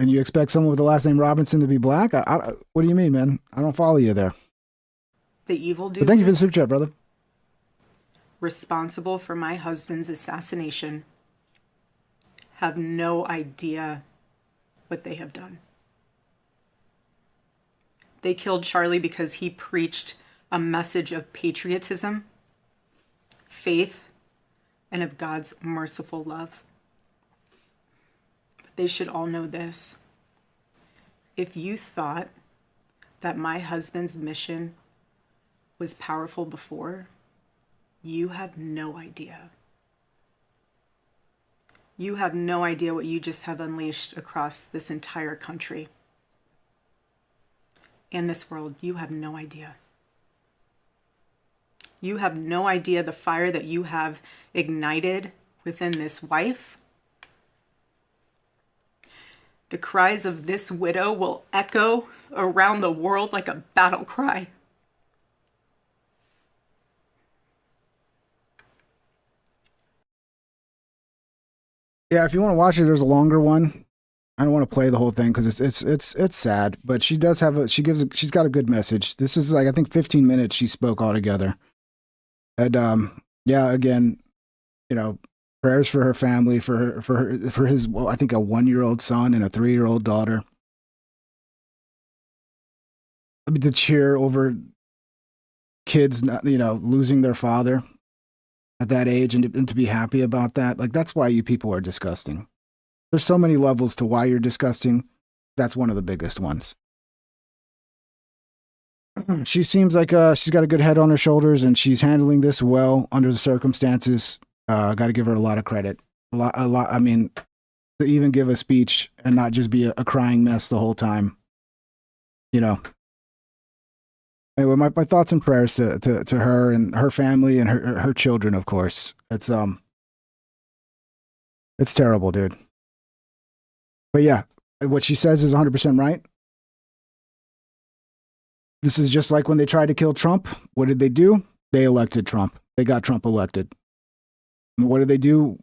And you expect someone with the last name Robinson to be black? What do you mean, man? I don't follow you there. The evil dude. But thank you for the super chat, brother. Responsible for my husband's assassination have no idea what they have done. They killed Charlie because he preached a message of patriotism, faith, and of God's merciful love. But they should all know this. If you thought that my husband's mission was powerful before, you have no idea. You have no idea what you just have unleashed across this entire country. In this world, you have no idea. You have no idea the fire that you have ignited within this wife. The cries of this widow will echo around the world like a battle cry. Yeah, if you want to watch it, there's a longer one. I don't want to play the whole thing because it's sad, but she does have she's got a good message. This is like, I think 15 minutes she spoke altogether. And yeah, again, you know, prayers for her family, for his, well, I think a 1-year-old son and a 3-year-old daughter. I mean, the cheer over kids, you know, losing their father at that age, and to be happy about that. Like, that's why you people are disgusting. There's so many levels to why you're disgusting. That's one of the biggest ones. She seems like she's got a good head on her shoulders, and she's handling this well under the circumstances. Got to give her a lot of credit. A lot. I mean, to even give a speech and not just be a crying mess the whole time. You know. Anyway, my thoughts and prayers to her and her family and her children, of course. It's terrible, dude. But yeah, what she says is 100% right. This is just like when they tried to kill Trump. What did they do? They elected Trump. They got Trump elected. And what did they do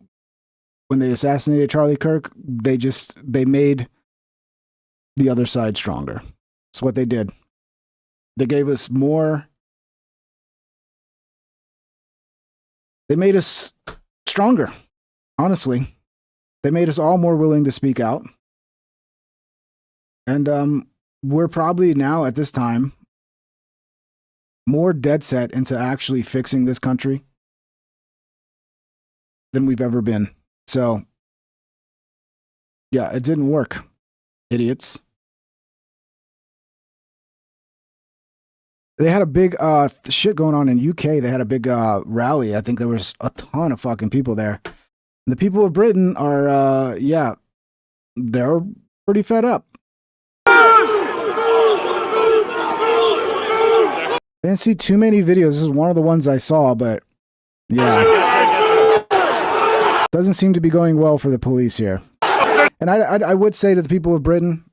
when they assassinated Charlie Kirk? They made the other side stronger. That's what they did. They gave us more. They made us stronger, honestly. They made us all more willing to speak out. And we're probably now at this time more dead set into actually fixing this country than we've ever been. So, yeah, it didn't work, idiots. They had a big shit going on in UK. They had a big rally. I think there was a ton of fucking people there. And the people of Britain are, yeah, they're pretty fed up. I didn't see too many videos. This is one of the ones I saw, but yeah. Doesn't seem to be going well for the police here. And I would say to the people of Britain,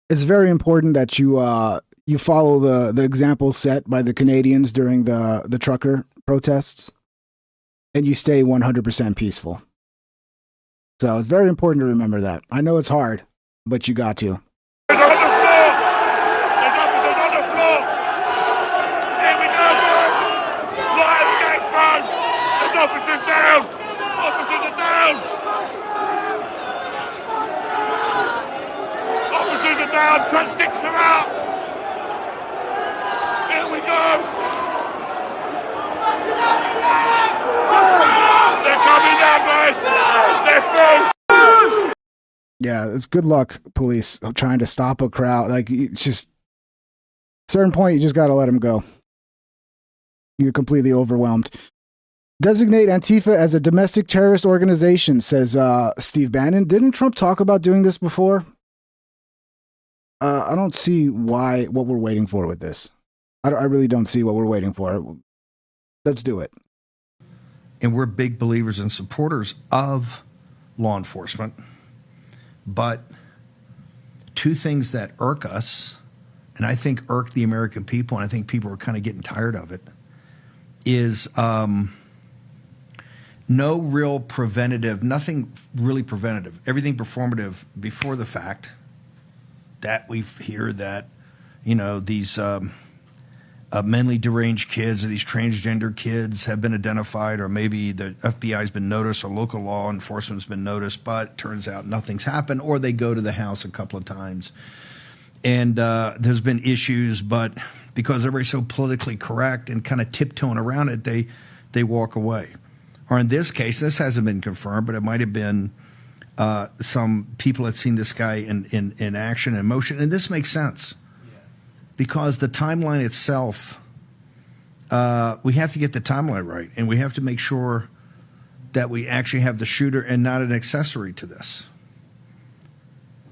it's very important that you follow the example set by the Canadians during the trucker protests, and you stay 100% peaceful. So it's very important to remember that. I know it's hard, but you got to. Sticks are out! Here we go! They're coming down, guys! They're through! Yeah, it's good luck, police, trying to stop a crowd. Like, it's just, at a certain point, you just got to let them go. You're completely overwhelmed. Designate Antifa as a domestic terrorist organization, says Steve Bannon. Didn't Trump talk about doing this before? I don't see what we're waiting for with this. I really don't see what we're waiting for. Let's do it. And we're big believers and supporters of law enforcement. But two things that irk us, and I think irk the American people, and I think people are kind of getting tired of it, is no real preventative, nothing really preventative, everything performative before the fact. That we hear that, you know, these mentally deranged kids or these transgender kids have been identified, or maybe the FBI has been noticed or local law enforcement's been noticed, but it turns out nothing's happened, or they go to the house a couple of times. And there's been issues, but because everybody's so politically correct and kind of tiptoeing around it, they walk away. Or in this case, this hasn't been confirmed, but it might have been some people had seen this guy in action and motion. And this makes sense because the timeline itself, we have to get the timeline right. And we have to make sure that we actually have the shooter and not an accessory to this.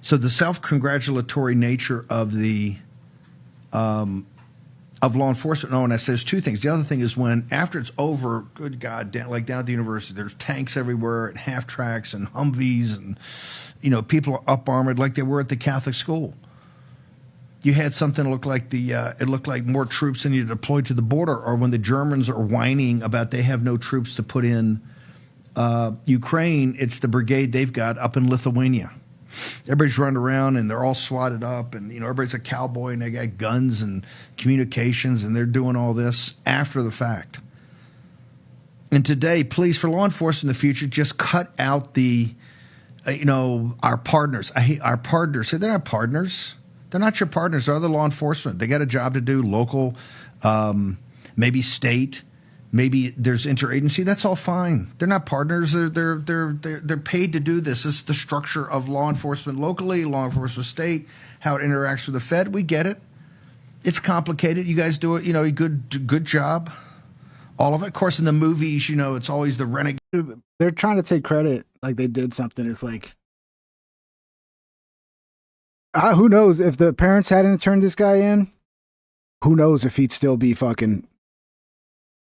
So the self-congratulatory nature of the of law enforcement, and that says two things. The other thing is when, after it's over, good God, like down at the university, there's tanks everywhere and half tracks and Humvees and, people are up armored like they were at the Catholic school. You had something that looked like it looked like more troops than you deployed to the border, or when the Germans are whining about they have no troops to put in Ukraine, it's the brigade they've got up in Lithuania. Everybody's running around and they're all swatted up, and everybody's a cowboy and they got guns and communications, and they're doing all this after the fact. And today, please, for law enforcement in the future, just cut out the, our partners. I hate our partners. They're not partners. They're not your partners. They're other law enforcement. They got a job to do, local, maybe state. Maybe there's interagency. That's all fine. They're not partners. They're paid to do this. This is the structure of law enforcement locally, law enforcement state, how it interacts with the Fed. We get it. It's complicated. You guys do it. A good job. All of it. Of course, in the movies, it's always the renegade. They're trying to take credit like they did something. It's like, who knows if the parents hadn't turned this guy in? Who knows if he'd still be fucking,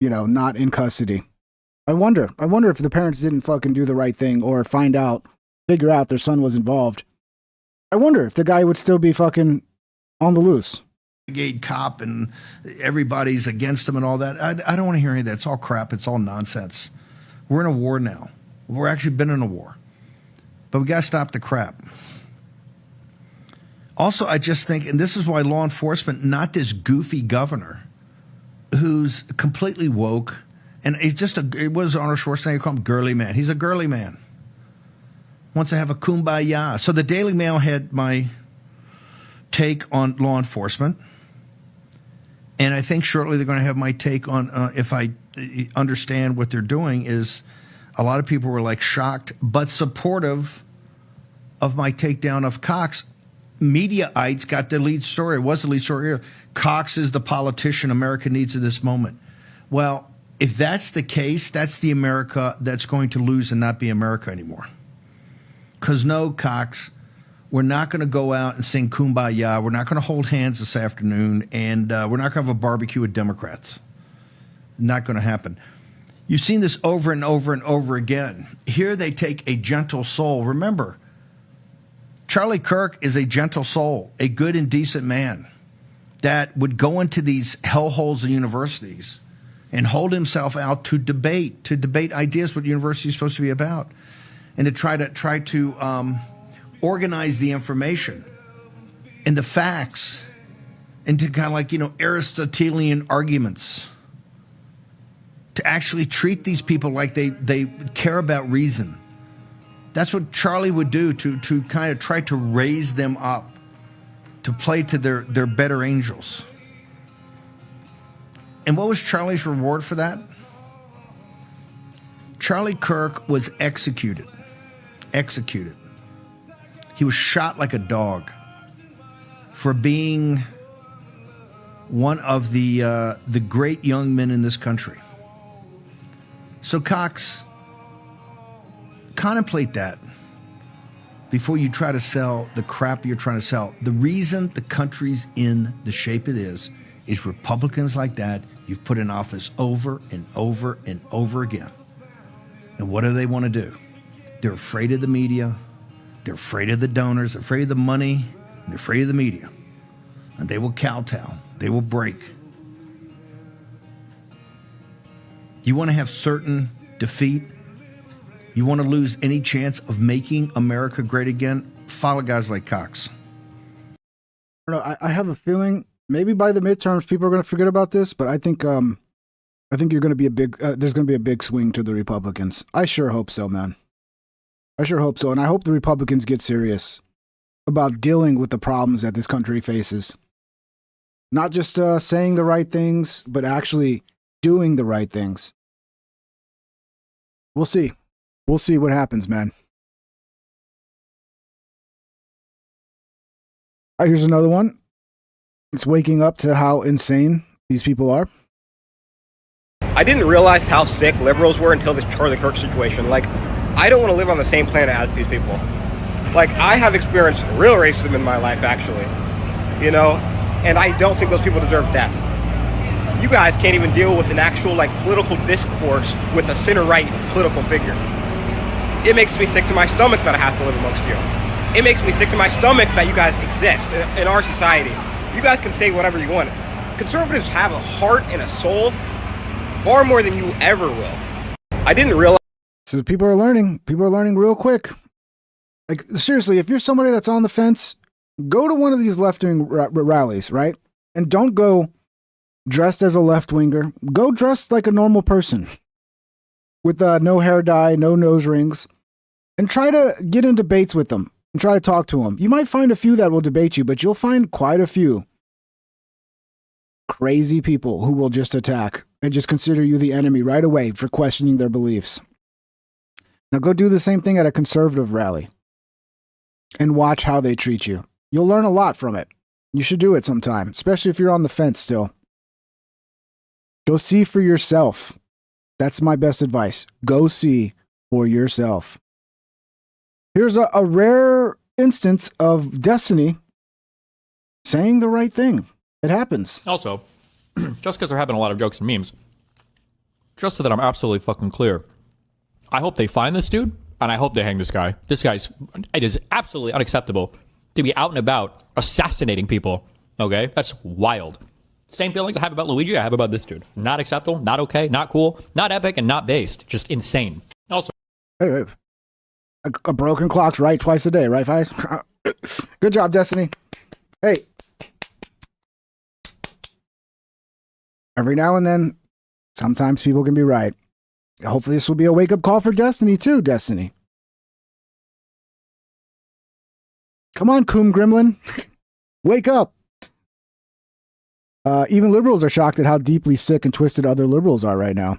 not in custody. I wonder if the parents didn't fucking do the right thing or figure out their son was involved. I wonder if the guy would still be fucking on the loose. Renegade cop and everybody's against him and all that. I don't want to hear any of that. It's all crap. It's all nonsense. We're in a war now. We're actually been in a war. But we got to stop the crap. Also, I just think, and this is why law enforcement, not this goofy governor who's completely woke, and it was Arnold Schwarzenegger called him girly man. He's a girly man. Wants to have a kumbaya. So the Daily Mail had my take on law enforcement, and I think shortly they're going to have my take on, if I understand what they're doing, is a lot of people were like shocked but supportive of my takedown of Cox. Mediaites got the lead story. It was the lead story here. Cox is the politician America needs at this moment. Well, if that's the case, that's the America that's going to lose and not be America anymore. Because no, Cox, we're not going to go out and sing Kumbaya. We're not going to hold hands this afternoon, and we're not going to have a barbecue with Democrats. Not going to happen. You've seen this over and over and over again. Here they take a gentle soul. Remember, Charlie Kirk is a gentle soul, a good and decent man that would go into these hellholes of universities and hold himself out to debate ideas, what university is supposed to be about, and to try to organize the information and the facts into kind of like, Aristotelian arguments, to actually treat these people like they care about reason. That's what Charlie would do to kind of try to raise them up, to play to their better angels. And what was Charlie's reward for that? Charlie Kirk was executed. He was shot like a dog for being one of the great young men in this country. So Cox, contemplate that before you try to sell the crap you're trying to sell. The reason the country's in the shape it is Republicans like that you've put in office over and over and over again. And what do they want to do? They're afraid of the media. They're afraid of the donors. They're afraid of the money. And they're afraid of the media. And they will kowtow. They will break. You want to have certain defeat? You want to lose any chance of making America great again? Follow guys like Cox. I have a feeling maybe by the midterms, people are going to forget about this. But I think you're going to be there's going to be a big swing to the Republicans. I sure hope so, man. I sure hope so. And I hope the Republicans get serious about dealing with the problems that this country faces. Not just saying the right things, but actually doing the right things. We'll see. We'll see what happens, man. All right, here's another one. It's waking up to how insane these people are. I didn't realize how sick liberals were until this Charlie Kirk situation. Like, I don't want to live on the same planet as these people. Like, I have experienced real racism in my life, actually. You know? And I don't think those people deserve death. You guys can't even deal with an actual, like, political discourse with a center-right political figure. It makes me sick to my stomach that I have to live amongst you. It makes me sick to my stomach that you guys exist in our society. You guys can say whatever you want. Conservatives have a heart and a soul far more than you ever will. I didn't realize. So people are learning. People are learning real quick. Like, seriously, if you're somebody that's on the fence, go to one of these left-wing rallies, right? And don't go dressed as a left-winger. Go dressed like a normal person with no hair dye, no nose rings, and try to get in debates with them and try to talk to them. You might find a few that will debate you, but you'll find quite a few crazy people who will just attack and just consider you the enemy right away for questioning their beliefs. Now go do the same thing at a conservative rally and watch how they treat you. You'll learn a lot from it. You should do it sometime, especially if you're on the fence still. Go see for yourself. That's my best advice. Go see for yourself. Here's a rare instance of Destiny saying the right thing. It happens. Also, just because they're having a lot of jokes and memes, just so that I'm absolutely fucking clear, I hope they find this dude, and I hope they hang this guy. It is absolutely unacceptable to be out and about assassinating people, okay? That's wild. Same feelings I have about Luigi, I have about this dude. Not acceptable, not okay, not cool, not epic, and not based. Just insane. Also, hey, a broken clock's right twice a day, right, Fies? Good job, Destiny. Hey. Every now and then, sometimes people can be right. Hopefully this will be a wake-up call for Destiny, too, Destiny. Come on, Coom Gremlin. Wake up. Even liberals are shocked at how deeply sick and twisted other liberals are right now.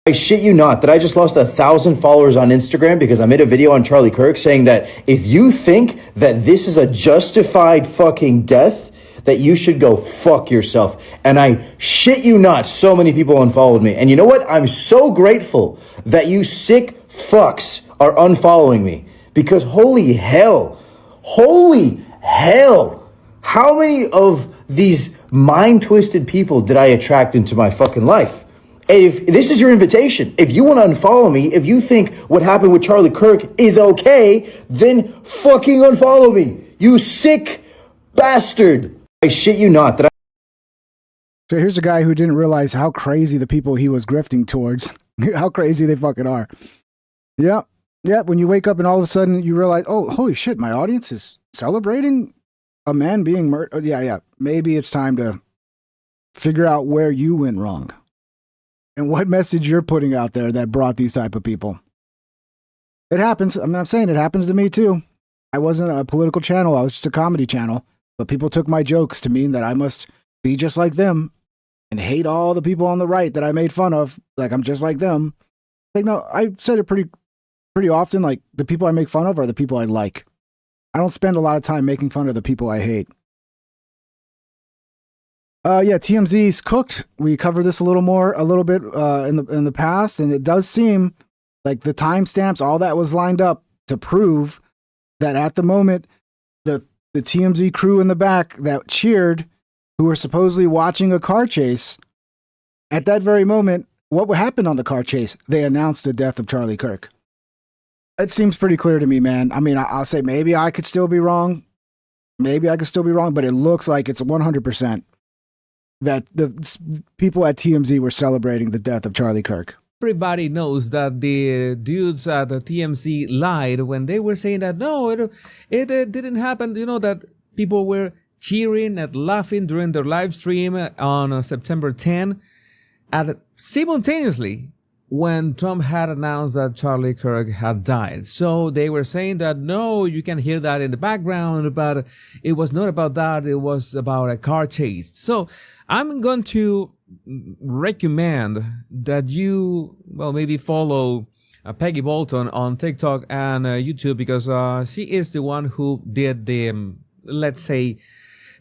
I shit you not that I just lost 1,000 followers on Instagram because I made a video on Charlie Kirk saying that if you think that this is a justified fucking death, that you should go fuck yourself. And I shit you not, so many people unfollowed me. And you know what? I'm so grateful that you sick fucks are unfollowing me, because holy hell, how many of these mind-twisted people did I attract into my fucking life? And if this is your invitation, if you want to unfollow me, if you think what happened with Charlie Kirk is okay, then fucking unfollow me, you sick bastard. I shit you not that So here's a guy who didn't realize how crazy the people he was grifting towards, how crazy they fucking are. Yeah. When you wake up and all of a sudden you realize, oh, holy shit, my audience is celebrating a man being murdered. Yeah. Maybe it's time to figure out where you went wrong and what message you're putting out there that brought these type of people. It happens. I'm saying it happens to me too. I wasn't a political channel. I was just a comedy channel. But people took my jokes to mean that I must be just like them and hate all the people on the right that I made fun of. Like I'm just like them. Like, no, I said it pretty often. Like the people I make fun of are the people I like. I don't spend a lot of time making fun of the people I hate. TMZ's cooked. We covered this a little bit in the past, and it does seem like the timestamps, all that was lined up to prove that at the moment, the TMZ crew in the back that cheered, who were supposedly watching a car chase, at that very moment, what happened on the car chase? They announced the death of Charlie Kirk. It seems pretty clear to me, man. I mean, I'll say maybe I could still be wrong. But it looks like it's 100% that the people at TMZ were celebrating the death of Charlie Kirk. Everybody knows that the dudes at the TMZ lied when they were saying that no, it didn't happen. You know, that people were cheering and laughing during their live stream on September 10, and simultaneously when Trump had announced that Charlie Kirk had died. So they were saying that, no, you can hear that in the background, but it was not about that. It was about a car chase. So I'm going to recommend that you, well, maybe follow Peggy Bolton on TikTok and YouTube, because she is the one who did the, let's say,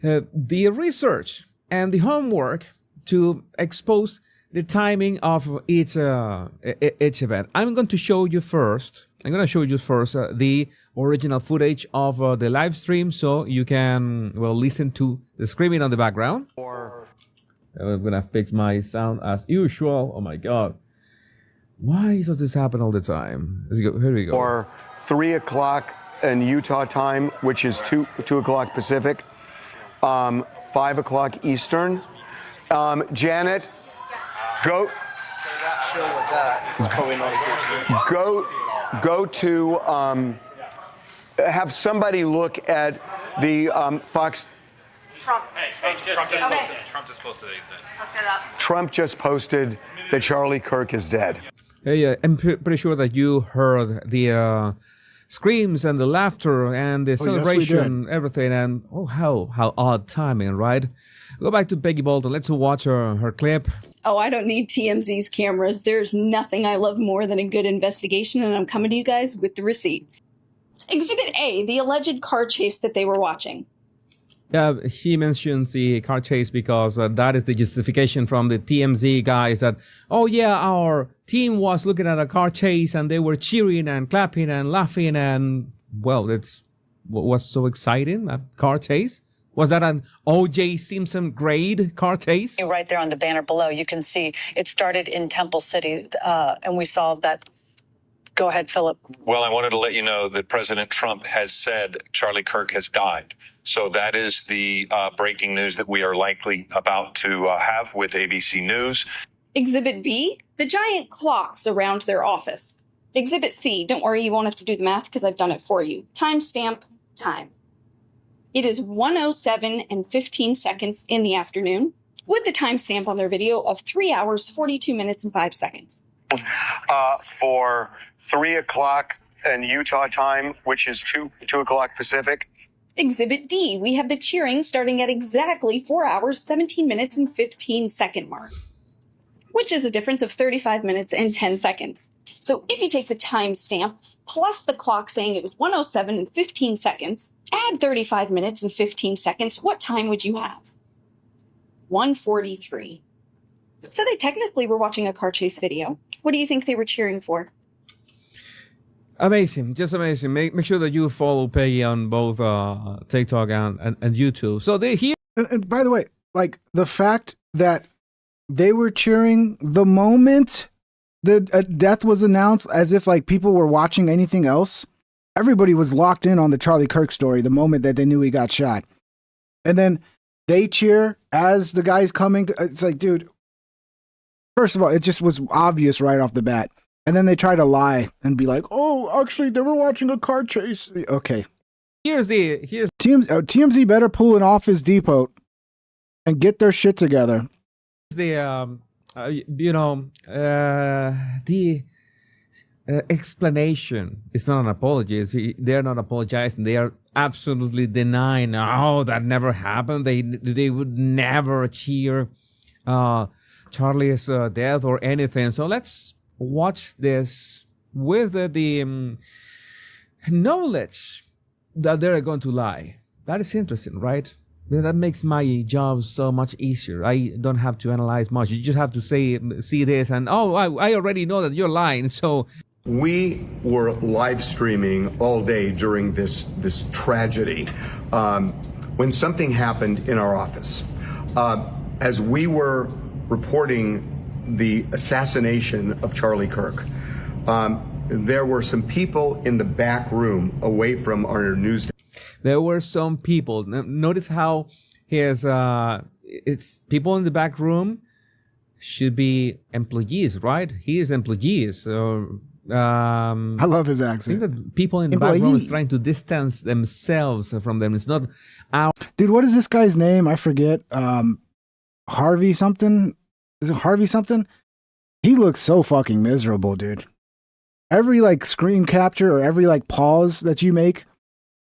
the research and the homework to expose the timing of each event. I'm going to show you first. The original footage of the live stream, so you can, well, listen to the screaming on the background. I'm gonna fix my sound as usual. Oh my God, why does this happen all the time? Here we go. Or 3 o'clock in Utah time, which is 2 o'clock Pacific, 5 o'clock Eastern. Janet, go to have somebody look at the Fox. Trump just posted that Charlie Kirk is dead. Yeah, I'm pretty sure that you heard the screams and the laughter and the celebration, everything, and how odd timing, right? Go back to Peggy Bolton. Let's watch her clip. Oh, I don't need TMZ's cameras. There's nothing I love more than a good investigation, and I'm coming to you guys with the receipts. Exhibit A, the alleged car chase that they were watching. Yeah, he mentions the car chase because that is the justification from the TMZ guys that, oh yeah, our team was looking at a car chase and they were cheering and clapping and laughing, and, well, that's what was so exciting, a car chase. Was that an O.J. Simpson grade car chase? Right there on the banner below, you can see it started in Temple City, and we saw that. Go ahead, Philip. Well, I wanted to let you know that President Trump has said Charlie Kirk has died. So that is the breaking news that we are likely about to have with ABC News. Exhibit B, the giant clocks around their office. Exhibit C, don't worry, you won't have to do the math because I've done it for you. Timestamp, time. It is 1:07 and 15 seconds in the afternoon, with the timestamp on their video of 3 hours, 42 minutes, and 5 seconds. For 3 o'clock in Utah time, which is 2 o'clock Pacific. Exhibit D, we have the cheering starting at exactly 4 hours, 17 minutes, and 15 second mark, which is a difference of 35 minutes and 10 seconds. So if you take the timestamp plus the clock saying it was 1:07 and 15 seconds, add 35 minutes and 15 seconds, what time would you have? 1:43. So they technically were watching a car chase video. What do you think they were cheering for? Amazing, just amazing. Make sure that you follow Peggy on both TikTok and YouTube. So they here. And by the way, like the fact that they were cheering the moment the death was announced, as if like people were watching anything else. Everybody was locked in on the Charlie Kirk story the moment that they knew he got shot. And then they cheer as the guy's coming to, it's like, dude, first of all, it just was obvious right off the bat. And then they try to lie and be like, oh, actually, they were watching a car chase. Okay. Here's TMZ better pull an Office Depot and get their shit together. The explanation is not an apology. They're not apologizing. They are absolutely denying. Oh, that never happened. They would never cheer Charlie's death or anything. So let's watch this with the knowledge that they're going to lie. That is interesting, right? That makes my job so much easier. I don't have to analyze much. You just have to see this and, oh, I already know that you're lying. So we were live streaming all day during this tragedy when something happened in our office. As we were reporting the assassination of Charlie Kirk, there were some people in the back room away from our news. There were some people. Notice how it's people in the back room should be employees, right? He is employees. So I love his I accent. think that people in the background is trying to distance themselves from them. It's not our. Dude, what is this guy's name? I forget. Harvey something? Is it Harvey something? He looks so fucking miserable, dude. Every like screen capture or every like pause that you make,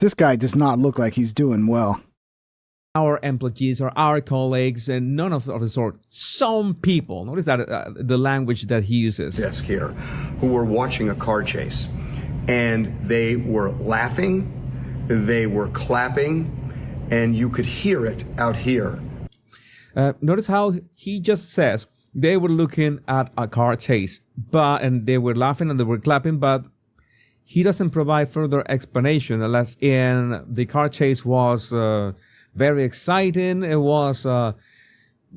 this guy does not look like he's doing well. Our employees or our colleagues, and none of the sort. Some people, notice that the language that he uses. Desk here, who were watching a car chase, and they were laughing, they were clapping, and you could hear it out here. Notice how he just says they were looking at a car chase, and they were laughing and they were clapping, but he doesn't provide further explanation unless in the car chase was very exciting. It was,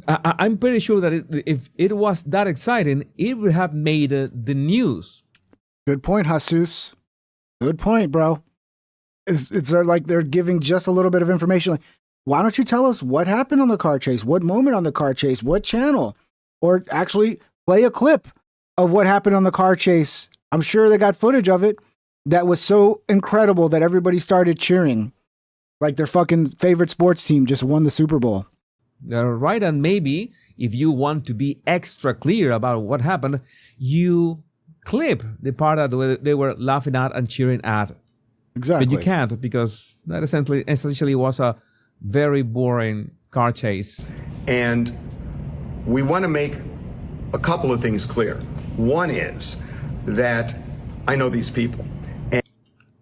I'm pretty sure that if it was that exciting, it would have made the news. Good point, Jesus. Good point, bro. It's like they're giving just a little bit of information. Like, why don't you tell us what happened on the car chase? What moment on the car chase? What channel? Or actually play a clip of what happened on the car chase. I'm sure they got footage of it that was so incredible that everybody started cheering. Like their fucking favorite sports team just won the Super Bowl. Right, and maybe if you want to be extra clear about what happened, you clip the part that they were laughing at and cheering at. Exactly. But you can't, because that essentially was a very boring car chase. And we want to make a couple of things clear. One is that I know these people. And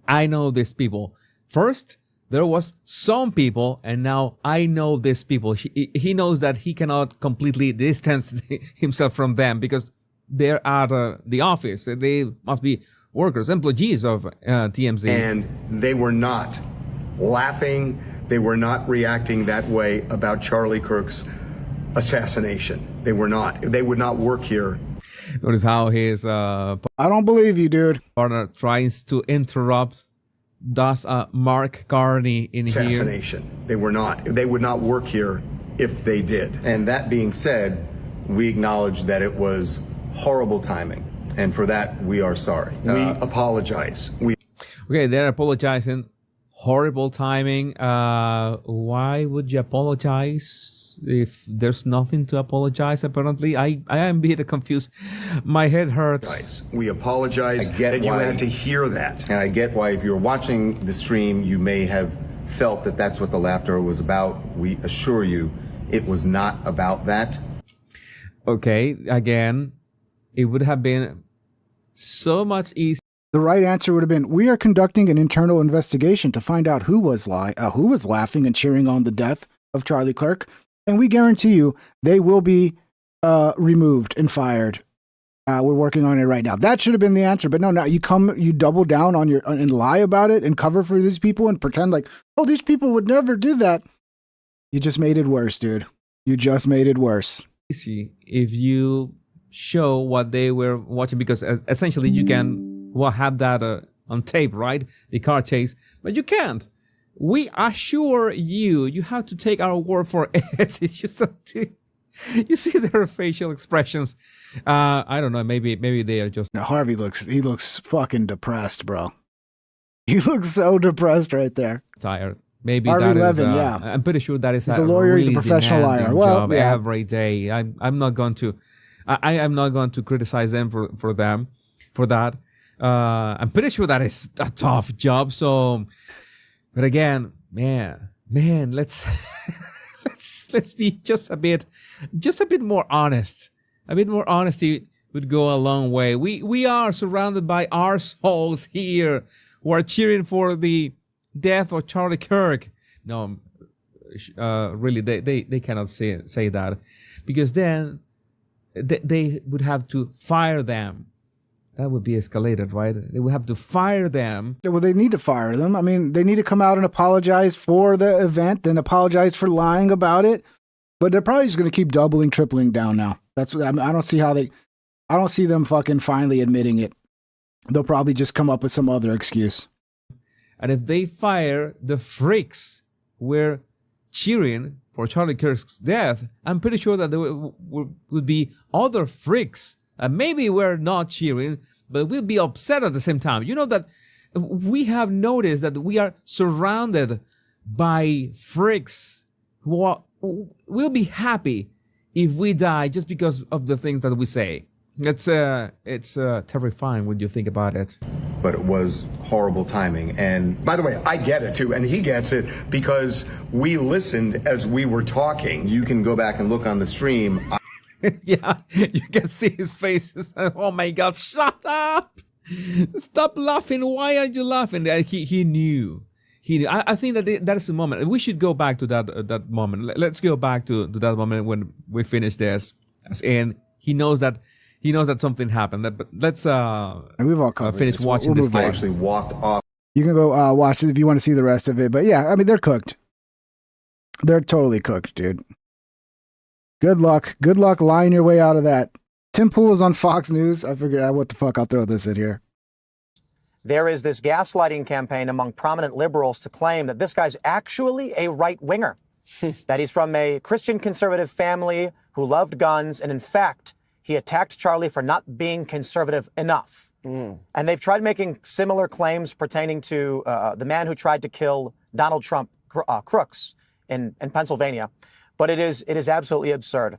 I know these people. First, there was some people, and now I know these people. He knows that he cannot completely distance himself from them because they're at the office. They must be workers, employees of TMZ. And they were not laughing. They were not reacting that way about Charlie Kirk's assassination. They were not. They would not work here. Notice how his I don't believe you, dude. Partner tries to interrupt. Thus, Mark Carney in here. Assassination. They were not. They would not work here if they did. And that being said, we acknowledge that it was horrible timing, and for that we are sorry. We apologize. Okay, they're apologizing. Horrible timing. Why would you apologize if there's nothing to apologize? Apparently, I am a bit confused. My head hurts. We apologize. I get that you had to hear that, and I get why if you're watching the stream, you may have felt that that's what the laughter was about. We assure you, it was not about that. Okay, again, it would have been so much easier. The right answer would have been, we are conducting an internal investigation to find out who was laughing and cheering on the death of Charlie Kirk. And we guarantee you they will be removed and fired. We're working on it right now. That should have been the answer. But no, now you double down on and lie about it and cover for these people and pretend like, oh, these people would never do that. You just made it worse, dude. You just made it worse. If you show what they were watching, because essentially you can have that on tape, right? The car chase, but you can't. We assure you, you have to take our word for it. It's just you see their facial expressions. I don't know. Maybe they are just. Now Harvey looks fucking depressed, bro. He looks so depressed right there. Tired. Maybe Harvey that Levin, is. Yeah. I'm pretty sure that is he's a lawyer. Really he's a professional liar. Well, job yeah. Every day. I'm not going to. I am not going to criticize them for that. I'm pretty sure that is a tough job. So, but again, man, let's let's be just a bit more honest. A bit more honesty would go a long way. We are surrounded by arseholes here who are cheering for the death of Charlie Kirk. No, really, they cannot say that, because then they would have to fire them. That would be escalated, right? They would have to fire them. Well, they need to fire them. I mean, they need to come out and apologize for the event, then apologize for lying about it. But they're probably just going to keep doubling, tripling down now. That's what I don't see I don't see them fucking finally admitting it. They'll probably just come up with some other excuse. And if they fire the freaks were cheering for Charlie Kirk's death, I'm pretty sure that there would be other freaks. Maybe we're not cheering, but we'll be upset at the same time. You know that we have noticed that we are surrounded by freaks who will be happy if we die just because of the things that we say. It's terrifying when you think about it. But it was horrible timing. And by the way, I get it too, and he gets it because we listened as we were talking. You can go back and look on the stream. Yeah, you can see his face. Oh my God, shut up! Stop laughing. Why are you laughing? He knew. He knew. I think that is the moment. We should go back to that moment. Let's go back to that moment when we finish this. As in, he knows that something happened. But let's we've all finish watching this game. I actually walked off. You can go watch it if you want to see the rest of it. But yeah, I mean, they're cooked. They're totally cooked, dude. Good luck. Good luck lying your way out of that. Tim Pool is on Fox News. I figured, what the fuck, I'll throw this in here. There is this gaslighting campaign among prominent liberals to claim that this guy's actually a right-winger, that he's from a Christian conservative family who loved guns, and in fact, he attacked Charlie for not being conservative enough. And they've tried making similar claims pertaining to the man who tried to kill Donald Trump, Crooks, in Pennsylvania. But it is absolutely absurd.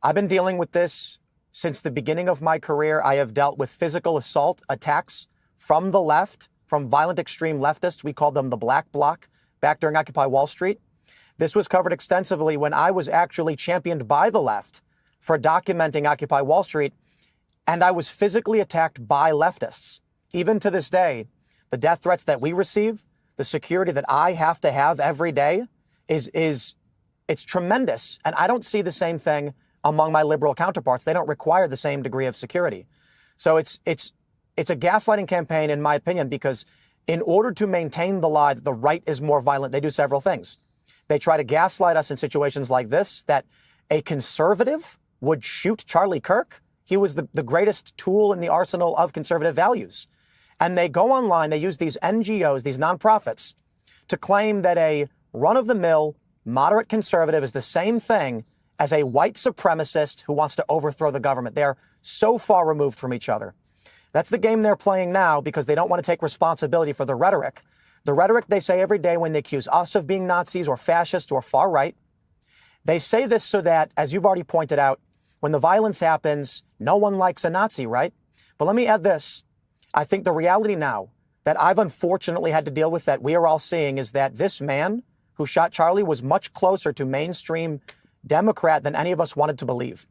I've been dealing with this since the beginning of my career. I have dealt with physical assault attacks from the left, from violent extreme leftists. We called them the Black Bloc back during Occupy Wall Street. This was covered extensively when I was actually championed by the left for documenting Occupy Wall Street, and I was physically attacked by leftists. Even to this day, the death threats that we receive, the security that I have to have every day it's tremendous. And I don't see the same thing among my liberal counterparts. They don't require the same degree of security. So it's a gaslighting campaign, in my opinion, because in order to maintain the lie that the right is more violent, they do several things. They try to gaslight us in situations like this, that a conservative would shoot Charlie Kirk. He was the greatest tool in the arsenal of conservative values. And they go online, they use these NGOs, these nonprofits, to claim that a run-of-the-mill moderate conservative is the same thing as a white supremacist who wants to overthrow the government. They're so far removed from each other. That's the game they're playing now because they don't want to take responsibility for the rhetoric. The rhetoric they say every day when they accuse us of being Nazis or fascists or far right. They say this so that, as you've already pointed out, when the violence happens, no one likes a Nazi, right? But let me add this. I think the reality now that I've unfortunately had to deal with, that we are all seeing, is that this man who shot Charlie was much closer to mainstream Democrat than any of us wanted to believe.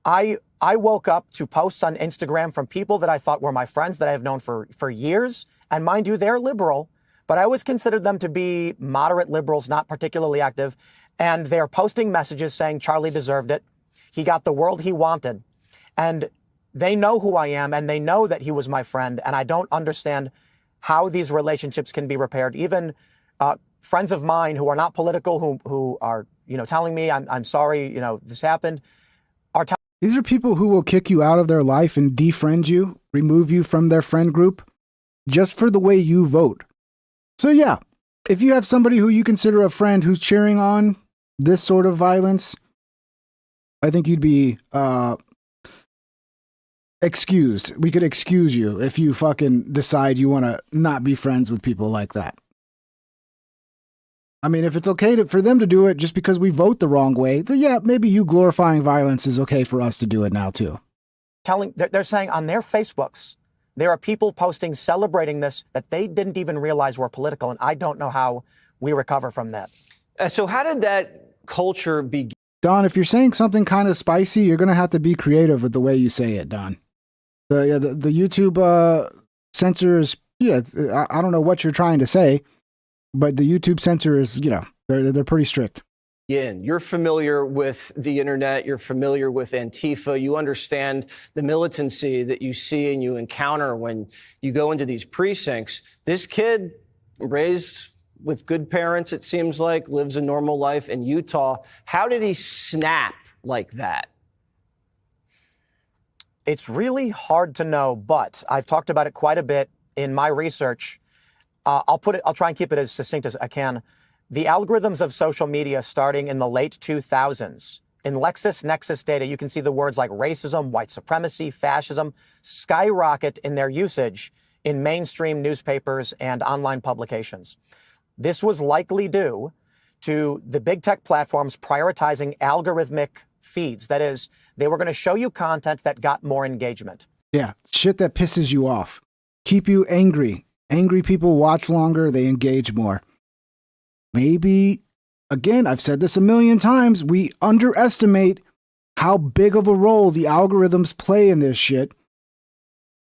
I woke up to posts on Instagram from people that I thought were my friends that I have known for years. And mind you, they're liberal, but I always considered them to be moderate liberals, not particularly active. And they're posting messages saying Charlie deserved it. He got the world he wanted. And they know who I am, and they know that he was my friend. And I don't understand how these relationships can be repaired. Even friends of mine who are not political, who are, telling me I'm sorry, this happened, are telling. These are people who will kick you out of their life and defriend you, remove you from their friend group, just for the way you vote. So yeah, if you have somebody who you consider a friend who's cheering on this sort of violence, I think you'd be excused. We could excuse you if you fucking decide you want to not be friends with people like that. I mean, if it's okay for them to do it just because we vote the wrong way, then yeah, maybe you glorifying violence is okay for us to do it now too. They're saying on their Facebooks, there are people posting, celebrating this, that they didn't even realize were political. And I don't know how we recover from that. So how did that culture begin? Don, if you're saying something kind of spicy, you're going to have to be creative with the way you say it, Don. The YouTube censor is, I don't know what you're trying to say, but the YouTube censor is, they're pretty strict. You're familiar with the internet. You're familiar with Antifa. You understand the militancy that you see and you encounter when you go into these precincts. This kid, raised with good parents, it seems like, lives a normal life in Utah. How did he snap like that? It's really hard to know, but I've talked about it quite a bit in my research. I'll try and keep it as succinct as I can. The algorithms of social media starting in the late 2000s in LexisNexis data, you can see the words like racism, white supremacy, fascism skyrocket in their usage in mainstream newspapers and online publications. This was likely due to the big tech platforms prioritizing algorithmic feeds. That is, they were going to show you content that got more engagement. Yeah, shit that pisses you off. Keep you angry. Angry people watch longer, they engage more. Maybe, again, I've said this a million times, we underestimate how big of a role the algorithms play in this shit.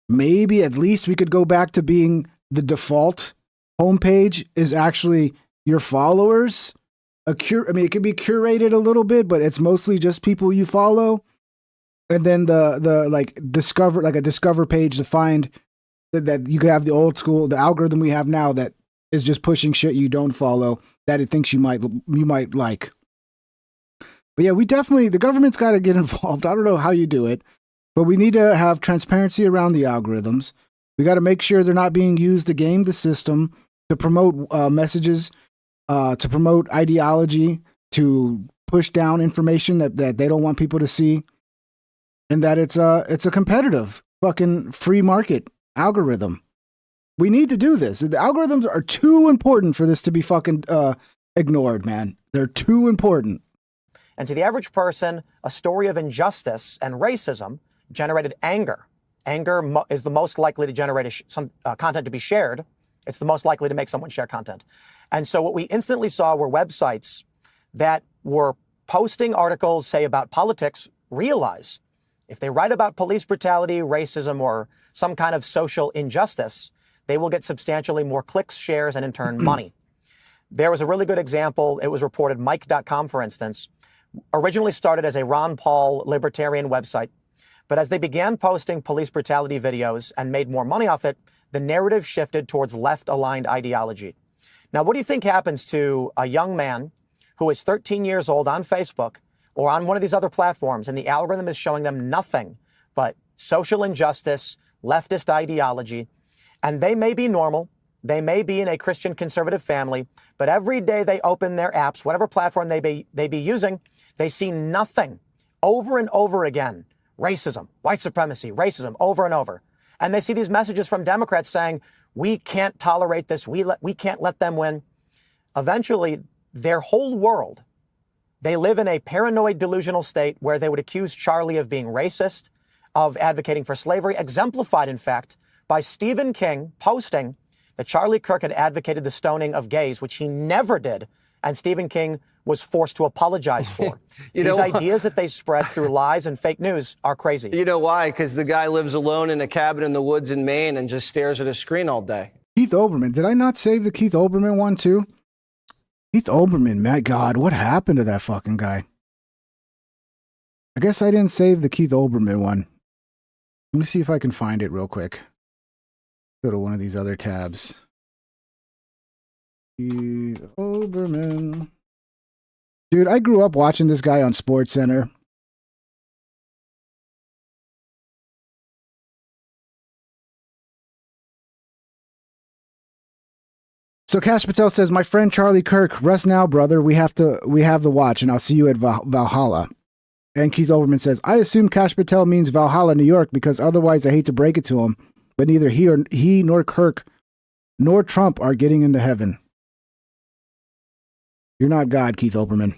Maybe at least we could go back to being the default homepage is actually your followers. It could be curated a little bit, but it's mostly just people you follow. And then the like a discover page to find that you could have the old school, the algorithm we have now that is just pushing shit you don't follow that it thinks you might like. But yeah, the government's got to get involved. I don't know how you do it, but we need to have transparency around the algorithms. We got to make sure they're not being used to game the system, to promote messages, to promote ideology, to push down information that they don't want people to see. And that it's a competitive fucking free market algorithm. We need to do this. The algorithms are too important for this to be fucking ignored, man. They're too important. And to the average person, a story of injustice and racism generated anger. Anger is the most likely to generate some content to be shared. It's the most likely to make someone share content. And so what we instantly saw were websites that were posting articles, say, about politics, realize if they write about police brutality, racism, or some kind of social injustice, they will get substantially more clicks, shares, and in turn, money. There was a really good example. It was reported, Mike.com, for instance, originally started as a Ron Paul libertarian website. But as they began posting police brutality videos and made more money off it, the narrative shifted towards left-aligned ideology. Now, what do you think happens to a young man who is 13 years old on Facebook or on one of these other platforms, and the algorithm is showing them nothing but social injustice, leftist ideology, and they may be normal, they may be in a Christian conservative family, but every day they open their apps, whatever platform they be using, they see nothing over and over again. Racism, white supremacy, racism, over and over. And they see these messages from Democrats saying, we can't tolerate this, we can't let them win. Eventually, their whole world, they live in a paranoid delusional state where they would accuse Charlie of being racist, of advocating for slavery, exemplified, in fact, by Stephen King posting that Charlie Kirk had advocated the stoning of gays, which he never did, and Stephen King was forced to apologize for. These ideas that they spread through lies and fake news are crazy. You know why? Because the guy lives alone in a cabin in the woods in Maine and just stares at a screen all day. Keith Olbermann. Did I not save the Keith Olbermann one too? Keith Olbermann, my God, what happened to that fucking guy? I guess I didn't save the Keith Olbermann one. Let me see if I can find it real quick. Go to one of these other tabs. Keith Olbermann. Dude, I grew up watching this guy on SportsCenter. So Cash Patel says, my friend Charlie Kirk, rest now, brother. We have the watch, and I'll see you at Valhalla. And Keith Olbermann says, I assume Cash Patel means Valhalla, New York, because otherwise I hate to break it to him, but neither he nor Kirk nor Trump are getting into heaven. You're not God, Keith Olbermann.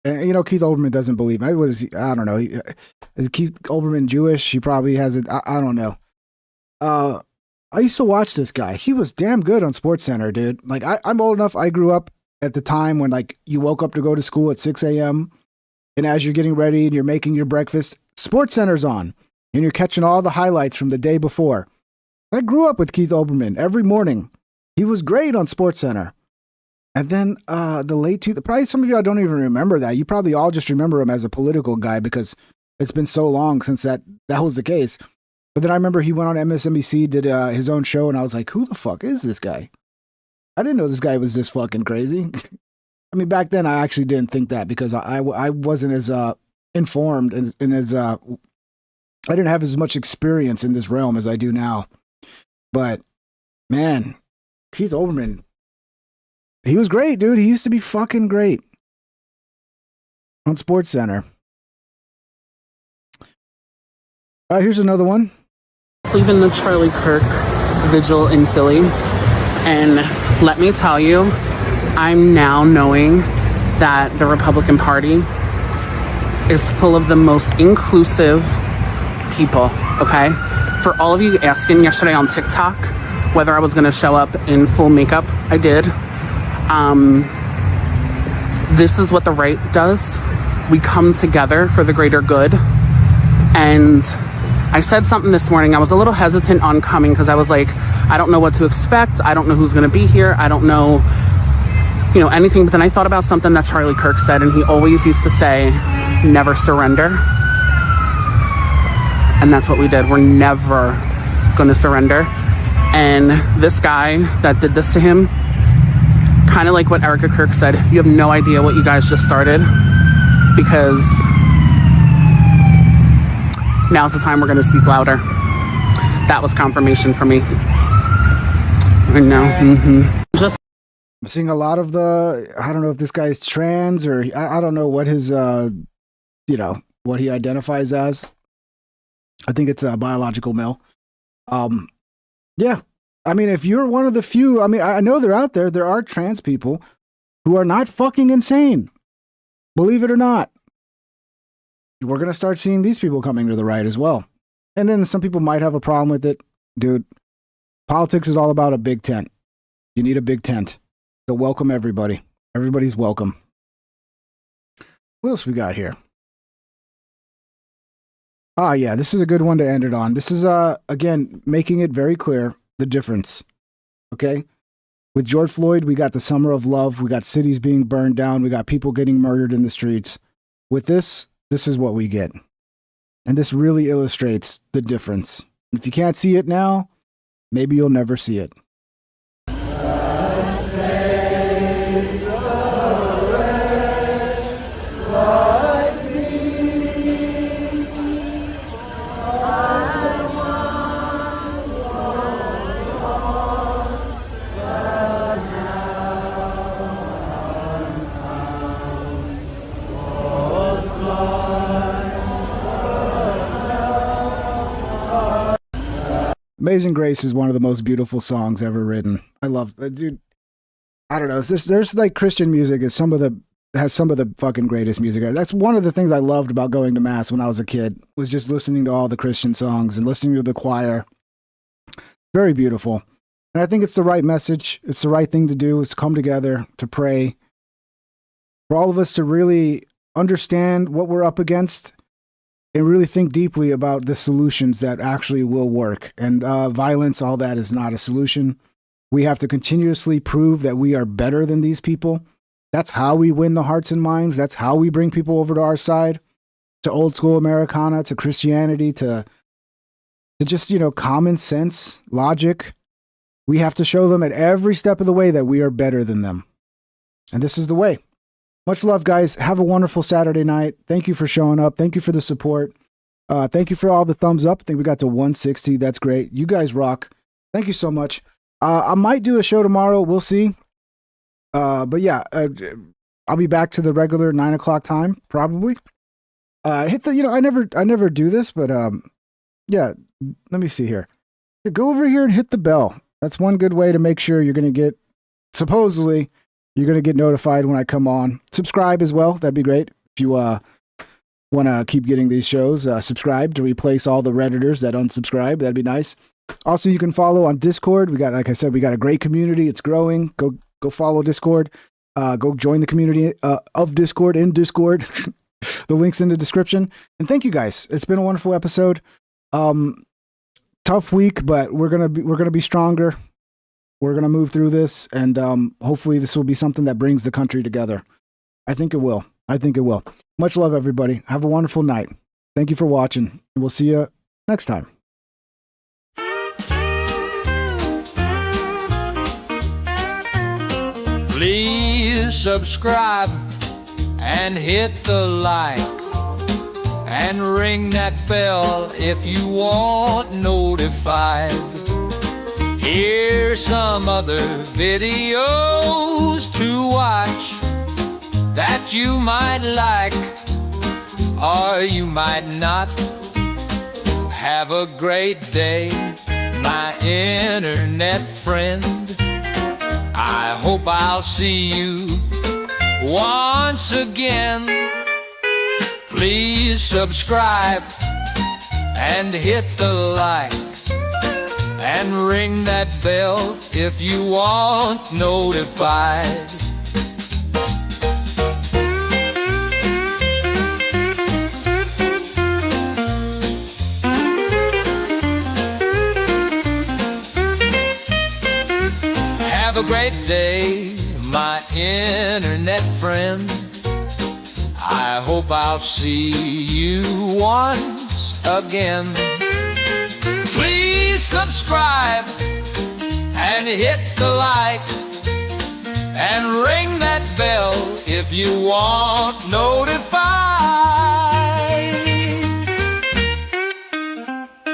And, you know, Keith Olbermann doesn't believe. I don't know. Is Keith Olbermann Jewish? He probably has it. I don't know. I used to watch this guy. He was damn good on SportsCenter, dude. Like, I'm old enough. I grew up at the time when, like, you woke up to go to school at 6 a.m. And as you're getting ready and you're making your breakfast, SportsCenter's on. And you're catching all the highlights from the day before. I grew up with Keith Olbermann every morning. He was great on SportsCenter. And then probably some of you, I don't even remember that. You probably all just remember him as a political guy because it's been so long since that was the case. But then I remember he went on MSNBC, did his own show, and I was like, who the fuck is this guy? I didn't know this guy was this fucking crazy. I mean, back then I actually didn't think that because I wasn't as informed and as I didn't have as much experience in this realm as I do now. But man, Keith Olbermann, he was great, dude. He used to be fucking great on SportsCenter. Here's another one. Leaving the Charlie Kirk vigil in Philly, and let me tell you, I'm now knowing that the Republican Party is full of the most inclusive people, okay? For all of you asking yesterday on TikTok whether I was going to show up in full makeup, I did. This is what the right does. We come together for the greater good. And I said something this morning. I was a little hesitant on coming because I was like, I don't know what to expect. I don't know who's going to be here. I don't know, anything. But then I thought about something that Charlie Kirk said, and he always used to say, never surrender. And that's what we did. We're never going to surrender. And this guy that did this to him, kind of like what Erica Kirk said, you have no idea what you guys just started, because now's the time we're going to speak louder. That was confirmation for me. I know. Just I'm seeing a lot of I don't know if this guy's trans or I don't know what his, what he identifies as. I think it's a biological male. Yeah. I mean, if you're one of the few, I know they're out there. There are trans people who are not fucking insane. Believe it or not. We're going to start seeing these people coming to the right as well. And then some people might have a problem with it. Dude, politics is all about a big tent. You need a big tent. So welcome everybody. Everybody's welcome. What else we got here? Yeah, this is a good one to end it on. This is, again, making it very clear the difference. Okay? With George Floyd, we got the summer of love. We got cities being burned down. We got people getting murdered in the streets. With this is what we get. And this really illustrates the difference. If you can't see it now, maybe you'll never see it. Amazing Grace is one of the most beautiful songs ever written. I love it, dude. I don't know. There's like Christian music has some of the fucking greatest music. That's one of the things I loved about going to mass when I was a kid, was just listening to all the Christian songs and listening to the choir. Very beautiful. And I think it's the right message. It's the right thing to do, is come together to pray for all of us to really understand what we're up against and really think deeply about the solutions that actually will work. And violence, all that is not a solution. We have to continuously prove that we are better than these people. That's how we win the hearts and minds. That's how we bring people over to our side, to old school Americana, to Christianity, to just, common sense, logic. We have to show them at every step of the way that we are better than them. And this is the way. Much love, guys. Have a wonderful Saturday night. Thank you for showing up. Thank you for the support. Thank you for all the thumbs up. I think we got to 160. That's great. You guys rock. Thank you so much. I might do a show tomorrow. We'll see. But yeah, I'll be back to the regular 9 o'clock time, probably. Hit the, I never do this, but yeah, let me see here. Go over here and hit the bell. That's one good way to make sure you're going to get, supposedly, you're going to get notified when I come on. Subscribe as well. That'd be great. If you want to keep getting these shows, subscribe to replace all the Redditors that unsubscribe. That'd be nice. Also, you can follow on Discord. We got, like I said, we got a great community. It's growing. Go follow Discord. Go join the community of Discord in Discord. The link's in the description. And thank you guys. It's been a wonderful episode. Tough week, but we're gonna be stronger. We're going to move through this, and hopefully this will be something that brings the country together. I think it will. Much love, everybody. Have a wonderful night. Thank you for watching, and we'll see you next time. Please subscribe and hit the like and ring that bell if you want notified. Here's some other videos to watch that you might like or you might not. Have a great day, my internet friend. I hope I'll see you once again. Please subscribe and hit the like and ring that bell if you want notified. Have a great day, my internet friend. I hope I'll see you once again. Please subscribe and hit the like and ring that bell if you want no